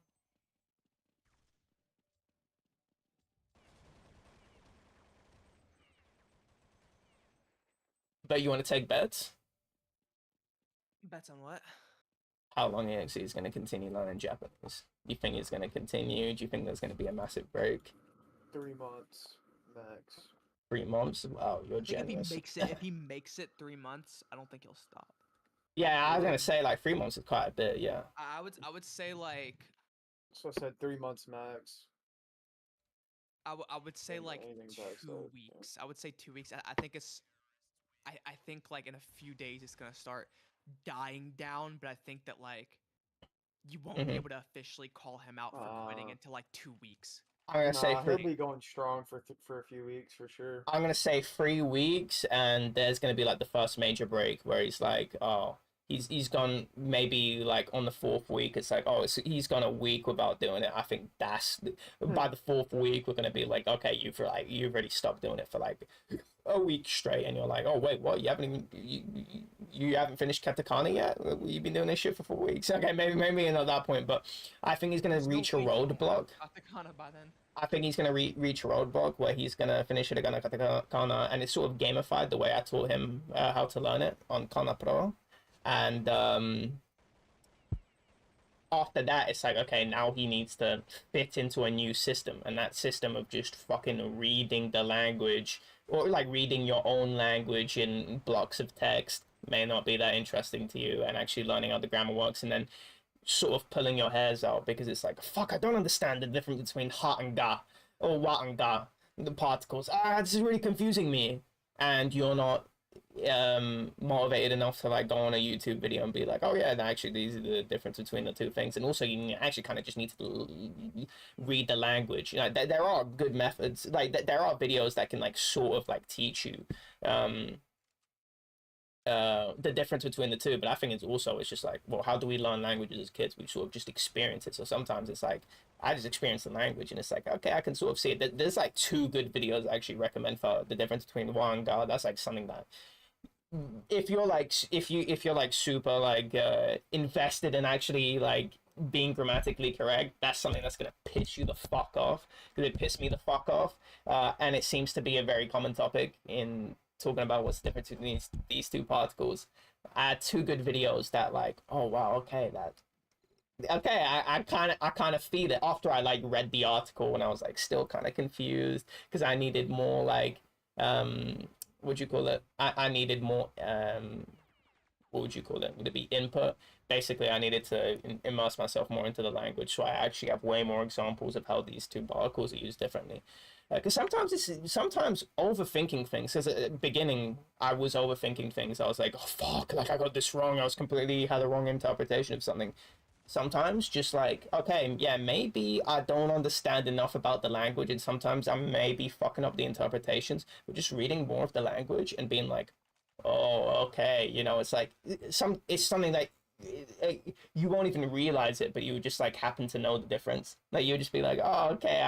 But you want to take bets? Bets on what? How long EXE is going to continue learning Japanese? You think it's going to continue? Do you think there's going to be a massive break? 3 months max. 3 months? Wow, you're I think generous. if he makes it 3 months, I don't think he'll stop. Yeah, I was gonna say like 3 months is quite a bit. Yeah. I would say like So I said 3 months max. I would say And like anything past 2 that, yeah. weeks. I would say 2 weeks. I think I think like in a few days it's gonna start dying down, but I think that like you won't be able to officially call him out for quitting until like 2 weeks. I'm gonna say Nah, he'll be going strong for a few weeks for sure. I'm gonna say 3 weeks, and there's gonna be like the first major break where he's like, oh, he's gone maybe like on the 4th week. It's like, oh, he's gone a week without doing it. I think by the 4th week we're gonna be like, okay, you've already stopped doing it for like a week straight, and you're like, oh wait, what? You haven't even you haven't finished katakana yet? You've been doing this shit for 4 weeks. Okay, maybe not that point, but I think he's gonna reach a roadblock. Katakana by then. I think he's gonna reach a roadblock where he's gonna finish it again katakana, and it's sort of gamified the way I taught him how to learn it on Kana Pro, and after that, it's like, okay, now he needs to fit into a new system, and that system of just fucking reading the language or like reading your own language in blocks of text may not be that interesting to you, and actually learning how the grammar works, and then sort of pulling your hairs out because it's like, fuck, I don't understand the difference between ha and ga or wa and ga, the particles. This is really confusing me, and you're not motivated enough to like go on a YouTube video and be like, oh yeah, actually these are the difference between the two things. And also you actually kind of just need to read the language. You know, there are good methods, like there are videos that can like sort of like teach you the difference between the two, but I think it's just like, well, how do we learn languages as kids? We sort of just experience it. So sometimes it's like I just experience the language and it's like, okay, I can sort of see it. There's like 2 good videos I actually recommend for the difference between wa and ga. That's like something that if you're like super like invested in actually like being grammatically correct, that's something that's gonna piss you the fuck off, because it pissed me the fuck off, and it seems to be a very common topic in talking about what's the difference between these 2 particles. I had 2 good videos that like, oh wow, okay, I kind of feel it after I like read the article, and I was like still kind of confused because I needed more like what do you call it? I needed more what would you call it? Would it be input? Basically, I needed to immerse myself more into the language, so I actually have way more examples of how these 2 particles are used differently. Because sometimes overthinking things. Because at the beginning, I was overthinking things. I was like, oh fuck, like I got this wrong. I had the wrong interpretation of something. Sometimes just like, okay, yeah, maybe I don't understand enough about the language, and sometimes I may be fucking up the interpretations, but just reading more of the language and being like, oh, okay, you know, it's like it's something that you won't even realize it, but you just like happen to know the difference. Like you'll just be like, oh, okay,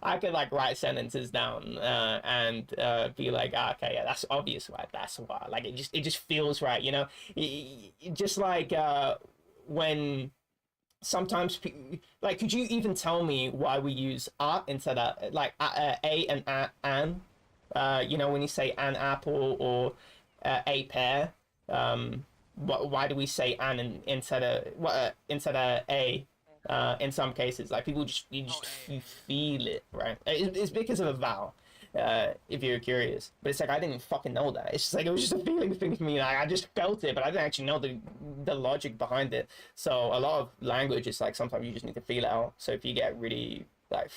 I could like write sentences down and be like, okay, yeah, that's obvious, right? That's why. Like it just feels right, you know. Just like when sometimes like, could you even tell me why we use instead of like a and an? You know, when you say an apple or a pear, why do we say an instead of a? In some cases, like people you feel it, right? It's because of a vowel. If you're curious, but it's like I didn't fucking know that. It's just like it was just a feeling thing for me. Like, I just felt it, but I didn't actually know the logic behind it. So a lot of language is like sometimes you just need to feel it out. So if you get really like,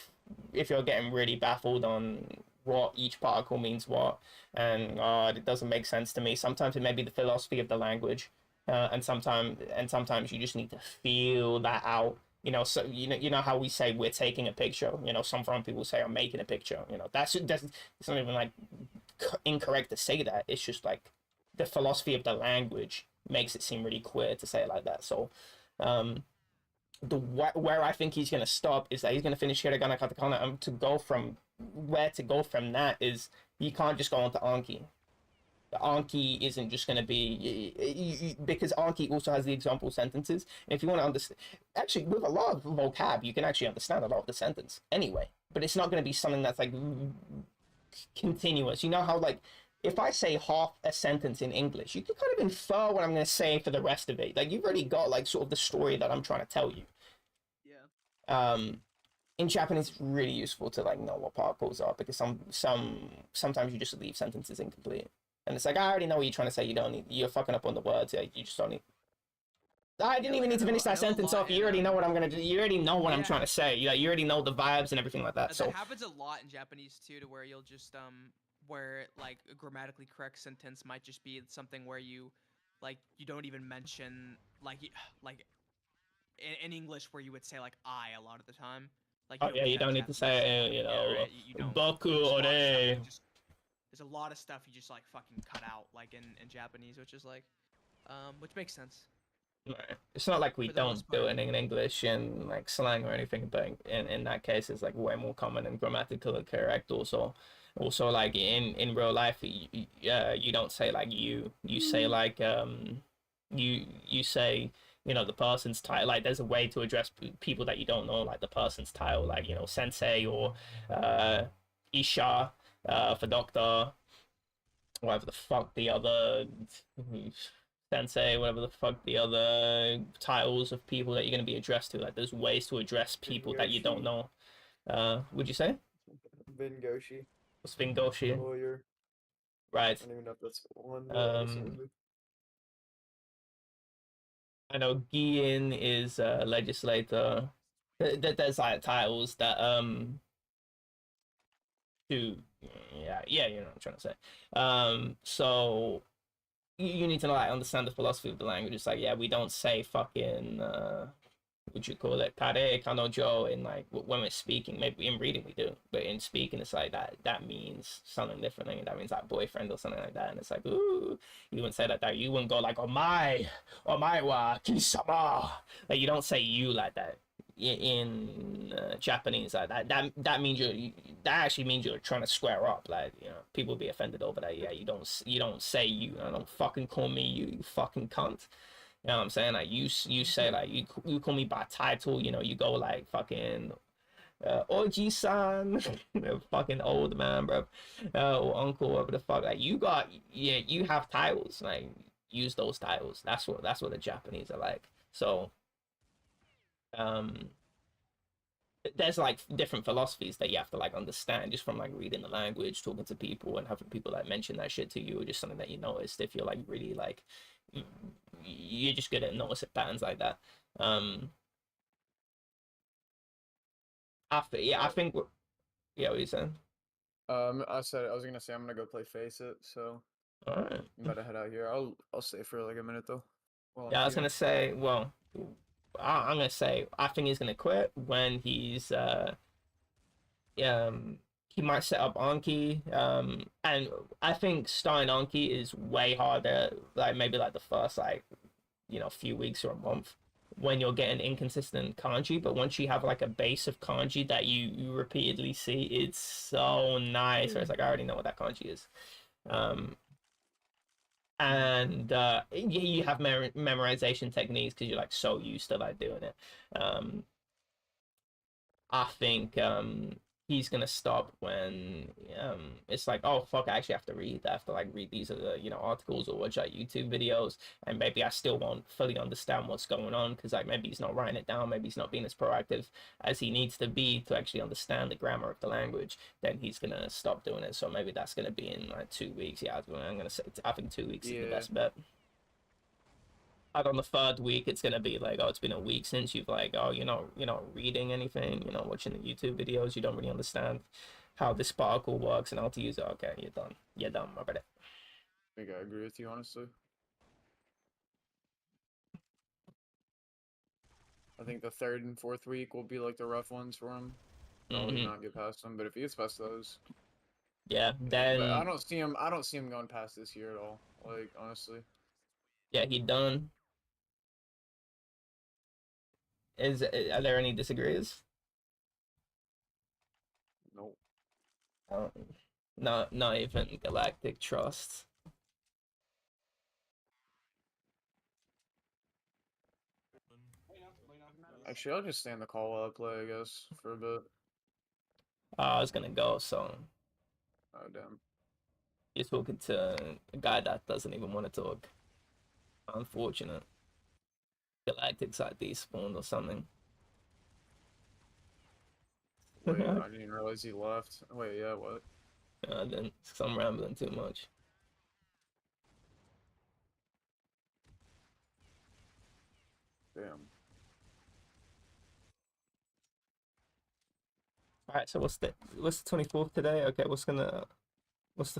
if you're getting really baffled on what each particle means what, and it doesn't make sense to me, sometimes it may be the philosophy of the language, and sometimes you just need to feel that out. You know, so you know how we say we're taking a picture. You know, some foreign people say I'm making a picture. You know, that's it's not even like incorrect to say that. It's just like the philosophy of the language makes it seem really queer to say it like that. So, where I think he's gonna stop is that he's gonna finish Hiragana Katakana, and to go from that is you can't just go on to Anki. The Anki isn't just going to be because Anki also has the example sentences. And if you want to understand, actually, with a lot of vocab, you can actually understand a lot of the sentence anyway. But it's not going to be something that's like continuous. You know how like if I say half a sentence in English, you can kind of infer what I'm going to say for the rest of it. Like you've already got like sort of the story that I'm trying to tell you. Yeah. In Japanese, it's really useful to like know what particles are because sometimes you just leave sentences incomplete. And it's like, I already know what you're trying to say. You don't need, you're fucking up on the words. Yeah, you just don't need. I didn't even need to finish that sentence off. You already know what I'm gonna do. You already know what I'm trying to say. You already know the vibes and everything like that. So that happens a lot in Japanese too, to where you'll just where like a grammatically correct sentence might just be something where you don't even mention like in English where you would say like I a lot of the time. Like oh yeah, you don't need to say you know boku ore. There's a lot of stuff you just like fucking cut out like in Japanese, which is like which makes sense. Right. It's not like we don't do it in English and like slang or anything, but in that case, it's like way more common and grammatically correct. Also, like in real life, you don't say like you say like you say the person's title. Like there's a way to address people that you don't know, like the person's title, like sensei or isha for doctor, whatever the fuck the other sensei, whatever the fuck the other titles of people that you're going to be addressed to. Like there's ways to address people that you don't know. Would you say? Bingoshi. Bingoshi. Lawyer. Right. I don't even know if that's one. I know Gian is a legislator. There's like titles that to you know what I'm trying to say. So you need to like understand the philosophy of the language. It's like, yeah, we don't say fucking what you call it, kare, kanojo, in like when we're speaking. Maybe in reading we do, but in speaking it's like that means something different. And that means like boyfriend or something like that. And it's like, ooh, you wouldn't say that. You wouldn't go like omae wa kisama. Like you don't say you like that in Japanese. Like that means that actually means you're trying to square up. Like people will be offended over that. Yeah, you don't say you. Don't fucking call me you fucking cunt. You know what I'm saying? Like you say like you call me by title. You go like fucking Oji-san, fucking old man, bro, or uncle, whatever the fuck. Like you have titles. Like use those titles. That's what the Japanese are like. So there's like different philosophies that you have to like understand just from like reading the language, talking to people, and having people like mention that shit to you, or just something that you noticed if you're like really like you're just good at noticing patterns like that. I think what are you saying? I said I was gonna say I'm gonna go play Face It, so All right. I'm about to head out here. I'll stay for like a minute though. Yeah, I was gonna say, well, I'm gonna say I think he's gonna quit when he's he might set up Anki, and I think starting Anki is way harder, like maybe like the first like few weeks or a month when you're getting inconsistent kanji, but once you have like a base of kanji that you repeatedly see, it's so nice. Or it's like I already know what that kanji is. And you have memorization techniques because you're like so used to like doing it. I think he's gonna stop when it's like, oh fuck, I actually have to read. I have to like read these articles or watch like YouTube videos, and maybe I still won't fully understand what's going on because like maybe he's not writing it down, maybe he's not being as proactive as he needs to be to actually understand the grammar of the language. Then he's gonna stop doing it. So maybe that's gonna be in like 2 weeks. Yeah, I'm gonna say I think 2 weeks is the best bet. Like on the third week, it's gonna be like, oh, it's been a week since you've like, oh, you're not reading anything, watching the YouTube videos, you don't really understand how this particle works and how to use it. Okay, you're done, my brother. I think I agree with you, honestly. I think the third and fourth week will be like the rough ones for him. Probably not get past them, but if he gets past those, Yeah, but then I don't see him. I don't see him going past this year at all. Like honestly, yeah, he done. Are there any disagrees? nope. Um, not even Galactic Trust. Actually, I'll just stay in the call up play, I guess, for a bit. I was gonna go, so Oh damn. you're talking to a guy that doesn't even want to talk. Unfortunate. Galactic's like despawned or something. Wait, I didn't realize he left. Wait, yeah, what? Then I'm rambling too much. Damn. All right, so what's the 24th today? Okay, what's the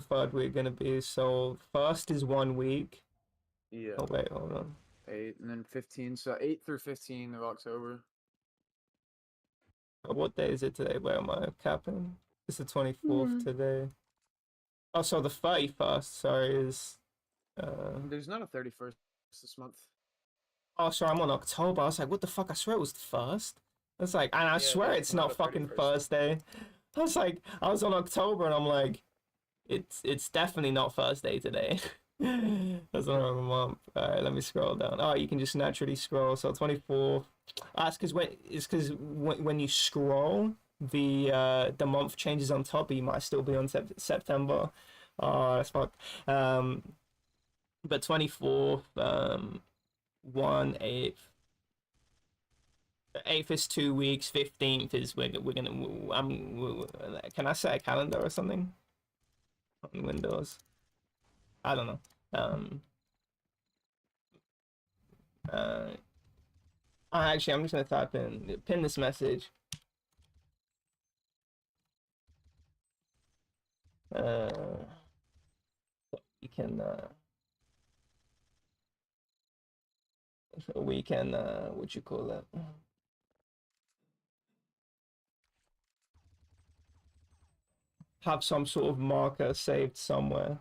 third week gonna be? So first is 1 week. Yeah. Oh wait, hold on. 8 and then 15. So 8 through 15 of October. What day is it today? Where am I capping? It's the 24th today. Oh, so the 31st, sorry, is There's not a 31st this month. oh, sorry, I'm on October. I was like, what the fuck? I swear it was the first. It's like, and I swear there's it's not not a fucking 31st. Thursday. I was like, I was on October and I'm like, it's definitely not Thursday today. That's the wrong month. All right, let me scroll down. Oh, you can just naturally scroll. So 24th. That's because when you scroll, the month changes on top. But you might still be on September. Oh, that's fucked. But 24th, 1/8. The 8th is 2 weeks. 15th is we're gonna. Can I set a calendar or something on Windows? I don't know. Uh, actually, I'm just gonna type in pin this message. You can we can what you call it? Have some sort of marker saved somewhere.